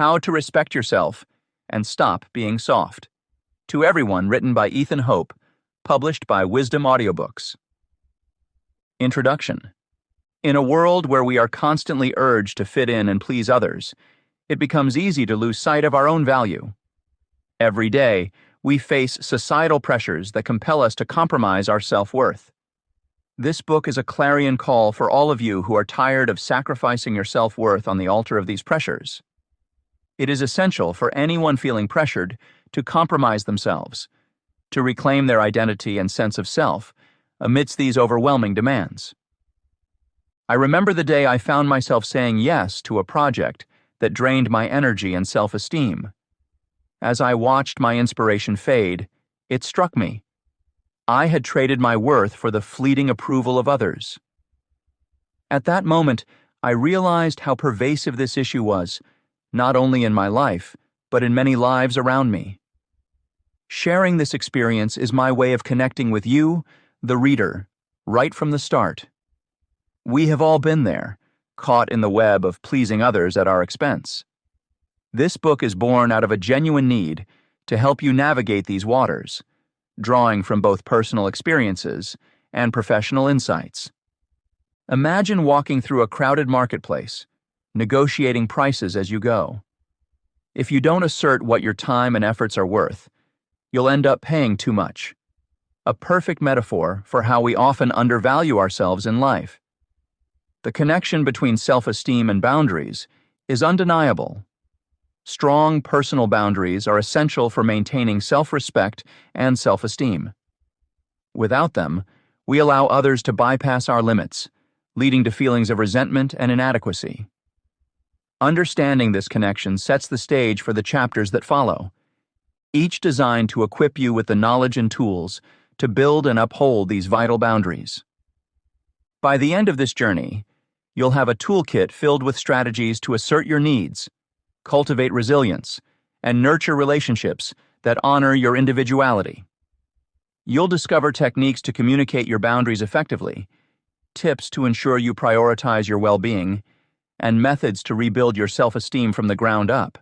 How to Respect Yourself and Stop Being Soft. To Everyone, written by Ethan Hope, published by Wisdom Audiobooks. Introduction. In a world where we are constantly urged to fit in and please others, it becomes easy to lose sight of our own value. Every day, we face societal pressures that compel us to compromise our self-worth. This book is a clarion call for all of you who are tired of sacrificing your self-worth on the altar of these pressures. It is essential for anyone feeling pressured to compromise themselves, to reclaim their identity and sense of self amidst these overwhelming demands. I remember the day I found myself saying yes to a project that drained my energy and self-esteem. As I watched my inspiration fade, it struck me. I had traded my worth for the fleeting approval of others. At that moment, I realized how pervasive this issue was, not only in my life, but in many lives around me. Sharing this experience is my way of connecting with you, the reader, right from the start. We have all been there, caught in the web of pleasing others at our expense. This book is born out of a genuine need to help you navigate these waters, drawing from both personal experiences and professional insights. Imagine walking through a crowded marketplace, negotiating prices as you go. If you don't assert what your time and efforts are worth, you'll end up paying too much. A perfect metaphor for how we often undervalue ourselves in life. The connection between self-esteem and boundaries is undeniable. Strong personal boundaries are essential for maintaining self-respect and self-esteem. Without them, we allow others to bypass our limits, leading to feelings of resentment and inadequacy. Understanding this connection sets the stage for the chapters that follow, each designed to equip you with the knowledge and tools to build and uphold these vital boundaries. By the end of this journey, you'll have a toolkit filled with strategies to assert your needs, cultivate resilience, and nurture relationships that honor your individuality. You'll discover techniques to communicate your boundaries effectively, tips to ensure you prioritize your well-being, and methods to rebuild your self-esteem from the ground up.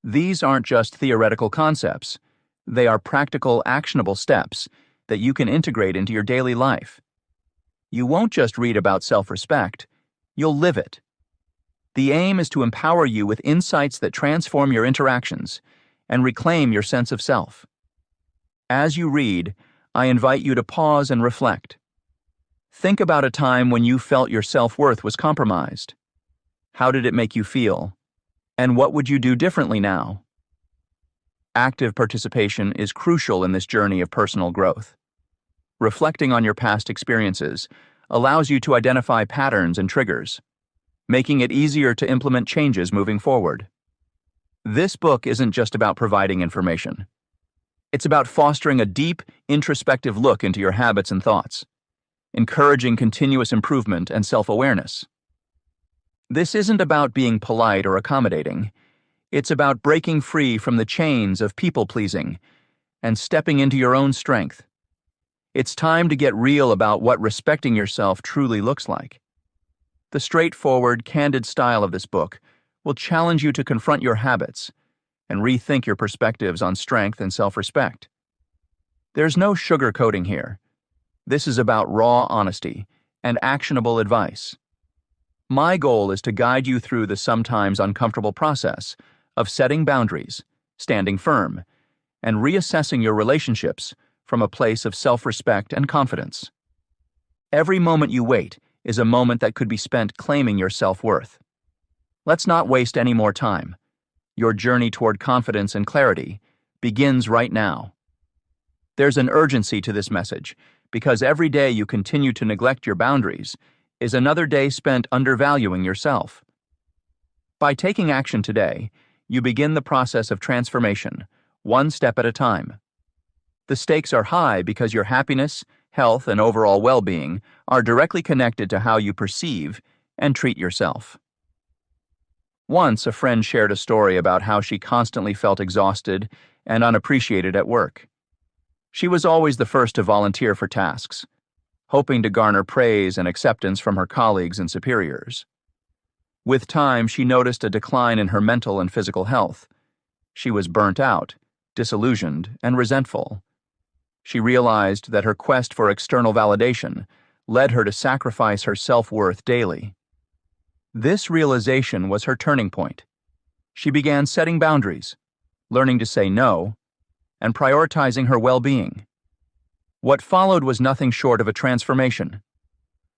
These aren't just theoretical concepts. They are practical, actionable steps that you can integrate into your daily life. You won't just read about self-respect, you'll live it. The aim is to empower you with insights that transform your interactions and reclaim your sense of self. As you read, I invite you to pause and reflect. Think about a time when you felt your self-worth was compromised. How did it make you feel? And what would you do differently now? Active participation is crucial in this journey of personal growth. Reflecting on your past experiences allows you to identify patterns and triggers, making it easier to implement changes moving forward. This book isn't just about providing information. It's about fostering a deep, introspective look into your habits and thoughts, encouraging continuous improvement and self-awareness. This isn't about being polite or accommodating. It's about breaking free from the chains of people-pleasing and stepping into your own strength. It's time to get real about what respecting yourself truly looks like. The straightforward, candid style of this book will challenge you to confront your habits and rethink your perspectives on strength and self-respect. There's no sugarcoating here. This is about raw honesty and actionable advice. My goal is to guide you through the sometimes uncomfortable process of setting boundaries, standing firm, and reassessing your relationships from a place of self-respect and confidence. Every moment you wait is a moment that could be spent claiming your self-worth. Let's not waste any more time. Your journey toward confidence and clarity begins right now. There's an urgency to this message because every day you continue to neglect your boundaries is another day spent undervaluing yourself. By taking action today, you begin the process of transformation, one step at a time. The stakes are high because your happiness, health, and overall well-being are directly connected to how you perceive and treat yourself. Once, a friend shared a story about how she constantly felt exhausted and unappreciated at work. She was always the first to volunteer for tasks, hoping to garner praise and acceptance from her colleagues and superiors. With time, she noticed a decline in her mental and physical health. She was burnt out, disillusioned, and resentful. She realized that her quest for external validation led her to sacrifice her self-worth daily. This realization was her turning point. She began setting boundaries, learning to say no, and prioritizing her well-being. What followed was nothing short of a transformation.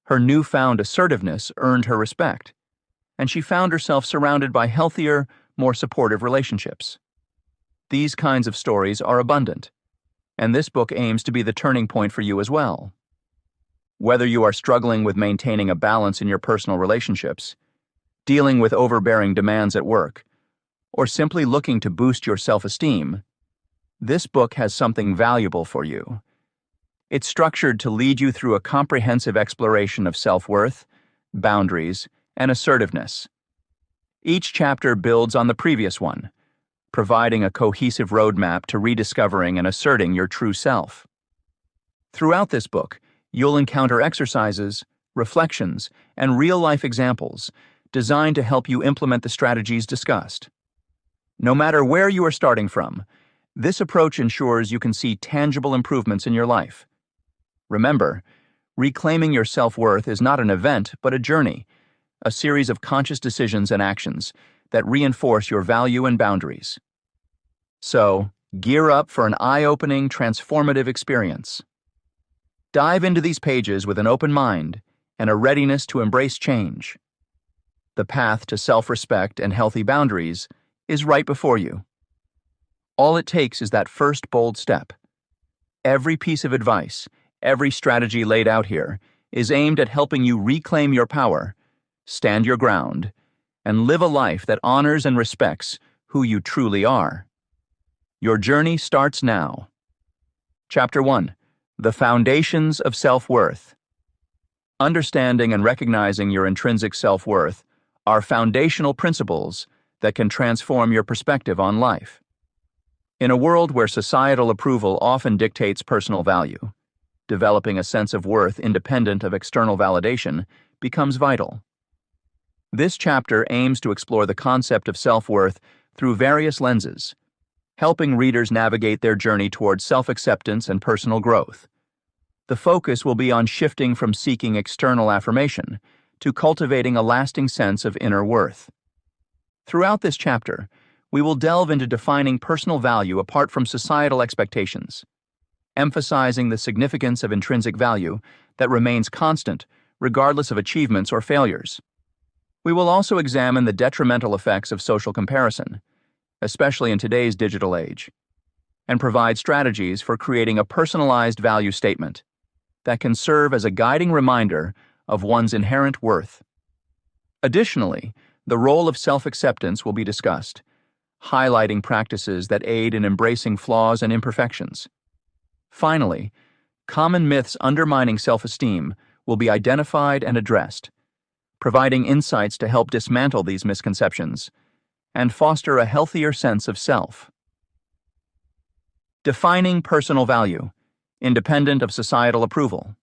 Her newfound assertiveness earned her respect, and she found herself surrounded by healthier, more supportive relationships. These kinds of stories are abundant, and this book aims to be the turning point for you as well. Whether you are struggling with maintaining a balance in your personal relationships, dealing with overbearing demands at work, or simply looking to boost your self-esteem, this book has something valuable for you. It's structured to lead you through a comprehensive exploration of self-worth, boundaries, and assertiveness. Each chapter builds on the previous one, providing a cohesive roadmap to rediscovering and asserting your true self. Throughout this book, you'll encounter exercises, reflections, and real-life examples designed to help you implement the strategies discussed. No matter where you are starting from, this approach ensures you can see tangible improvements in your life. Remember, reclaiming your self-worth is not an event, but a journey, a series of conscious decisions and actions that reinforce your value and boundaries. So, gear up for an eye-opening, transformative experience. Dive into these pages with an open mind and a readiness to embrace change. The path to self-respect and healthy boundaries is right before you. All it takes is that first bold step. Every piece of advice, every strategy laid out here is aimed at helping you reclaim your power, stand your ground, and live a life that honors and respects who you truly are. Your journey starts now. Chapter 1. The Foundations of Self-Worth. Understanding and recognizing your intrinsic self-worth are foundational principles that can transform your perspective on life. In a world where societal approval often dictates personal value, developing a sense of worth independent of external validation becomes vital. This chapter aims to explore the concept of self-worth through various lenses, helping readers navigate their journey towards self-acceptance and personal growth. The focus will be on shifting from seeking external affirmation to cultivating a lasting sense of inner worth. Throughout this chapter, we will delve into defining personal value apart from societal expectations, emphasizing the significance of intrinsic value that remains constant regardless of achievements or failures. We will also examine the detrimental effects of social comparison, especially in today's digital age, and provide strategies for creating a personalized value statement that can serve as a guiding reminder of one's inherent worth. Additionally, the role of self-acceptance will be discussed, highlighting practices that aid in embracing flaws and imperfections. Finally, common myths undermining self-esteem will be identified and addressed, providing insights to help dismantle these misconceptions and foster a healthier sense of self. Defining personal value, independent of societal approval.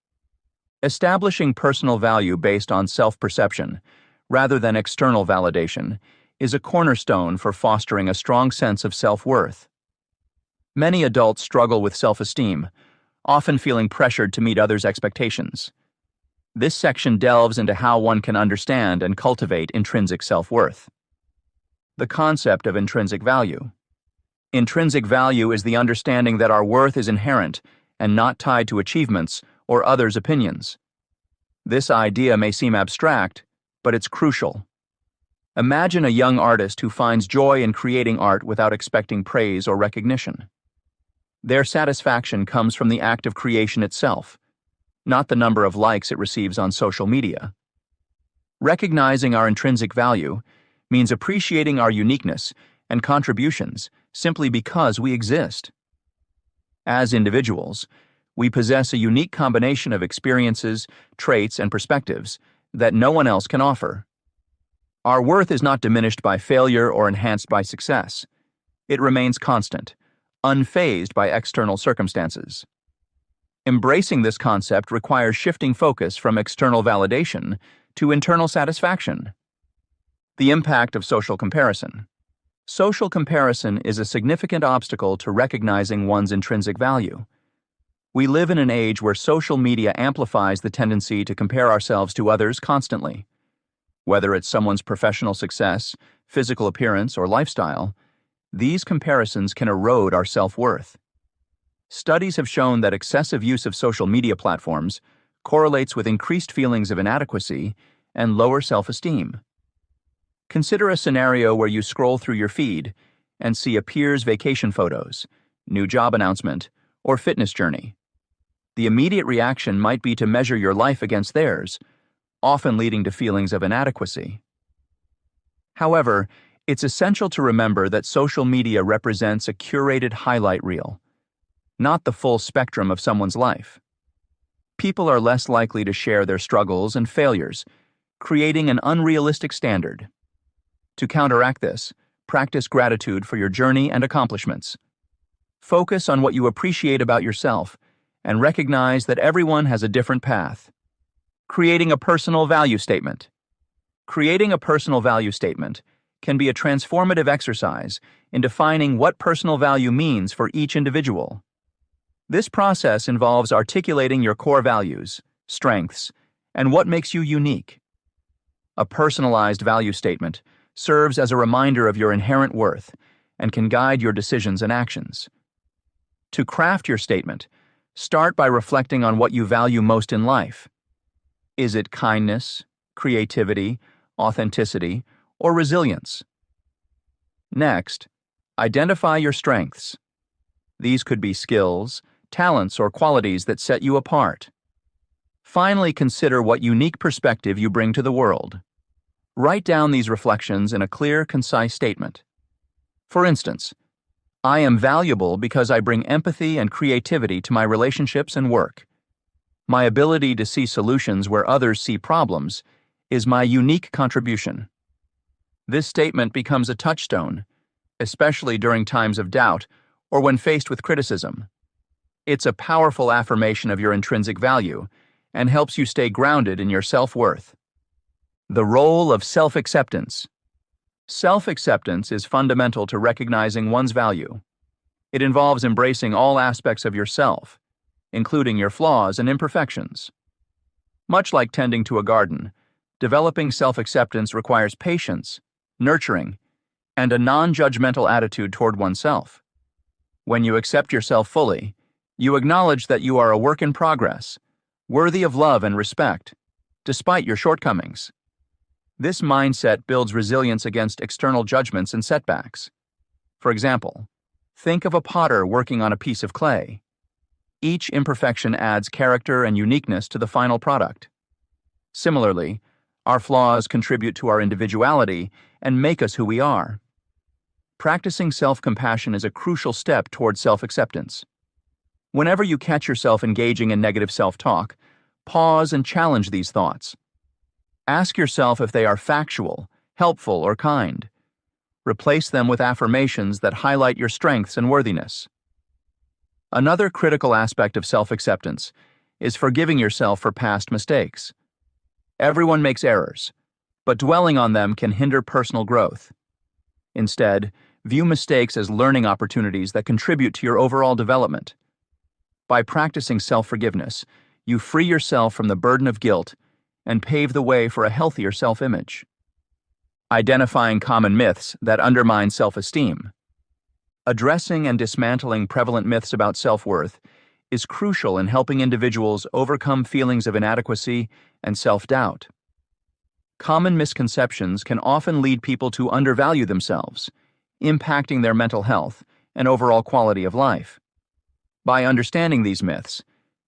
Establishing personal value based on self-perception, rather than external validation, is a cornerstone for fostering a strong sense of self-worth. Many adults struggle with self-esteem, often feeling pressured to meet others' expectations. This section delves into how one can understand and cultivate intrinsic self-worth. The concept of intrinsic value. Intrinsic value is the understanding that our worth is inherent and not tied to achievements or others' opinions. This idea may seem abstract, but it's crucial. Imagine a young artist who finds joy in creating art without expecting praise or recognition. Their satisfaction comes from the act of creation itself, not the number of likes it receives on social media. Recognizing our intrinsic value means appreciating our uniqueness and contributions simply because we exist. As individuals, we possess a unique combination of experiences, traits, and perspectives that no one else can offer. Our worth is not diminished by failure or enhanced by success. It remains constant, unfazed by external circumstances. Embracing this concept requires shifting focus from external validation to internal satisfaction. The impact of social comparison. Social comparison is a significant obstacle to recognizing one's intrinsic value. We live in an age where social media amplifies the tendency to compare ourselves to others constantly. Whether it's someone's professional success, physical appearance, or lifestyle, these comparisons can erode our self-worth. Studies have shown that excessive use of social media platforms correlates with increased feelings of inadequacy and lower self-esteem. Consider a scenario where you scroll through your feed and see a peer's vacation photos, new job announcement, or fitness journey. The immediate reaction might be to measure your life against theirs, often leading to feelings of inadequacy. However, it's essential to remember that social media represents a curated highlight reel, not the full spectrum of someone's life. People are less likely to share their struggles and failures, creating an unrealistic standard. To counteract this, practice gratitude for your journey and accomplishments. Focus on what you appreciate about yourself and recognize that everyone has a different path. Creating a personal value statement. Creating a personal value statement can be a transformative exercise in defining what personal value means for each individual. This process involves articulating your core values, strengths, and what makes you unique. A personalized value statement serves as a reminder of your inherent worth and can guide your decisions and actions. To craft your statement, start by reflecting on what you value most in life. Is it kindness, creativity, authenticity, or resilience? Next, identify your strengths. These could be skills, talents, or qualities that set you apart. Finally, consider what unique perspective you bring to the world. Write down these reflections in a clear, concise statement. For instance, I am valuable because I bring empathy and creativity to my relationships and work. My ability to see solutions where others see problems is my unique contribution. This statement becomes a touchstone, especially during times of doubt or when faced with criticism. It's a powerful affirmation of your intrinsic value and helps you stay grounded in your self-worth. The role of self-acceptance. Self-acceptance is fundamental to recognizing one's value. It involves embracing all aspects of yourself, including your flaws and imperfections. Much like tending to a garden, developing self-acceptance requires patience, nurturing, and a non-judgmental attitude toward oneself. When you accept yourself fully, you acknowledge that you are a work in progress, worthy of love and respect, despite your shortcomings. This mindset builds resilience against external judgments and setbacks. For example, think of a potter working on a piece of clay. Each imperfection adds character and uniqueness to the final product. Similarly, our flaws contribute to our individuality and make us who we are. Practicing self-compassion is a crucial step toward self-acceptance. Whenever you catch yourself engaging in negative self-talk, pause and challenge these thoughts. Ask yourself if they are factual, helpful, or kind. Replace them with affirmations that highlight your strengths and worthiness. Another critical aspect of self-acceptance is forgiving yourself for past mistakes. Everyone makes errors, but dwelling on them can hinder personal growth. Instead, view mistakes as learning opportunities that contribute to your overall development. By practicing self-forgiveness, you free yourself from the burden of guilt and pave the way for a healthier self-image. Identifying common myths that undermine self-esteem. Addressing and dismantling prevalent myths about self-worth is crucial in helping individuals overcome feelings of inadequacy and self-doubt. Common misconceptions can often lead people to undervalue themselves, impacting their mental health and overall quality of life. By understanding these myths,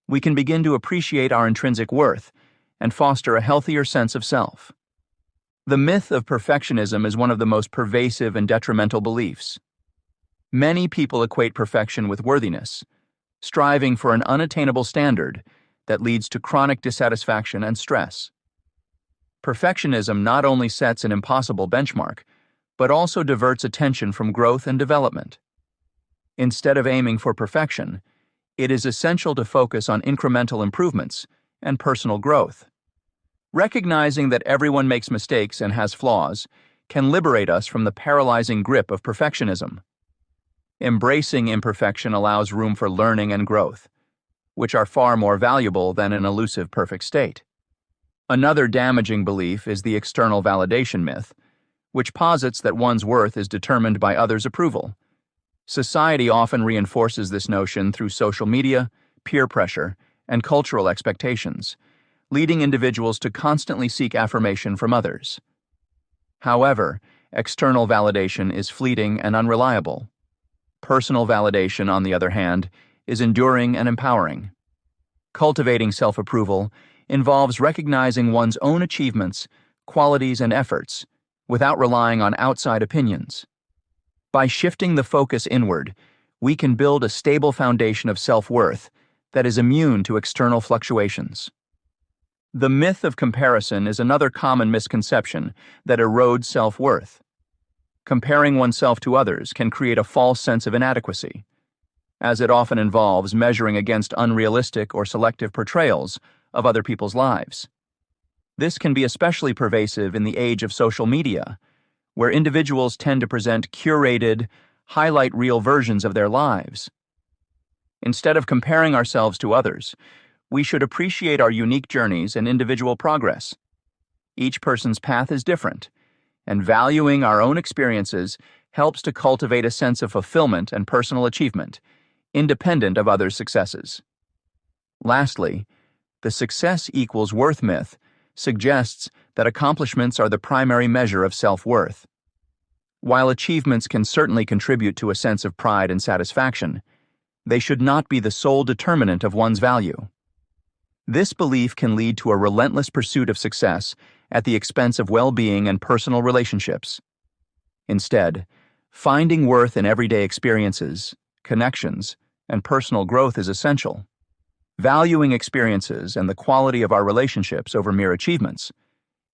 we can begin to appreciate our intrinsic worth and foster a healthier sense of self. The myth of perfectionism is one of the most pervasive and detrimental beliefs. Many people equate perfection with worthiness, striving for an unattainable standard that leads to chronic dissatisfaction and stress. Perfectionism not only sets an impossible benchmark, but also diverts attention from growth and development. Instead of aiming for perfection, it is essential to focus on incremental improvements and personal growth. Recognizing that everyone makes mistakes and has flaws can liberate us from the paralyzing grip of perfectionism. Embracing imperfection allows room for learning and growth, which are far more valuable than an elusive perfect state. Another damaging belief is the external validation myth, which posits that one's worth is determined by others' approval. Society often reinforces this notion through social media, peer pressure, and cultural expectations, leading individuals to constantly seek affirmation from others. However, external validation is fleeting and unreliable. Personal validation, on the other hand, is enduring and empowering. Cultivating self-approval involves recognizing one's own achievements, qualities, and efforts without relying on outside opinions. By shifting the focus inward, we can build a stable foundation of self-worth that is immune to external fluctuations. The myth of comparison is another common misconception that erodes self-worth. Comparing oneself to others can create a false sense of inadequacy, as it often involves measuring against unrealistic or selective portrayals of other people's lives. This can be especially pervasive in the age of social media, where individuals tend to present curated, highlight reel versions of their lives. Instead of comparing ourselves to others, we should appreciate our unique journeys and individual progress. Each person's path is different, and valuing our own experiences helps to cultivate a sense of fulfillment and personal achievement, independent of others' successes. Lastly, the success equals worth myth suggests that accomplishments are the primary measure of self-worth. While achievements can certainly contribute to a sense of pride and satisfaction, they should not be the sole determinant of one's value. This belief can lead to a relentless pursuit of success at the expense of well-being and personal relationships. Instead, finding worth in everyday experiences, connections, and personal growth is essential. Valuing experiences and the quality of our relationships over mere achievements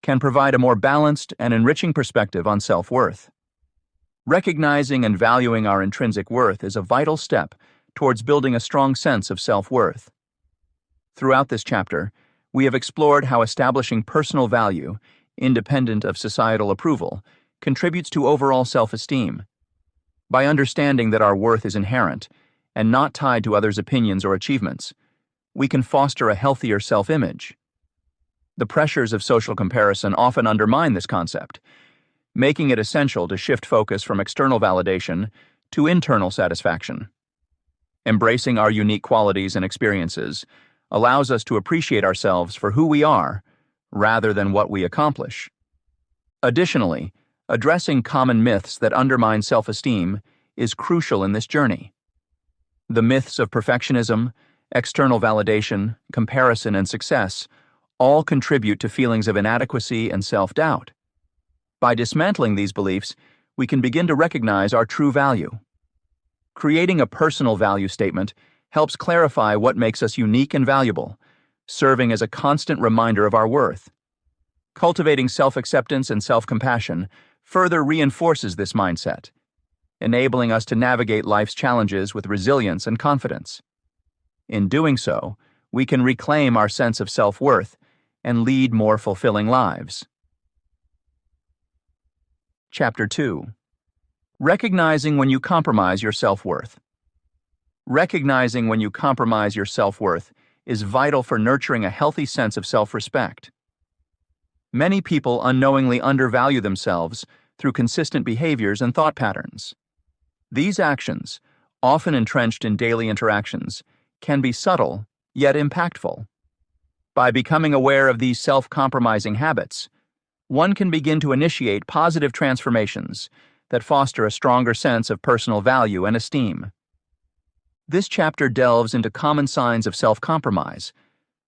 can provide a more balanced and enriching perspective on self-worth. Recognizing and valuing our intrinsic worth is a vital step towards building a strong sense of self-worth. Throughout this chapter, we have explored how establishing personal value, independent of societal approval, contributes to overall self-esteem. By understanding that our worth is inherent and not tied to others' opinions or achievements, we can foster a healthier self-image. The pressures of social comparison often undermine this concept, making it essential to shift focus from external validation to internal satisfaction. Embracing our unique qualities and experiences allows us to appreciate ourselves for who we are rather than what we accomplish. Additionally, addressing common myths that undermine self-esteem is crucial in this journey. The myths of perfectionism, external validation, comparison, and success all contribute to feelings of inadequacy and self-doubt. By dismantling these beliefs, we can begin to recognize our true value. Creating a personal value statement helps clarify what makes us unique and valuable, serving as a constant reminder of our worth. Cultivating self-acceptance and self-compassion further reinforces this mindset, enabling us to navigate life's challenges with resilience and confidence. In doing so, we can reclaim our sense of self-worth and lead more fulfilling lives. Chapter 2. Recognizing when you compromise your self-worth. Recognizing when you compromise your self-worth is vital for nurturing a healthy sense of self-respect. Many people unknowingly undervalue themselves through consistent behaviors and thought patterns. These actions, often entrenched in daily interactions, can be subtle, yet impactful. By becoming aware of these self-compromising habits, one can begin to initiate positive transformations that foster a stronger sense of personal value and esteem. This chapter delves into common signs of self-compromise,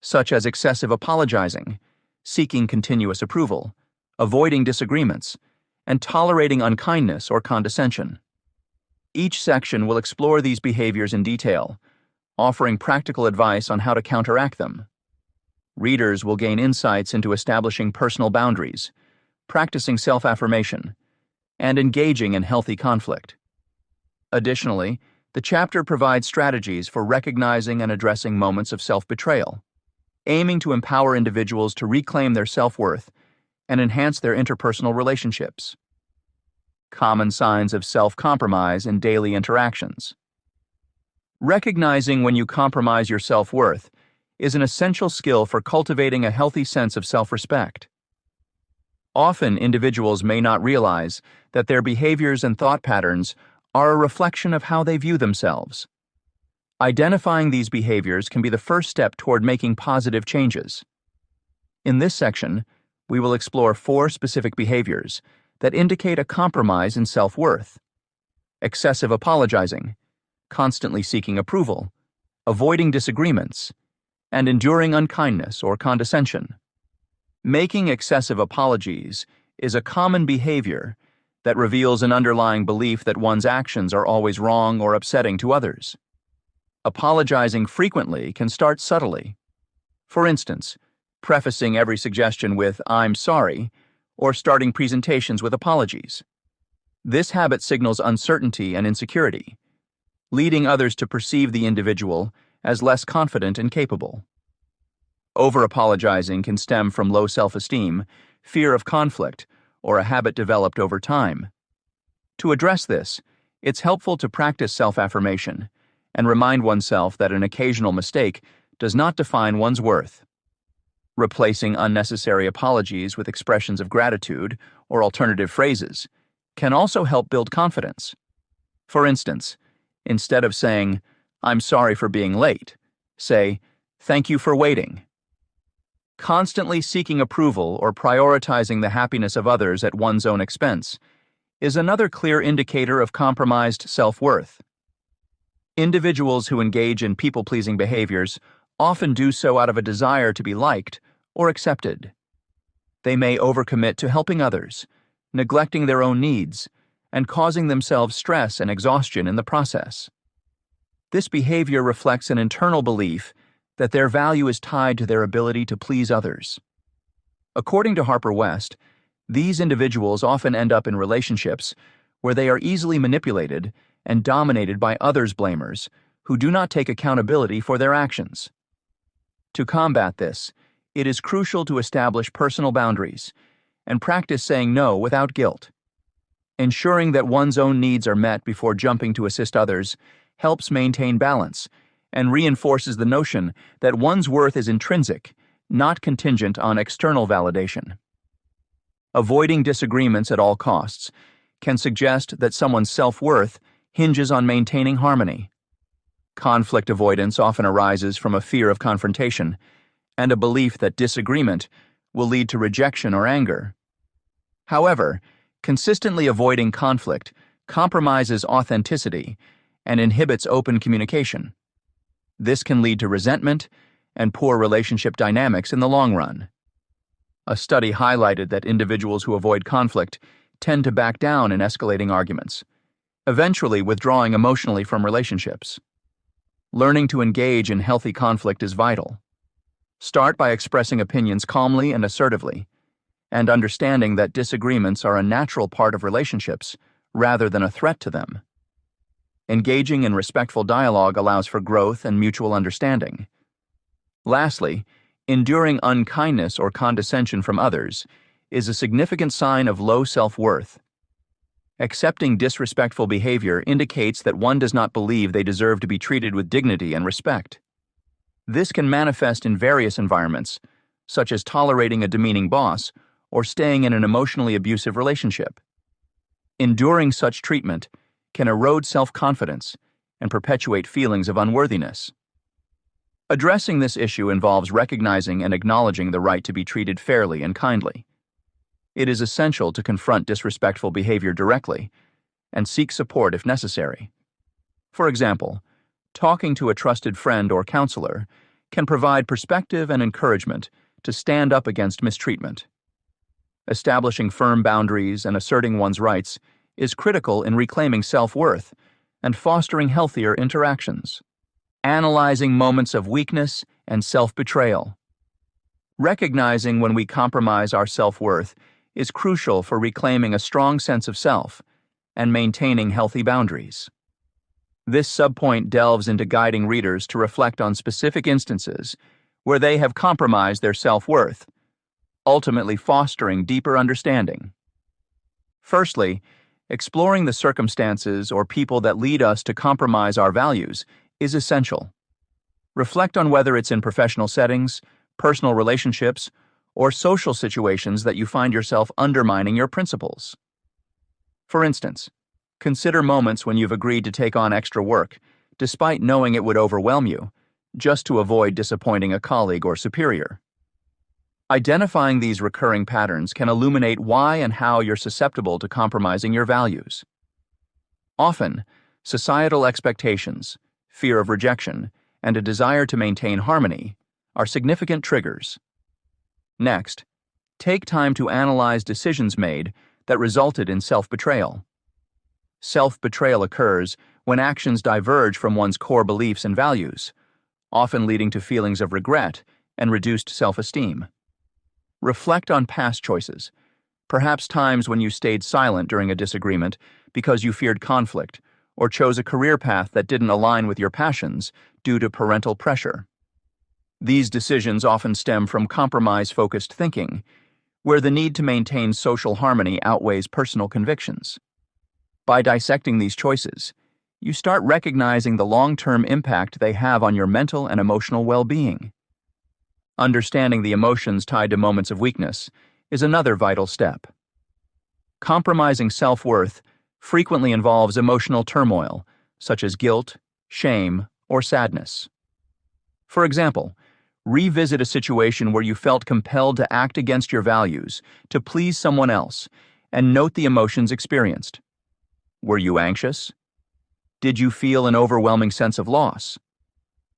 such as excessive apologizing, seeking continuous approval, avoiding disagreements, and tolerating unkindness or condescension. Each section will explore these behaviors in detail, offering practical advice on how to counteract them. Readers will gain insights into establishing personal boundaries, practicing self-affirmation, and engaging in healthy conflict. Additionally, the chapter provides strategies for recognizing and addressing moments of self-betrayal, aiming to empower individuals to reclaim their self-worth and enhance their interpersonal relationships. common signs of self-compromise in daily interactions. Recognizing when you compromise your self-worth is an essential skill for cultivating a healthy sense of self-respect. Often, individuals may not realize that their behaviors and thought patterns are a reflection of how they view themselves. Identifying these behaviors can be the first step toward making positive changes. In this section, we will explore 4 specific behaviors that indicate a compromise in self-worth: excessive apologizing, constantly seeking approval, avoiding disagreements, and enduring unkindness or condescension. Making excessive apologies is a common behavior that reveals an underlying belief that one's actions are always wrong or upsetting to others. Apologizing frequently can start subtly. For instance, prefacing every suggestion with "I'm sorry," or starting presentations with apologies. This habit signals uncertainty and insecurity, leading others to perceive the individual as less confident and capable. Over-apologizing can stem from low self-esteem, fear of conflict, or a habit developed over time. To address this, it's helpful to practice self-affirmation and remind oneself that an occasional mistake does not define one's worth. Replacing unnecessary apologies with expressions of gratitude or alternative phrases can also help build confidence. For instance, instead of saying, "I'm sorry for being late," say, "Thank you for waiting." Constantly seeking approval or prioritizing the happiness of others at one's own expense is another clear indicator of compromised self-worth. Individuals who engage in people-pleasing behaviors often do so out of a desire to be liked or accepted. They may overcommit to helping others, neglecting their own needs, and causing themselves stress and exhaustion in the process. This behavior reflects an internal belief that their value is tied to their ability to please others. According to Harper West, these individuals often end up in relationships where they are easily manipulated and dominated by others' blamers who do not take accountability for their actions. To combat this, it is crucial to establish personal boundaries and practice saying no without guilt. Ensuring that one's own needs are met before jumping to assist others helps maintain balance and reinforces the notion that one's worth is intrinsic, not contingent on external validation. Avoiding disagreements at all costs can suggest that someone's self-worth hinges on maintaining harmony. Conflict avoidance often arises from a fear of confrontation and a belief that disagreement will lead to rejection or anger. However, consistently avoiding conflict compromises authenticity and inhibits open communication. This can lead to resentment and poor relationship dynamics in the long run. A study highlighted that individuals who avoid conflict tend to back down in escalating arguments, eventually withdrawing emotionally from relationships. Learning to engage in healthy conflict is vital. Start by expressing opinions calmly and assertively, and understanding that disagreements are a natural part of relationships rather than a threat to them. Engaging in respectful dialogue allows for growth and mutual understanding. Lastly, enduring unkindness or condescension from others is a significant sign of low self-worth. Accepting disrespectful behavior indicates that one does not believe they deserve to be treated with dignity and respect. This can manifest in various environments, such as tolerating a demeaning boss or staying in an emotionally abusive relationship. Enduring such treatment can erode self-confidence and perpetuate feelings of unworthiness. Addressing this issue involves recognizing and acknowledging the right to be treated fairly and kindly. It is essential to confront disrespectful behavior directly and seek support if necessary. For example, talking to a trusted friend or counselor can provide perspective and encouragement to stand up against mistreatment. Establishing firm boundaries and asserting one's rights is critical in reclaiming self-worth and fostering healthier interactions. Analyzing moments of weakness and self-betrayal. Recognizing when we compromise our self-worth is crucial for reclaiming a strong sense of self and maintaining healthy boundaries. This subpoint delves into guiding readers to reflect on specific instances where they have compromised their self-worth, ultimately fostering deeper understanding. Firstly, exploring the circumstances or people that lead us to compromise our values is essential. Reflect on whether it's in professional settings, personal relationships, or social situations that you find yourself undermining your principles. For instance, consider moments when you've agreed to take on extra work, despite knowing it would overwhelm you, just to avoid disappointing a colleague or superior. Identifying these recurring patterns can illuminate why and how you're susceptible to compromising your values. Often, societal expectations, fear of rejection, and a desire to maintain harmony are significant triggers. Next, take time to analyze decisions made that resulted in self-betrayal. Self-betrayal occurs when actions diverge from one's core beliefs and values, often leading to feelings of regret and reduced self-esteem. Reflect on past choices, perhaps times when you stayed silent during a disagreement because you feared conflict or chose a career path that didn't align with your passions due to parental pressure. These decisions often stem from compromise-focused thinking, where the need to maintain social harmony outweighs personal convictions. By dissecting these choices, you start recognizing the long-term impact they have on your mental and emotional well-being. Understanding the emotions tied to moments of weakness is another vital step. Compromising self-worth frequently involves emotional turmoil, such as guilt, shame, or sadness. For example, revisit a situation where you felt compelled to act against your values to please someone else and note the emotions experienced. Were you anxious? Did you feel an overwhelming sense of loss?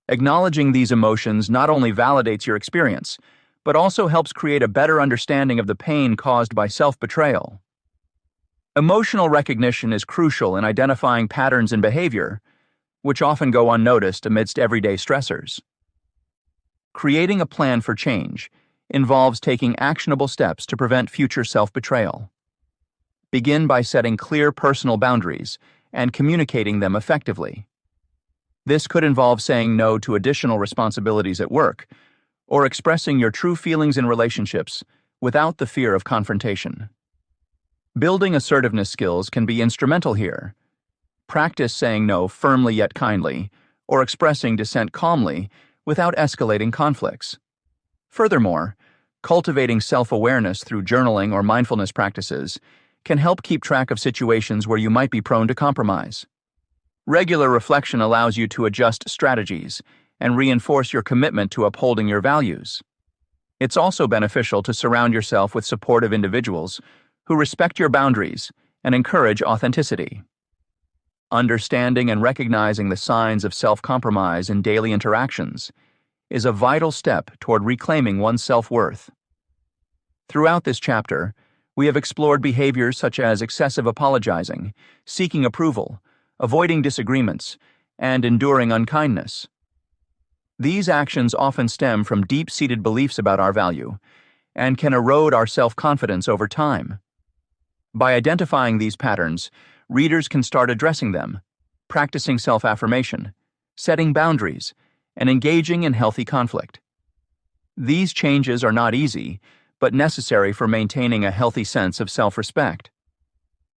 Acknowledging these emotions not only validates your experience, but also helps create a better understanding of the pain caused by self-betrayal. Emotional recognition is crucial in identifying patterns in behavior, which often go unnoticed amidst everyday stressors. Creating a plan for change involves taking actionable steps to prevent future self-betrayal. Begin by setting clear personal boundaries and communicating them effectively. This could involve saying no to additional responsibilities at work, or expressing your true feelings in relationships without the fear of confrontation. Building assertiveness skills can be instrumental here. Practice saying no firmly yet kindly, or expressing dissent calmly without escalating conflicts. Furthermore, cultivating self-awareness through journaling or mindfulness practices can help keep track of situations where you might be prone to compromise. Regular reflection allows you to adjust strategies and reinforce your commitment to upholding your values. It's also beneficial to surround yourself with supportive individuals who respect your boundaries and encourage authenticity. Understanding and recognizing the signs of self-compromise in daily interactions is a vital step toward reclaiming one's self-worth. Throughout this chapter, we have explored behaviors such as excessive apologizing, seeking approval, avoiding disagreements, and enduring unkindness. These actions often stem from deep-seated beliefs about our value and can erode our self-confidence over time. By identifying these patterns, readers can start addressing them, practicing self-affirmation, setting boundaries, and engaging in healthy conflict. These changes are not easy, but necessary for maintaining a healthy sense of self-respect.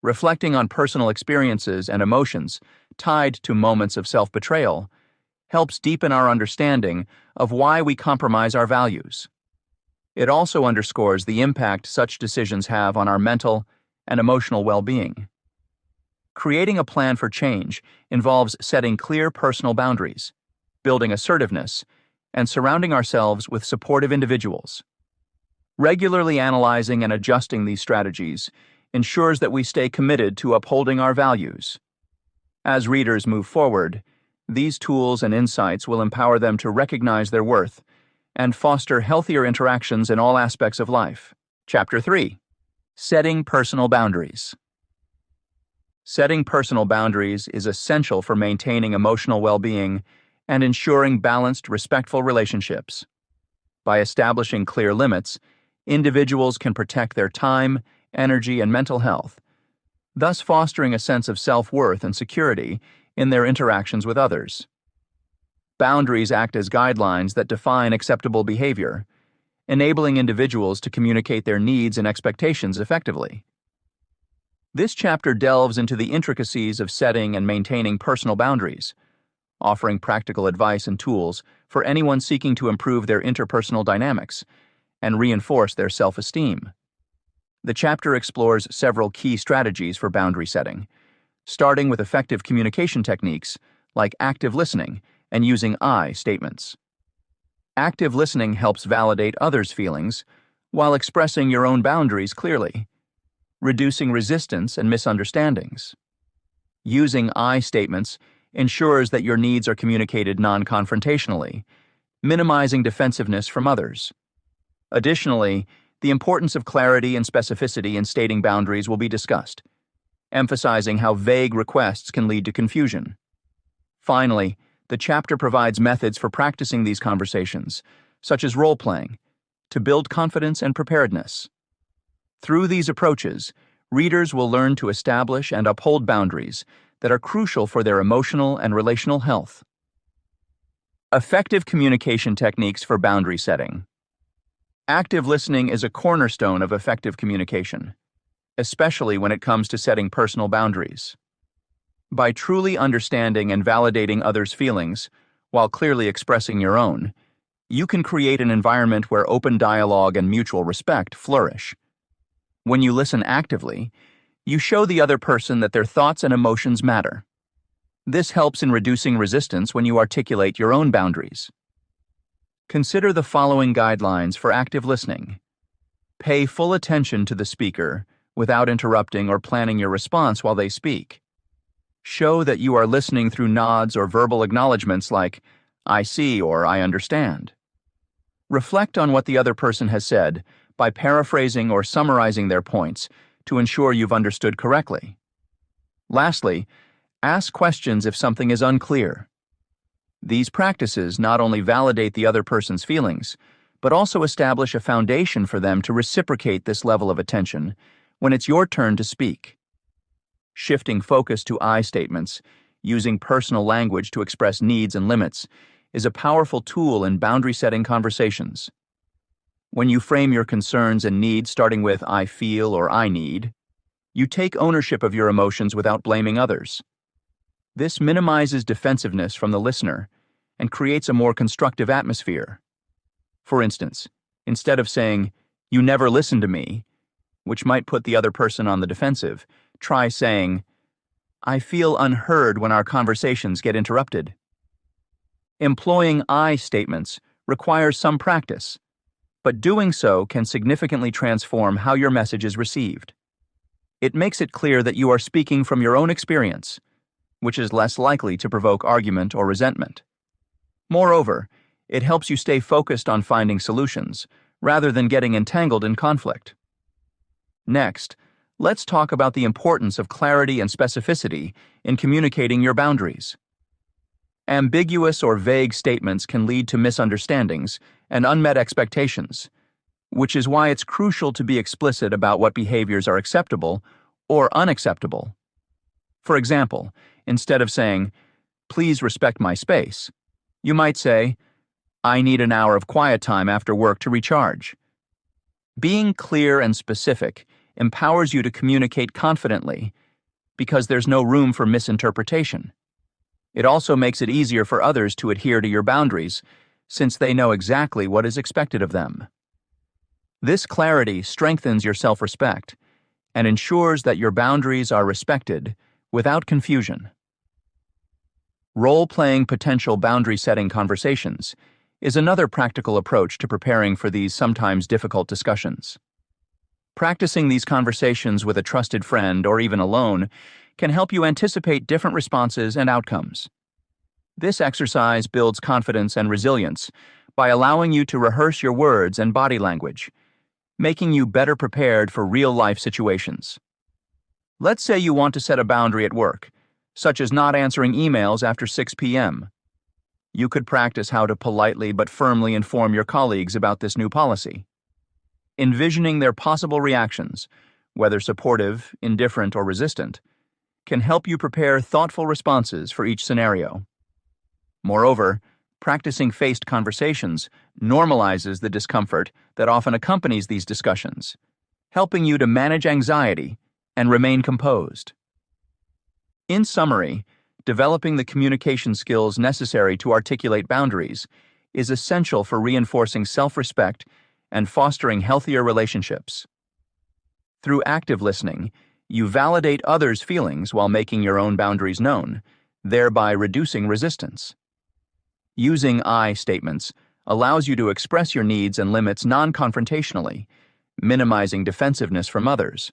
Reflecting on personal experiences and emotions tied to moments of self-betrayal helps deepen our understanding of why we compromise our values. It also underscores the impact such decisions have on our mental and emotional well-being. Creating a plan for change involves setting clear personal boundaries, building assertiveness, and surrounding ourselves with supportive individuals. Regularly analyzing and adjusting these strategies ensures that we stay committed to upholding our values. As readers move forward, these tools and insights will empower them to recognize their worth and foster healthier interactions in all aspects of life. Chapter 3. Setting Personal Boundaries. Setting personal boundaries is essential for maintaining emotional well-being and ensuring balanced, respectful relationships. By establishing clear limits, individuals can protect their time, energy, and mental health, thus fostering a sense of self-worth and security in their interactions with others. Boundaries act as guidelines that define acceptable behavior, enabling individuals to communicate their needs and expectations effectively. This chapter delves into the intricacies of setting and maintaining personal boundaries, offering practical advice and tools for anyone seeking to improve their interpersonal dynamics and reinforce their self-esteem. The chapter explores several key strategies for boundary setting, starting with effective communication techniques like active listening and using I statements. Active listening helps validate others' feelings while expressing your own boundaries clearly, reducing resistance and misunderstandings. Using I statements ensures that your needs are communicated non-confrontationally, minimizing defensiveness from others. Additionally, the importance of clarity and specificity in stating boundaries will be discussed, emphasizing how vague requests can lead to confusion. Finally, the chapter provides methods for practicing these conversations, such as role-playing, to build confidence and preparedness. Through these approaches, readers will learn to establish and uphold boundaries that are crucial for their emotional and relational health. Effective communication techniques for boundary setting. Active listening is a cornerstone of effective communication, especially when it comes to setting personal boundaries. By truly understanding and validating others' feelings, while clearly expressing your own, you can create an environment where open dialogue and mutual respect flourish. When you listen actively, you show the other person that their thoughts and emotions matter. This helps in reducing resistance when you articulate your own boundaries. Consider the following guidelines for active listening. Pay full attention to the speaker without interrupting or planning your response while they speak. Show that you are listening through nods or verbal acknowledgments like, "I see" or "I understand." Reflect on what the other person has said by paraphrasing or summarizing their points to ensure you've understood correctly. Lastly, ask questions if something is unclear. These practices not only validate the other person's feelings, but also establish a foundation for them to reciprocate this level of attention when it's your turn to speak. Shifting focus to I statements, using personal language to express needs and limits, is a powerful tool in boundary-setting conversations. When you frame your concerns and needs starting with "I feel" or "I need," you take ownership of your emotions without blaming others. This minimizes defensiveness from the listener and creates a more constructive atmosphere. For instance, instead of saying, "You never listen to me," which might put the other person on the defensive, try saying, "I feel unheard when our conversations get interrupted." Employing I statements requires some practice, but doing so can significantly transform how your message is received. It makes it clear that you are speaking from your own experience, which is less likely to provoke argument or resentment. Moreover, it helps you stay focused on finding solutions, rather than getting entangled in conflict. Next, let's talk about the importance of clarity and specificity in communicating your boundaries. Ambiguous or vague statements can lead to misunderstandings and unmet expectations, which is why it's crucial to be explicit about what behaviors are acceptable or unacceptable. For example, instead of saying, "Please respect my space," you might say, "I need an hour of quiet time after work to recharge." Being clear and specific empowers you to communicate confidently because there's no room for misinterpretation. It also makes it easier for others to adhere to your boundaries since they know exactly what is expected of them. This clarity strengthens your self-respect and ensures that your boundaries are respected without confusion. Role-playing potential boundary-setting conversations is another practical approach to preparing for these sometimes difficult discussions. Practicing these conversations with a trusted friend or even alone can help you anticipate different responses and outcomes. This exercise builds confidence and resilience by allowing you to rehearse your words and body language, making you better prepared for real-life situations. Let's say you want to set a boundary at work, such as not answering emails after 6 p.m. You could practice how to politely but firmly inform your colleagues about this new policy. Envisioning their possible reactions, whether supportive, indifferent, or resistant, can help you prepare thoughtful responses for each scenario. Moreover, practicing faced conversations normalizes the discomfort that often accompanies these discussions, helping you to manage anxiety and remain composed. In summary, developing the communication skills necessary to articulate boundaries is essential for reinforcing self-respect and fostering healthier relationships. Through active listening, you validate others' feelings while making your own boundaries known, thereby reducing resistance. Using I statements allows you to express your needs and limits non-confrontationally, minimizing defensiveness from others.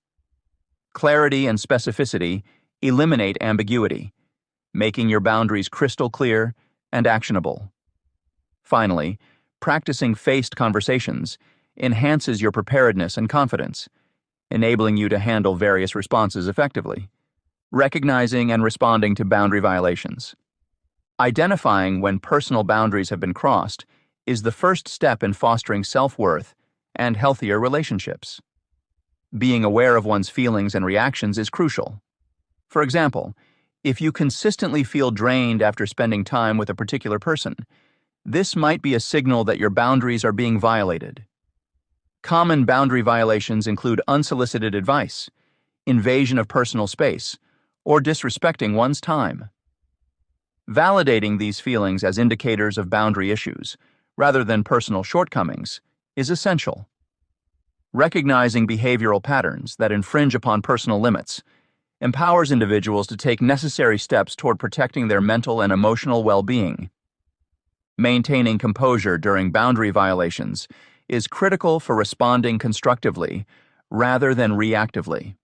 Clarity and specificity eliminate ambiguity, making your boundaries crystal clear and actionable. Finally, practicing faced conversations enhances your preparedness and confidence, enabling you to handle various responses effectively. Recognizing and responding to boundary violations. Identifying when personal boundaries have been crossed is the first step in fostering self-worth and healthier relationships. Being aware of one's feelings and reactions is crucial. For example, if you consistently feel drained after spending time with a particular person, this might be a signal that your boundaries are being violated. Common boundary violations include unsolicited advice, invasion of personal space, or disrespecting one's time. Validating these feelings as indicators of boundary issues, rather than personal shortcomings, is essential. Recognizing behavioral patterns that infringe upon personal limits empowers individuals to take necessary steps toward protecting their mental and emotional well-being. Maintaining composure during boundary violations is critical for responding constructively rather than reactively.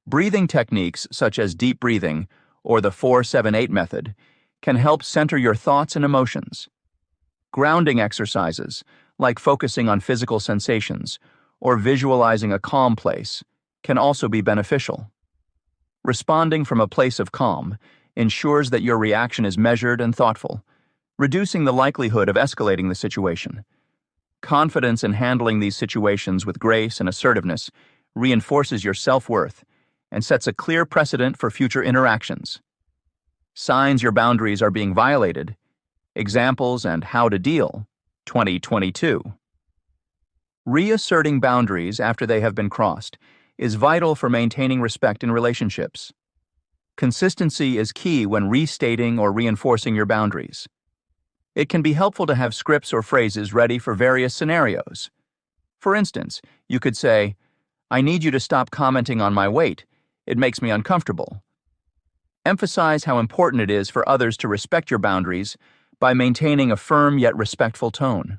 Breathing techniques such as deep breathing or the 4-7-8 method can help center your thoughts and emotions. Grounding exercises, like focusing on physical sensations or visualizing a calm place, can also be beneficial. Responding from a place of calm ensures that your reaction is measured and thoughtful, reducing the likelihood of escalating the situation. Confidence in handling these situations with grace and assertiveness reinforces your self-worth and sets a clear precedent for future interactions. Signs your boundaries are being violated. Examples and how to deal. 2022. Reasserting boundaries after they have been crossed is vital for maintaining respect in relationships. Consistency is key when restating or reinforcing your boundaries. It can be helpful to have scripts or phrases ready for various scenarios. For instance, you could say, "I need you to stop commenting on my weight. It makes me uncomfortable." Emphasize how important it is for others to respect your boundaries by maintaining a firm yet respectful tone.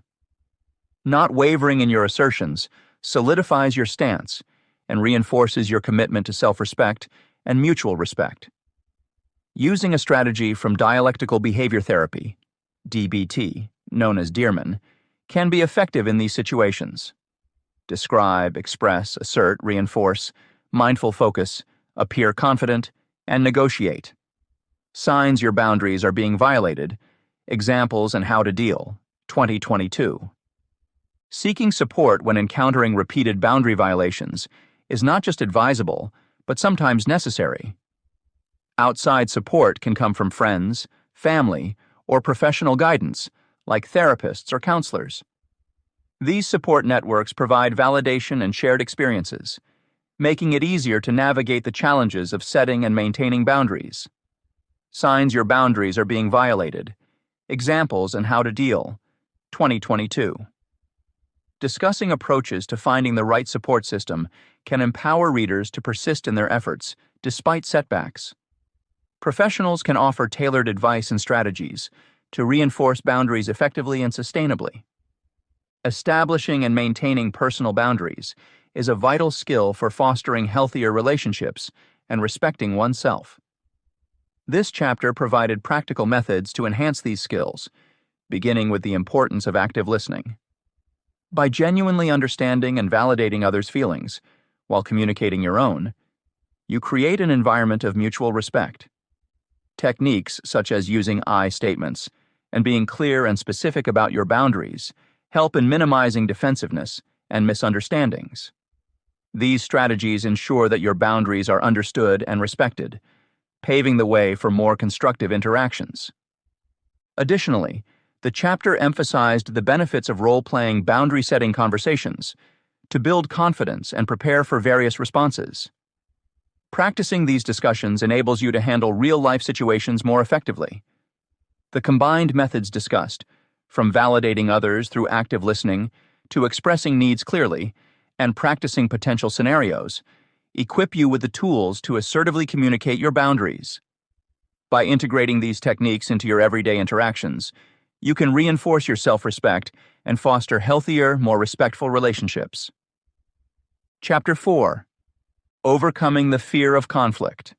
Not wavering in your assertions solidifies your stance and reinforces your commitment to self-respect and mutual respect. Using a strategy from dialectical behavior therapy, DBT, known as Dearman, can be effective in these situations. Describe, express, assert, reinforce, mindful focus, appear confident, and negotiate. Signs your boundaries are being violated. Examples and how to deal. 2022. Seeking support when encountering repeated boundary violations is not just advisable, but sometimes necessary. Outside support can come from friends, family, or professional guidance, like therapists or counselors. These support networks provide validation and shared experiences, making it easier to navigate the challenges of setting and maintaining boundaries. Signs your boundaries are being violated. Examples and how to deal. 2022. Discussing approaches to finding the right support system can empower readers to persist in their efforts despite setbacks. Professionals can offer tailored advice and strategies to reinforce boundaries effectively and sustainably. Establishing and maintaining personal boundaries is a vital skill for fostering healthier relationships and respecting oneself. This chapter provided practical methods to enhance these skills, beginning with the importance of active listening. By genuinely understanding and validating others' feelings while communicating your own, you create an environment of mutual respect. Techniques such as using I statements and being clear and specific about your boundaries help in minimizing defensiveness and misunderstandings. These strategies ensure that your boundaries are understood and respected, paving the way for more constructive interactions. Additionally, the chapter emphasized the benefits of role-playing boundary-setting conversations to build confidence and prepare for various responses. Practicing these discussions enables you to handle real-life situations more effectively. The combined methods discussed, from validating others through active listening to expressing needs clearly and practicing potential scenarios, equip you with the tools to assertively communicate your boundaries. By integrating these techniques into your everyday interactions, you can reinforce your self-respect and foster healthier, more respectful relationships. Chapter 4. Overcoming the fear of conflict.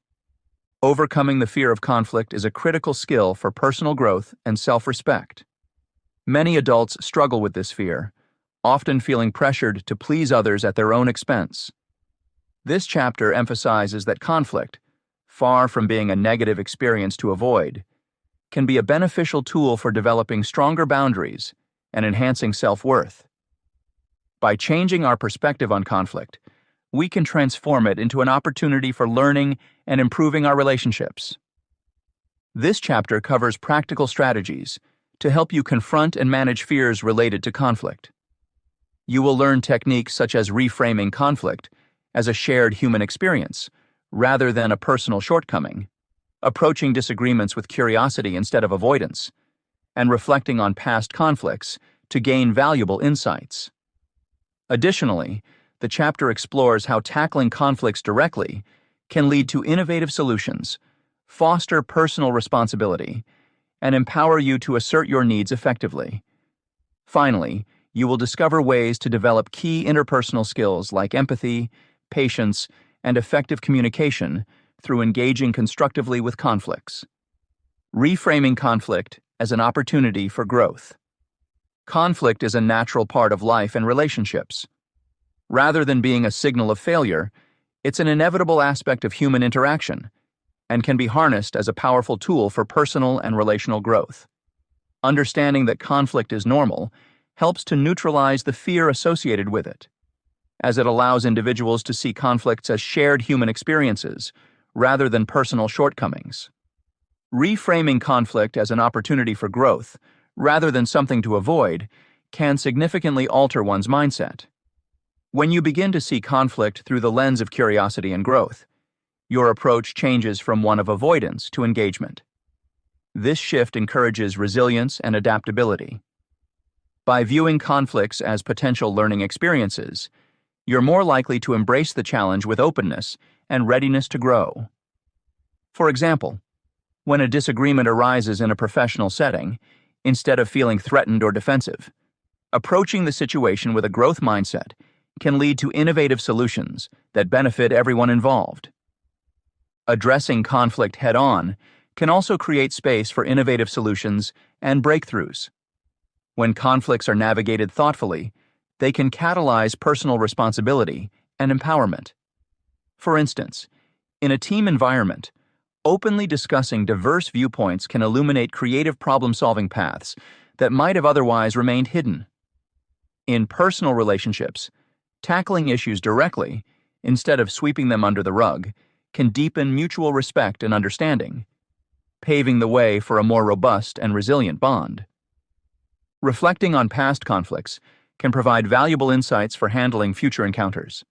Overcoming the fear of conflict is a critical skill for personal growth and self-respect. Many adults struggle with this fear, often feeling pressured to please others at their own expense. This chapter emphasizes that conflict, far from being a negative experience to avoid, can be a beneficial tool for developing stronger boundaries and enhancing self-worth. By changing our perspective on conflict, we can transform it into an opportunity for learning and improving our relationships. This chapter covers practical strategies to help you confront and manage fears related to conflict. You will learn techniques such as reframing conflict as a shared human experience rather than a personal shortcoming, approaching disagreements with curiosity instead of avoidance, and reflecting on past conflicts to gain valuable insights. Additionally, the chapter explores how tackling conflicts directly can lead to innovative solutions, foster personal responsibility, and empower you to assert your needs effectively. Finally, you will discover ways to develop key interpersonal skills like empathy, patience, and effective communication through engaging constructively with conflicts. Reframing conflict as an opportunity for growth. Conflict is a natural part of life and relationships. Rather than being a signal of failure, it's an inevitable aspect of human interaction and can be harnessed as a powerful tool for personal and relational growth. Understanding that conflict is normal helps to neutralize the fear associated with it, as it allows individuals to see conflicts as shared human experiences rather than personal shortcomings. Reframing conflict as an opportunity for growth, rather than something to avoid, can significantly alter one's mindset. When you begin to see conflict through the lens of curiosity and growth, your approach changes from one of avoidance to engagement. This shift encourages resilience and adaptability. By viewing conflicts as potential learning experiences, you're more likely to embrace the challenge with openness and readiness to grow. For example, when a disagreement arises in a professional setting, instead of feeling threatened or defensive, approaching the situation with a growth mindset can lead to innovative solutions that benefit everyone involved. Addressing conflict head-on can also create space for innovative solutions and breakthroughs. When conflicts are navigated thoughtfully, they can catalyze personal responsibility and empowerment. For instance, in a team environment, openly discussing diverse viewpoints can illuminate creative problem-solving paths that might have otherwise remained hidden. In personal relationships, tackling issues directly, instead of sweeping them under the rug, can deepen mutual respect and understanding, paving the way for a more robust and resilient bond. Reflecting on past conflicts can provide valuable insights for handling future encounters.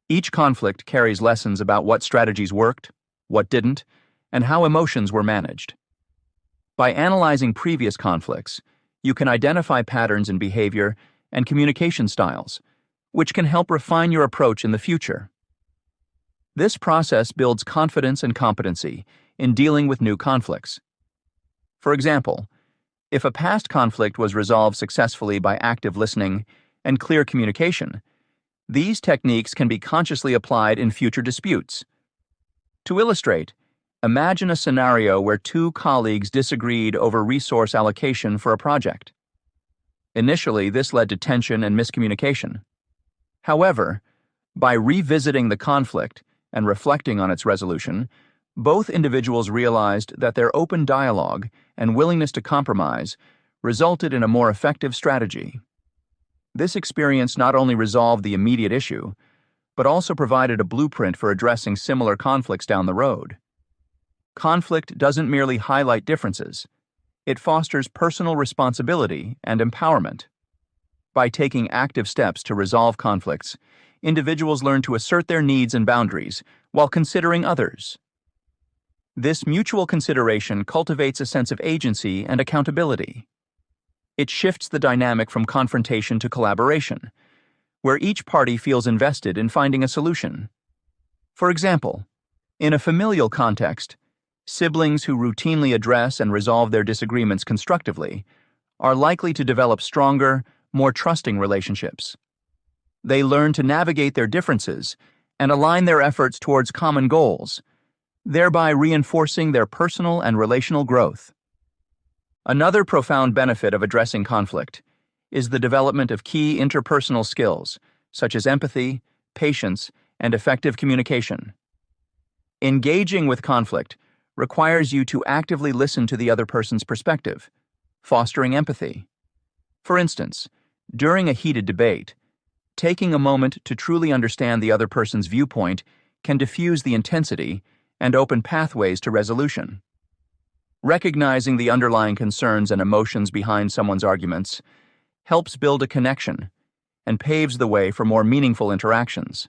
Each conflict carries lessons about what strategies worked, what didn't, and how emotions were managed. By analyzing previous conflicts, you can identify patterns in behavior and communication styles, which can help refine your approach in the future. This process builds confidence and competency in dealing with new conflicts. For example, if a past conflict was resolved successfully by active listening and clear communication, these techniques can be consciously applied in future disputes. To illustrate, imagine a scenario where two colleagues disagreed over resource allocation for a project. Initially, this led to tension and miscommunication. However, by revisiting the conflict and reflecting on its resolution, both individuals realized that their open dialogue and willingness to compromise resulted in a more effective strategy. This experience not only resolved the immediate issue, but also provided a blueprint for addressing similar conflicts down the road. Conflict doesn't merely highlight differences, it fosters personal responsibility and empowerment. By taking active steps to resolve conflicts, individuals learn to assert their needs and boundaries while considering others. This mutual consideration cultivates a sense of agency and accountability. It shifts the dynamic from confrontation to collaboration, where each party feels invested in finding a solution. For example, in a familial context, siblings who routinely address and resolve their disagreements constructively are likely to develop stronger, more trusting relationships. They learn to navigate their differences and align their efforts towards common goals, thereby reinforcing their personal and relational growth. Another profound benefit of addressing conflict is the development of key interpersonal skills, such as empathy, patience, and effective communication. Engaging with conflict requires you to actively listen to the other person's perspective, fostering empathy. For instance, during a heated debate, taking a moment to truly understand the other person's viewpoint can diffuse the intensity and open pathways to resolution. Recognizing the underlying concerns and emotions behind someone's arguments helps build a connection and paves the way for more meaningful interactions.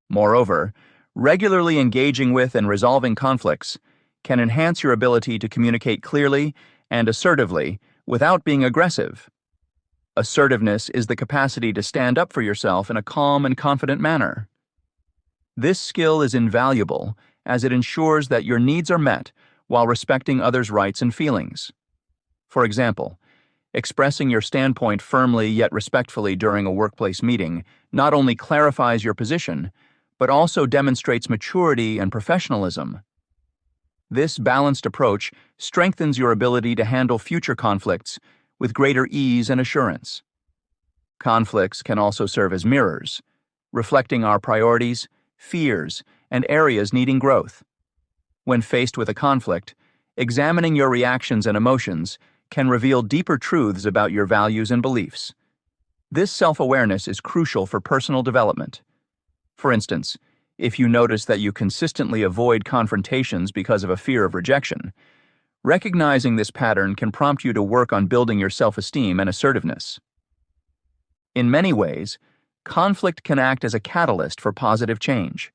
Moreover, regularly engaging with and resolving conflicts can enhance your ability to communicate clearly and assertively without being aggressive. Assertiveness is the capacity to stand up for yourself in a calm and confident manner. This skill is invaluable as it ensures that your needs are met while respecting others' rights and feelings. For example, expressing your standpoint firmly yet respectfully during a workplace meeting not only clarifies your position, but also demonstrates maturity and professionalism. This balanced approach strengthens your ability to handle future conflicts with greater ease and assurance. Conflicts can also serve as mirrors, reflecting our priorities, fears, and areas needing growth. When faced with a conflict, examining your reactions and emotions can reveal deeper truths about your values and beliefs. This self-awareness is crucial for personal development. For instance, if you notice that you consistently avoid confrontations because of a fear of rejection, recognizing this pattern can prompt you to work on building your self-esteem and assertiveness. In many ways, conflict can act as a catalyst for positive change.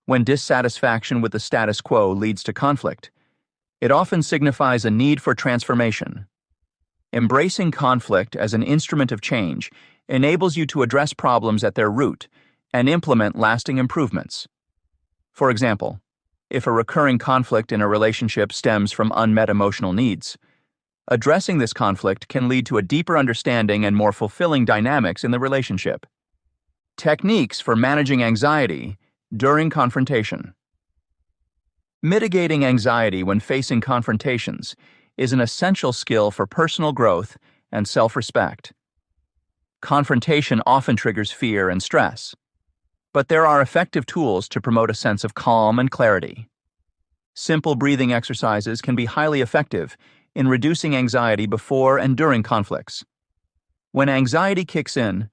When dissatisfaction with the status quo leads to conflict, it often signifies a need for transformation. Embracing conflict as an instrument of change enables you to address problems at their root and implement lasting improvements. For example, if a recurring conflict in a relationship stems from unmet emotional needs, addressing this conflict can lead to a deeper understanding and more fulfilling dynamics in the relationship. Techniques for managing anxiety during confrontation. Mitigating anxiety when facing confrontations is an essential skill for personal growth and self-respect. Confrontation often triggers fear and stress, but there are effective tools to promote a sense of calm and clarity. Simple breathing exercises can be highly effective in reducing anxiety before and during conflicts. When anxiety kicks in,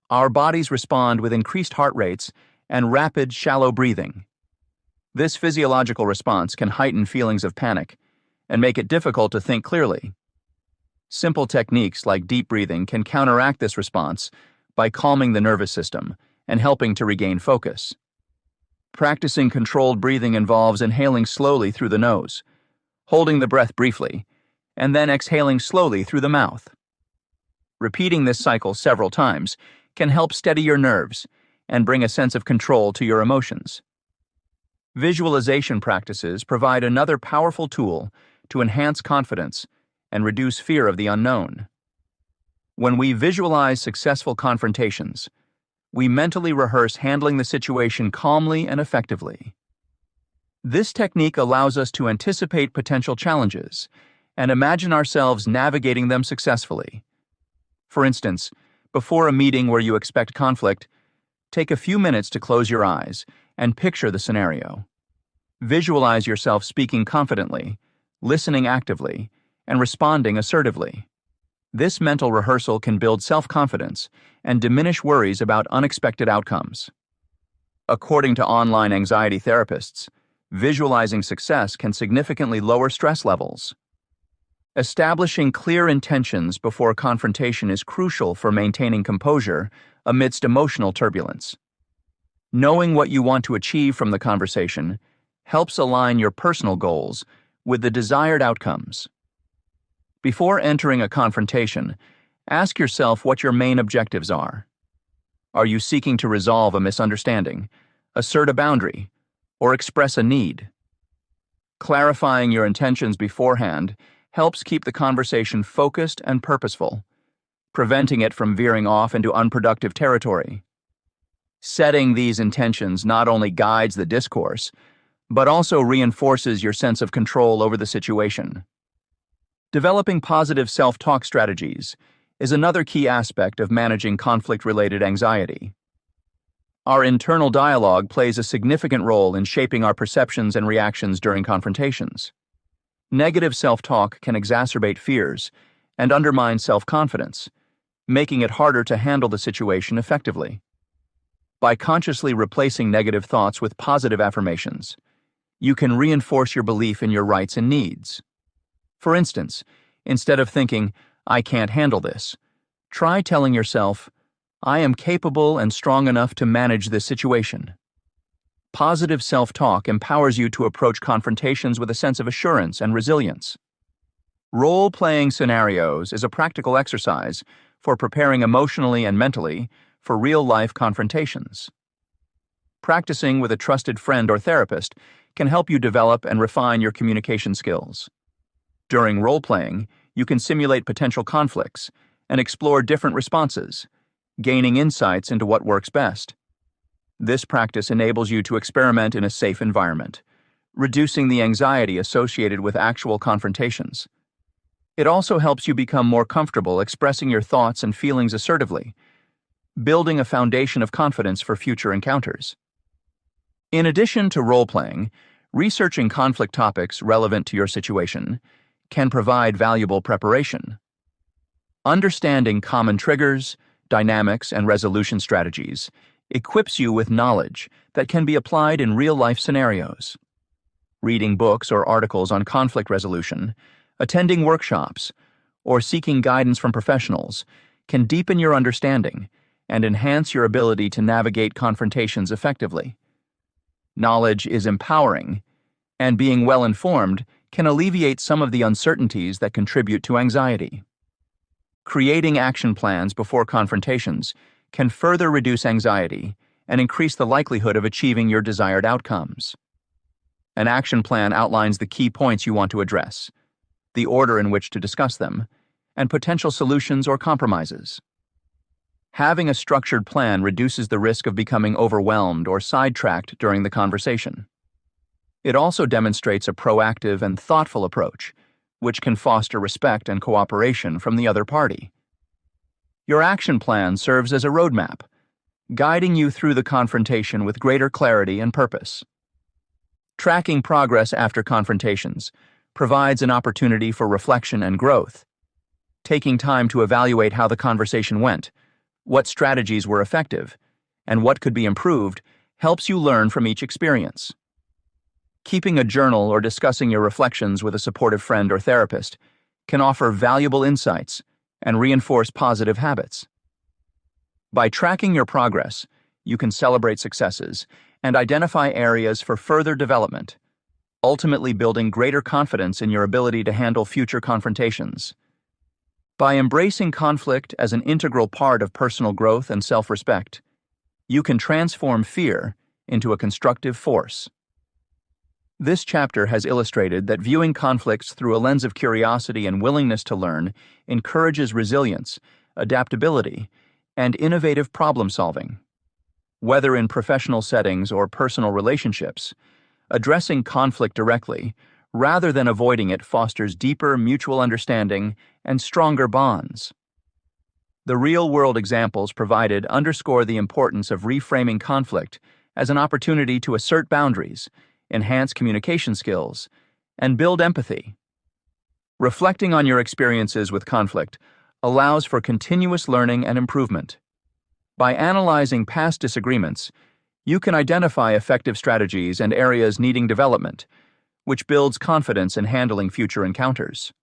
our bodies respond with increased heart rates and rapid, shallow breathing. This physiological response can heighten feelings of panic and make it difficult to think clearly. Simple techniques like deep breathing can counteract this response by calming the nervous system and helping to regain focus. Practicing controlled breathing involves inhaling slowly through the nose, holding the breath briefly, and then exhaling slowly through the mouth. Repeating this cycle several times can help steady your nerves and bring a sense of control to your emotions. Visualization practices provide another powerful tool to enhance confidence and reduce fear of the unknown. When we visualize successful confrontations, we mentally rehearse handling the situation calmly and effectively. This technique allows us to anticipate potential challenges and imagine ourselves navigating them successfully. For instance, before a meeting where you expect conflict, take a few minutes to close your eyes and picture the scenario. Visualize yourself speaking confidently, listening actively, and responding assertively. This mental rehearsal can build self-confidence and diminish worries about unexpected outcomes. According to online anxiety therapists, visualizing success can significantly lower stress levels. Establishing clear intentions before confrontation is crucial for maintaining composure amidst emotional turbulence. Knowing what you want to achieve from the conversation helps align your personal goals with the desired outcomes. Before entering a confrontation, ask yourself what your main objectives are. Are you seeking to resolve a misunderstanding, assert a boundary, or express a need? Clarifying your intentions beforehand helps keep the conversation focused and purposeful, preventing it from veering off into unproductive territory. Setting these intentions not only guides the discourse, but also reinforces your sense of control over the situation. Developing positive self-talk strategies is another key aspect of managing conflict-related anxiety. Our internal dialogue plays a significant role in shaping our perceptions and reactions during confrontations. Negative self-talk can exacerbate fears and undermine self-confidence, making it harder to handle the situation effectively. By consciously replacing negative thoughts with positive affirmations, you can reinforce your belief in your rights and needs. For instance, instead of thinking, "I can't handle this," try telling yourself, "I am capable and strong enough to manage this situation." Positive self-talk empowers you to approach confrontations with a sense of assurance and resilience. Role-playing scenarios is a practical exercise for preparing emotionally and mentally for real-life confrontations. Practicing with a trusted friend or therapist can help you develop and refine your communication skills. During role-playing, you can simulate potential conflicts and explore different responses, gaining insights into what works best. This practice enables you to experiment in a safe environment, reducing the anxiety associated with actual confrontations. It also helps you become more comfortable expressing your thoughts and feelings assertively, building a foundation of confidence for future encounters. In addition to role-playing, researching conflict topics relevant to your situation can provide valuable preparation. Understanding common triggers, dynamics, and resolution strategies equips you with knowledge that can be applied in real-life scenarios. Reading books or articles on conflict resolution, attending workshops, or seeking guidance from professionals can deepen your understanding and enhance your ability to navigate confrontations effectively. Knowledge is empowering, and being well-informed can alleviate some of the uncertainties that contribute to anxiety. Creating action plans before confrontations can further reduce anxiety and increase the likelihood of achieving your desired outcomes. An action plan outlines the key points you want to address, the order in which to discuss them, and potential solutions or compromises. Having a structured plan reduces the risk of becoming overwhelmed or sidetracked during the conversation. It also demonstrates a proactive and thoughtful approach, which can foster respect and cooperation from the other party. Your action plan serves as a roadmap, guiding you through the confrontation with greater clarity and purpose. Tracking progress after confrontations provides an opportunity for reflection and growth. Taking time to evaluate how the conversation went, what strategies were effective, and what could be improved helps you learn from each experience. Keeping a journal or discussing your reflections with a supportive friend or therapist can offer valuable insights and reinforce positive habits. By tracking your progress, you can celebrate successes and identify areas for further development, ultimately building greater confidence in your ability to handle future confrontations. By embracing conflict as an integral part of personal growth and self-respect, you can transform fear into a constructive force. This chapter has illustrated that viewing conflicts through a lens of curiosity and willingness to learn encourages resilience, adaptability, and innovative problem-solving. Whether in professional settings or personal relationships, addressing conflict directly, rather than avoiding it, fosters deeper mutual understanding and stronger bonds. The real-world examples provided underscore the importance of reframing conflict as an opportunity to assert boundaries, enhance communication skills, and build empathy. Reflecting on your experiences with conflict allows for continuous learning and improvement. By analyzing past disagreements, you can identify effective strategies and areas needing development, which builds confidence in handling future encounters.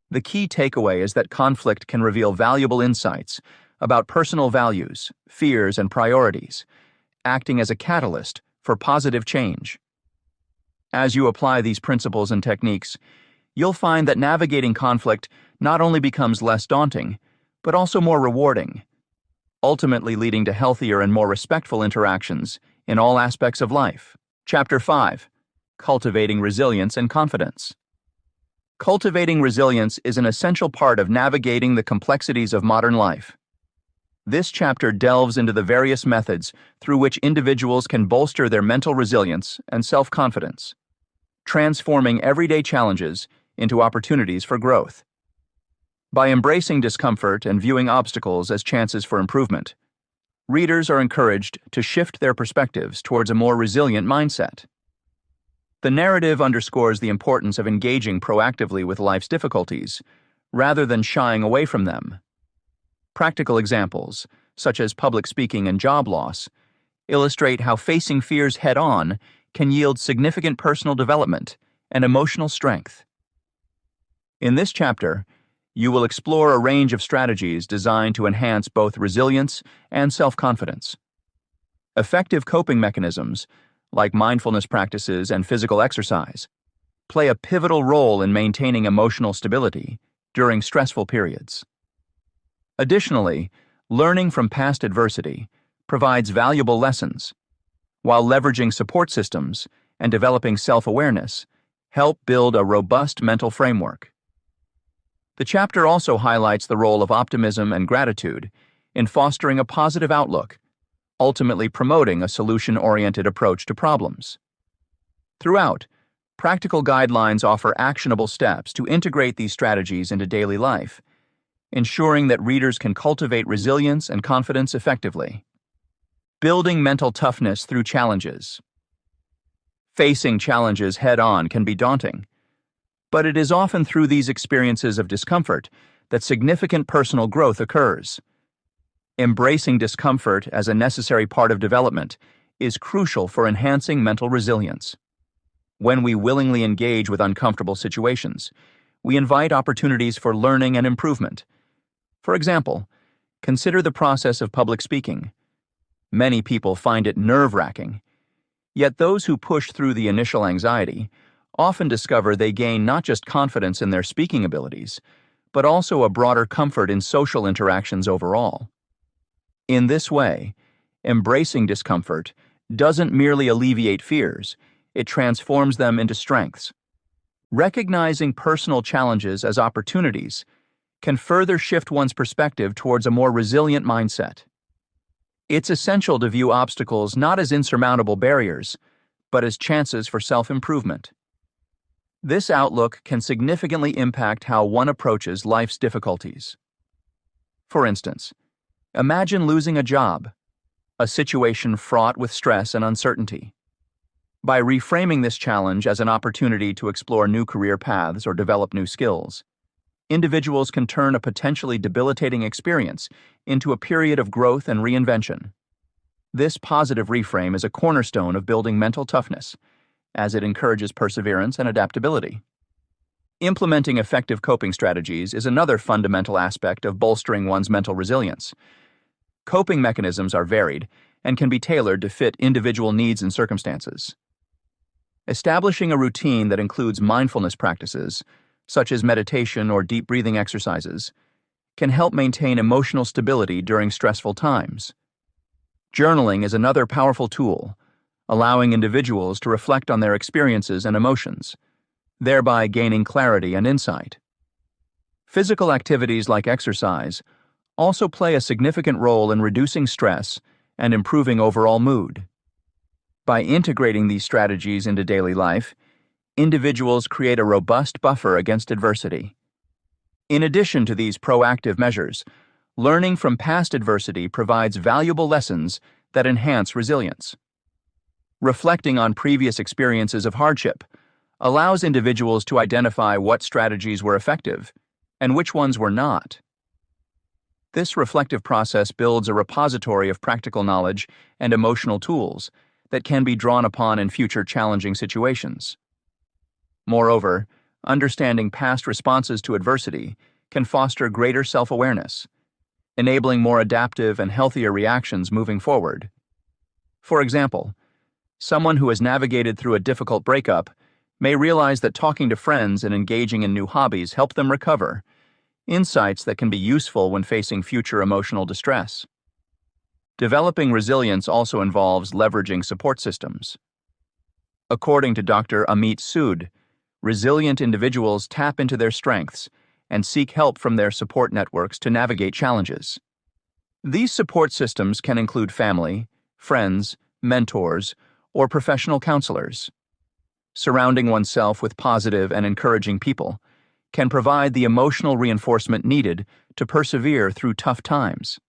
The key takeaway is that conflict can reveal valuable insights about personal values, fears, and priorities, acting as a catalyst for positive change. As you apply these principles and techniques, you'll find that navigating conflict not only becomes less daunting, but also more rewarding, ultimately leading to healthier and more respectful interactions in all aspects of life. Chapter 5: Cultivating Resilience and Confidence. Cultivating resilience is an essential part of navigating the complexities of modern life. This chapter delves into the various methods through which individuals can bolster their mental resilience and self-confidence, transforming everyday challenges into opportunities for growth. By embracing discomfort and viewing obstacles as chances for improvement, readers are encouraged to shift their perspectives towards a more resilient mindset. The narrative underscores the importance of engaging proactively with life's difficulties, rather than shying away from them. Practical examples, such as public speaking and job loss, illustrate how facing fears head-on can yield significant personal development and emotional strength. In this chapter, you will explore a range of strategies designed to enhance both resilience and self-confidence. Effective coping mechanisms, like mindfulness practices and physical exercise, play a pivotal role in maintaining emotional stability during stressful periods. Additionally, learning from past adversity provides valuable lessons, while leveraging support systems and developing self-awareness help build a robust mental framework. The chapter also highlights the role of optimism and gratitude in fostering a positive outlook, ultimately promoting a solution-oriented approach to problems. Throughout, practical guidelines offer actionable steps to integrate these strategies into daily life, ensuring that readers can cultivate resilience and confidence effectively. Building mental toughness through challenges. Facing challenges head-on can be daunting, but it is often through these experiences of discomfort that significant personal growth occurs. Embracing discomfort as a necessary part of development is crucial for enhancing mental resilience. When we willingly engage with uncomfortable situations, we invite opportunities for learning and improvement. For example, consider the process of public speaking. Many people find it nerve-wracking, yet those who push through the initial anxiety often discover they gain not just confidence in their speaking abilities, but also a broader comfort in social interactions overall. In this way, embracing discomfort doesn't merely alleviate fears, it transforms them into strengths. Recognizing personal challenges as opportunities can further shift one's perspective towards a more resilient mindset. It's essential to view obstacles not as insurmountable barriers, but as chances for self-improvement. This outlook can significantly impact how one approaches life's difficulties. For instance, imagine losing a job, a situation fraught with stress and uncertainty. By reframing this challenge as an opportunity to explore new career paths or develop new skills, individuals can turn a potentially debilitating experience into a period of growth and reinvention. This positive reframe is a cornerstone of building mental toughness, as it encourages perseverance and adaptability. Implementing effective coping strategies is another fundamental aspect of bolstering one's mental resilience. Coping mechanisms are varied and can be tailored to fit individual needs and circumstances. Establishing a routine that includes mindfulness practices, such as meditation or deep breathing exercises, can help maintain emotional stability during stressful times. Journaling is another powerful tool, allowing individuals to reflect on their experiences and emotions, thereby gaining clarity and insight. Physical activities like exercise also play a significant role in reducing stress and improving overall mood. By integrating these strategies into daily life, individuals create a robust buffer against adversity. In addition to these proactive measures, learning from past adversity provides valuable lessons that enhance resilience. Reflecting on previous experiences of hardship allows individuals to identify what strategies were effective and which ones were not. This reflective process builds a repository of practical knowledge and emotional tools that can be drawn upon in future challenging situations. Moreover, understanding past responses to adversity can foster greater self-awareness, enabling more adaptive and healthier reactions moving forward. For example, someone who has navigated through a difficult breakup may realize that talking to friends and engaging in new hobbies help them recover, insights that can be useful when facing future emotional distress. Developing resilience also involves leveraging support systems. According to Dr. Amit Sood, resilient individuals tap into their strengths and seek help from their support networks to navigate challenges. These support systems can include family, friends, mentors, or professional counselors. Surrounding oneself with positive and encouraging people can provide the emotional reinforcement needed to persevere through tough times.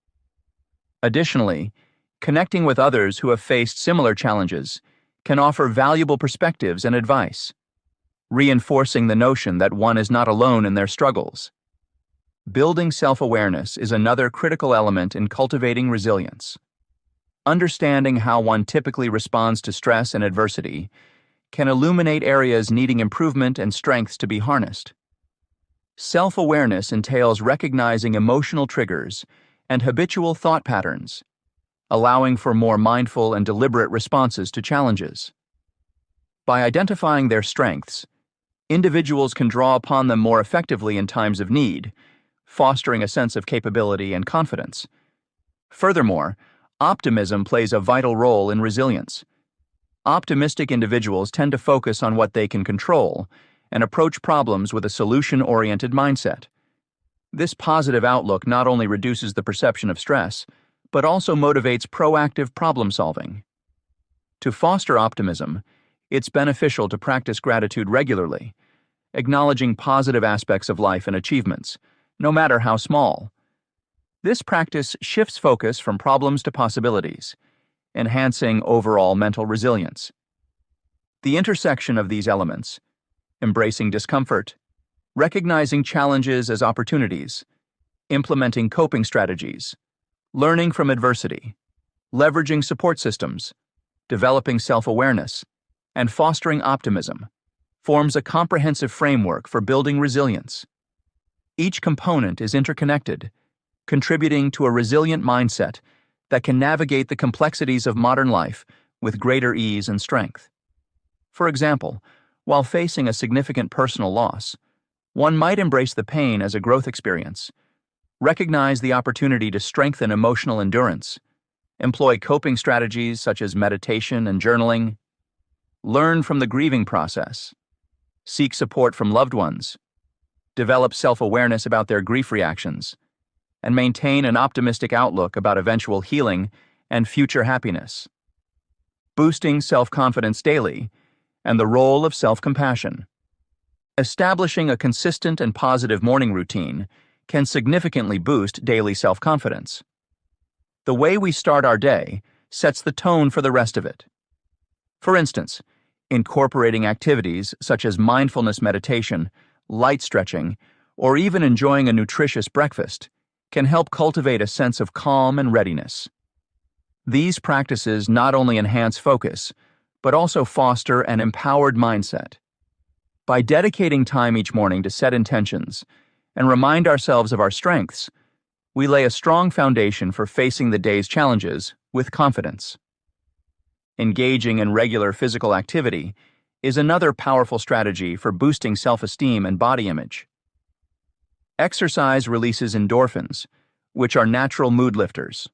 Additionally, connecting with others who have faced similar challenges can offer valuable perspectives and advice, reinforcing the notion that one is not alone in their struggles. Building self-awareness is another critical element in cultivating resilience. Understanding how one typically responds to stress and adversity can illuminate areas needing improvement and strengths to be harnessed. Self-awareness entails recognizing emotional triggers and habitual thought patterns, allowing for more mindful and deliberate responses to challenges. By identifying their strengths, individuals can draw upon them more effectively in times of need, fostering a sense of capability and confidence. Furthermore, optimism plays a vital role in resilience. Optimistic individuals tend to focus on what they can control and approach problems with a solution-oriented mindset. This positive outlook not only reduces the perception of stress, but also motivates proactive problem-solving. To foster optimism, it's beneficial to practice gratitude regularly, acknowledging positive aspects of life and achievements, no matter how small. This practice shifts focus from problems to possibilities, enhancing overall mental resilience. The intersection of these elements, embracing discomfort, recognizing challenges as opportunities, implementing coping strategies, learning from adversity, leveraging support systems, developing self-awareness, and fostering optimism, forms a comprehensive framework for building resilience. Each component is interconnected, contributing to a resilient mindset that can navigate the complexities of modern life with greater ease and strength. For example, while facing a significant personal loss, one might embrace the pain as a growth experience, recognize the opportunity to strengthen emotional endurance, employ coping strategies such as meditation and journaling, learn from the grieving process, seek support from loved ones, develop self-awareness about their grief reactions, and maintain an optimistic outlook about eventual healing and future happiness. Boosting self-confidence daily, and the role of self-compassion. Establishing a consistent and positive morning routine can significantly boost daily self-confidence. The way we start our day sets the tone for the rest of it. For instance, incorporating activities such as mindfulness meditation, light stretching, or even enjoying a nutritious breakfast can help cultivate a sense of calm and readiness. These practices not only enhance focus, but also foster an empowered mindset. By dedicating time each morning to set intentions and remind ourselves of our strengths, we lay a strong foundation for facing the day's challenges with confidence. Engaging in regular physical activity is another powerful strategy for boosting self-esteem and body image. Exercise releases endorphins, which are natural mood lifters.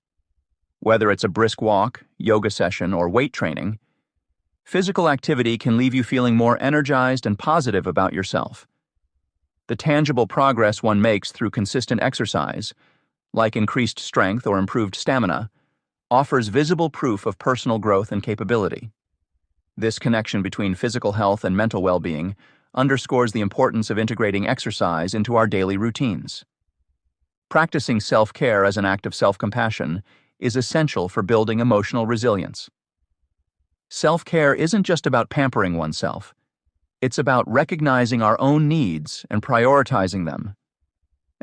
Whether it's a brisk walk, yoga session, or weight training, physical activity can leave you feeling more energized and positive about yourself. The tangible progress one makes through consistent exercise, like increased strength or improved stamina, offers visible proof of personal growth and capability. This connection between physical health and mental well-being underscores the importance of integrating exercise into our daily routines. Practicing self-care as an act of self-compassion is essential for building emotional resilience. Self-care isn't just about pampering oneself. It's about recognizing our own needs and prioritizing them.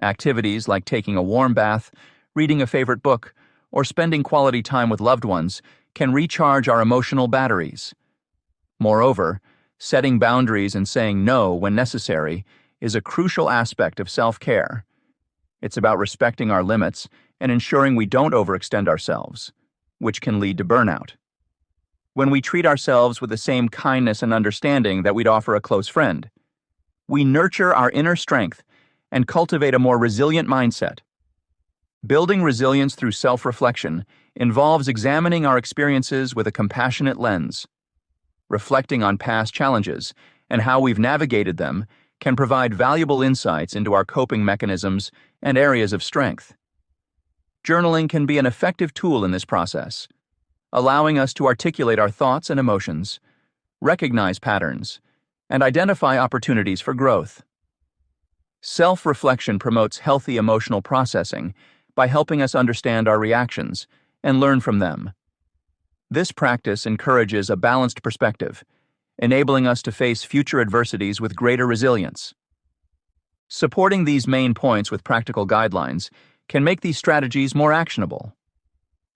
Activities like taking a warm bath, reading a favorite book, or spending quality time with loved ones can recharge our emotional batteries. Moreover, setting boundaries and saying no when necessary is a crucial aspect of self-care. It's about respecting our limits and ensuring we don't overextend ourselves, which can lead to burnout. when we treat ourselves with the same kindness and understanding that we'd offer a close friend. We nurture our inner strength and cultivate a more resilient mindset. Building resilience through self-reflection involves examining our experiences with a compassionate lens. Reflecting on past challenges and how we've navigated them can provide valuable insights into our coping mechanisms and areas of strength. Journaling can be an effective tool in this process, allowing us to articulate our thoughts and emotions, recognize patterns, and identify opportunities for growth. Self-reflection promotes healthy emotional processing by helping us understand our reactions and learn from them. This practice encourages a balanced perspective, enabling us to face future adversities with greater resilience. Supporting these main points with practical guidelines can make these strategies more actionable.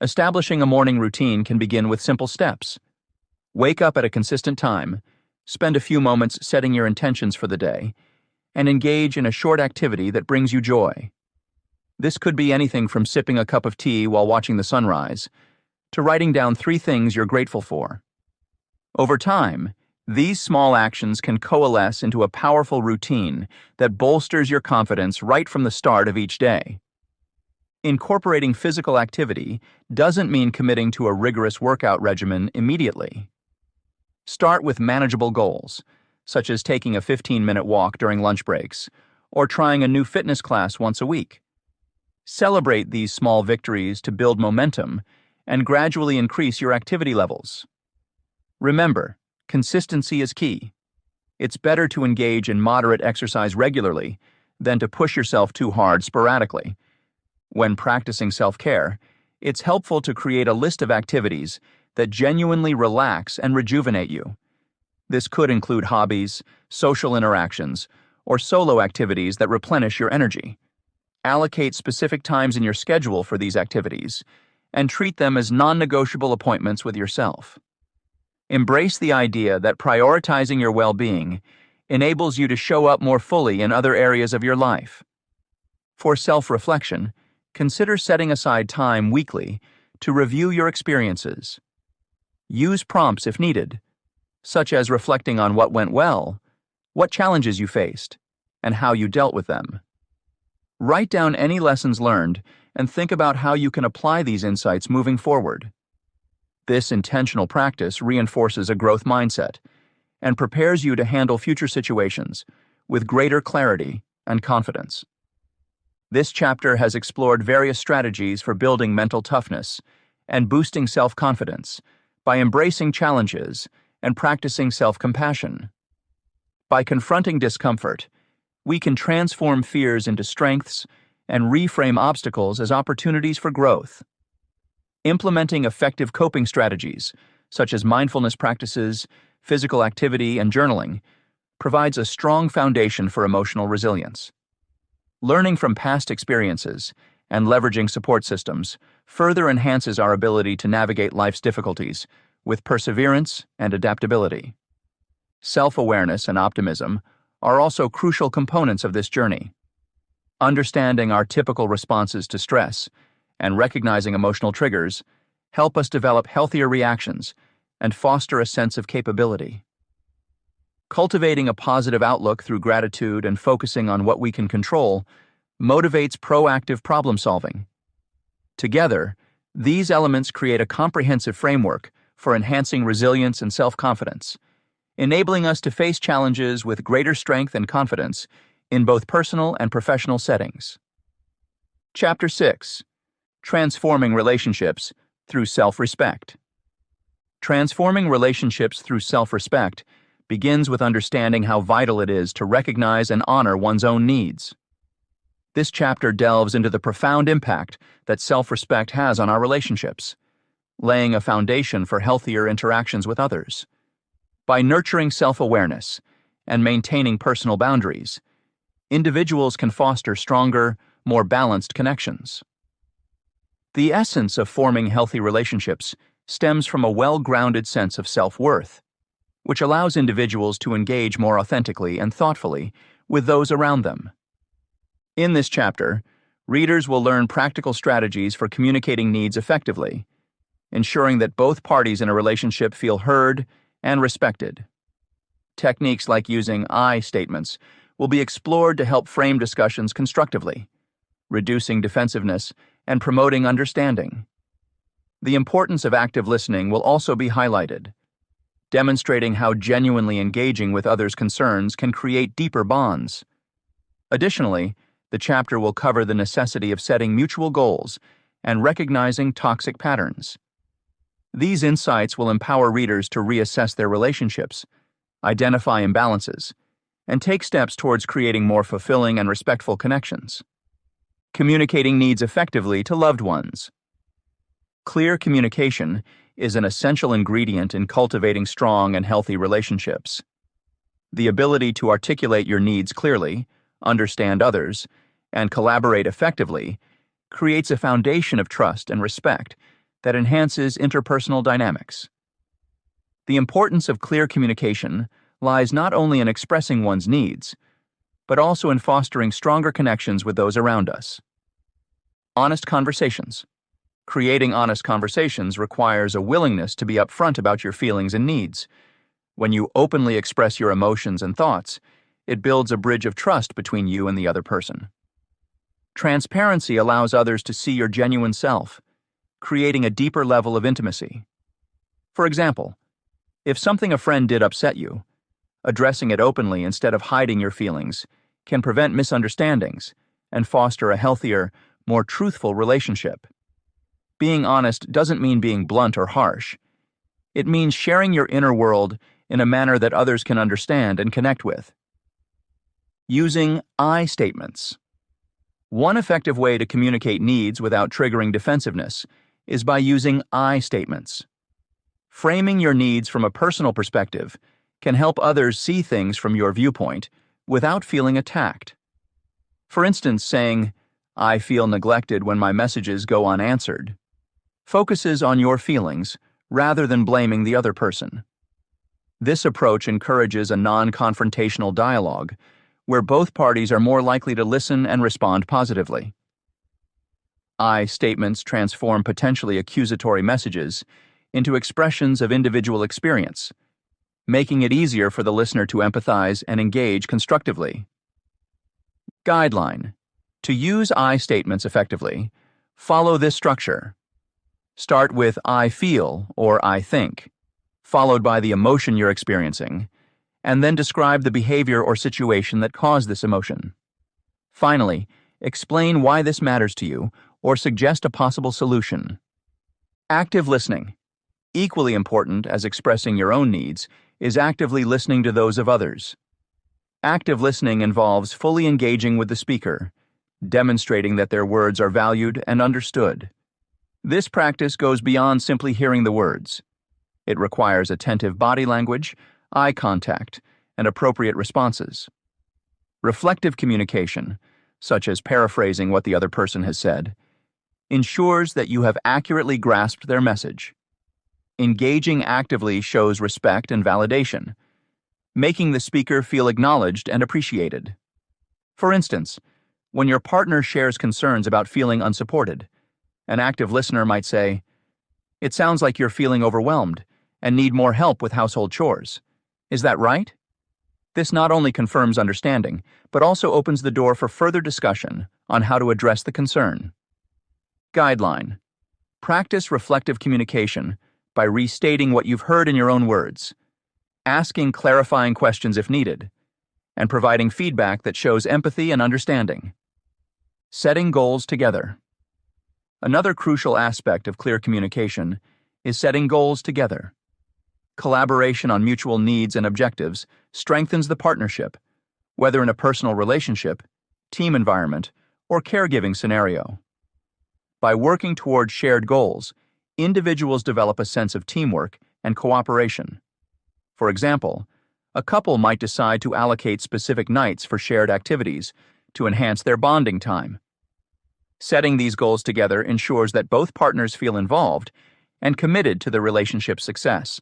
Establishing a morning routine can begin with simple steps. Wake up at a consistent time, spend a few moments setting your intentions for the day, and engage in a short activity that brings you joy. This could be anything from sipping a cup of tea while watching the sunrise to writing down 3 things you're grateful for. Over time, these small actions can coalesce into a powerful routine that bolsters your confidence right from the start of each day. Incorporating physical activity doesn't mean committing to a rigorous workout regimen immediately. Start with manageable goals, such as taking a 15-minute walk during lunch breaks or trying a new fitness class once a week. Celebrate these small victories to build momentum and gradually increase your activity levels. Remember, consistency is key. It's better to engage in moderate exercise regularly than to push yourself too hard sporadically. When practicing self-care, it's helpful to create a list of activities that genuinely relax and rejuvenate you. This could include hobbies, social interactions, or solo activities that replenish your energy. Allocate specific times in your schedule for these activities and treat them as non-negotiable appointments with yourself. Embrace the idea that prioritizing your well-being enables you to show up more fully in other areas of your life. For self-reflection, consider setting aside time weekly to review your experiences. Use prompts if needed, such as reflecting on what went well, what challenges you faced, and how you dealt with them. Write down any lessons learned and think about how you can apply these insights moving forward. This intentional practice reinforces a growth mindset and prepares you to handle future situations with greater clarity and confidence. This chapter has explored various strategies for building mental toughness and boosting self-confidence by embracing challenges and practicing self-compassion. By confronting discomfort, we can transform fears into strengths and reframe obstacles as opportunities for growth. Implementing effective coping strategies, such as mindfulness practices, physical activity, and journaling, provides a strong foundation for emotional resilience. Learning from past experiences and leveraging support systems further enhances our ability to navigate life's difficulties with perseverance and adaptability. Self-awareness and optimism are also crucial components of this journey. Understanding our typical responses to stress and recognizing emotional triggers help us develop healthier reactions and foster a sense of capability. Cultivating a positive outlook through gratitude and focusing on what we can control motivates proactive problem solving. Together, these elements create a comprehensive framework for enhancing resilience and self-confidence, enabling us to face challenges with greater strength and confidence in both personal and professional settings. Chapter 6: Transforming Relationships Through Self-Respect. Transforming relationships through self-respect begins with understanding how vital it is to recognize and honor one's own needs. This chapter delves into the profound impact that self-respect has on our relationships, laying a foundation for healthier interactions with others. By nurturing self-awareness and maintaining personal boundaries, individuals can foster stronger, more balanced connections. The essence of forming healthy relationships stems from a well-grounded sense of self-worth, which allows individuals to engage more authentically and thoughtfully with those around them. In this chapter, readers will learn practical strategies for communicating needs effectively, ensuring that both parties in a relationship feel heard and respected. Techniques like using I statements will be explored to help frame discussions constructively, reducing defensiveness and promoting understanding. The importance of active listening will also be highlighted, demonstrating how genuinely engaging with others' concerns can create deeper bonds. Additionally, the chapter will cover the necessity of setting mutual goals and recognizing toxic patterns. These insights will empower readers to reassess their relationships, identify imbalances, and take steps towards creating more fulfilling and respectful connections. Communicating needs effectively to loved ones. Clear communication is an essential ingredient in cultivating strong and healthy relationships. The ability to articulate your needs clearly, understand others, and collaborate effectively creates a foundation of trust and respect that enhances interpersonal dynamics. The importance of clear communication lies not only in expressing one's needs, but also in fostering stronger connections with those around us. Honest conversations. Creating honest conversations requires a willingness to be upfront about your feelings and needs. When you openly express your emotions and thoughts, it builds a bridge of trust between you and the other person. Transparency allows others to see your genuine self, creating a deeper level of intimacy. For example, if something a friend did upset you, addressing it openly instead of hiding your feelings can prevent misunderstandings and foster a healthier, more truthful relationship. Being honest doesn't mean being blunt or harsh. It means sharing your inner world in a manner that others can understand and connect with. Using I statements. One effective way to communicate needs without triggering defensiveness is by using I statements. Framing your needs from a personal perspective can help others see things from your viewpoint without feeling attacked. For instance, saying, "I feel neglected when my messages go unanswered," focuses on your feelings rather than blaming the other person. This approach encourages a non-confrontational dialogue where both parties are more likely to listen and respond positively. I statements transform potentially accusatory messages into expressions of individual experience, making it easier for the listener to empathize and engage constructively. Guideline. To use I statements effectively, follow this structure. Start with I feel or I think, followed by the emotion you're experiencing, and then describe the behavior or situation that caused this emotion. Finally, explain why this matters to you or suggest a possible solution. Active listening. Equally important as expressing your own needs is actively listening to those of others. Active listening involves fully engaging with the speaker, demonstrating that their words are valued and understood. This practice goes beyond simply hearing the words. It requires attentive body language, eye contact, and appropriate responses. Reflective communication, such as paraphrasing what the other person has said, ensures that you have accurately grasped their message. Engaging actively shows respect and validation, making the speaker feel acknowledged and appreciated. For instance, when your partner shares concerns about feeling unsupported, an active listener might say, "It sounds like you're feeling overwhelmed and need more help with household chores. Is that right?" This not only confirms understanding, but also opens the door for further discussion on how to address the concern. Guideline. Practice reflective communication by restating what you've heard in your own words, asking clarifying questions if needed, and providing feedback that shows empathy and understanding. Setting goals together. Another crucial aspect of clear communication is setting goals together. Collaboration on mutual needs and objectives strengthens the partnership, whether in a personal relationship, team environment, or caregiving scenario. By working toward shared goals, individuals develop a sense of teamwork and cooperation. For example, a couple might decide to allocate specific nights for shared activities to enhance their bonding time. Setting these goals together ensures that both partners feel involved and committed to the relationship's success.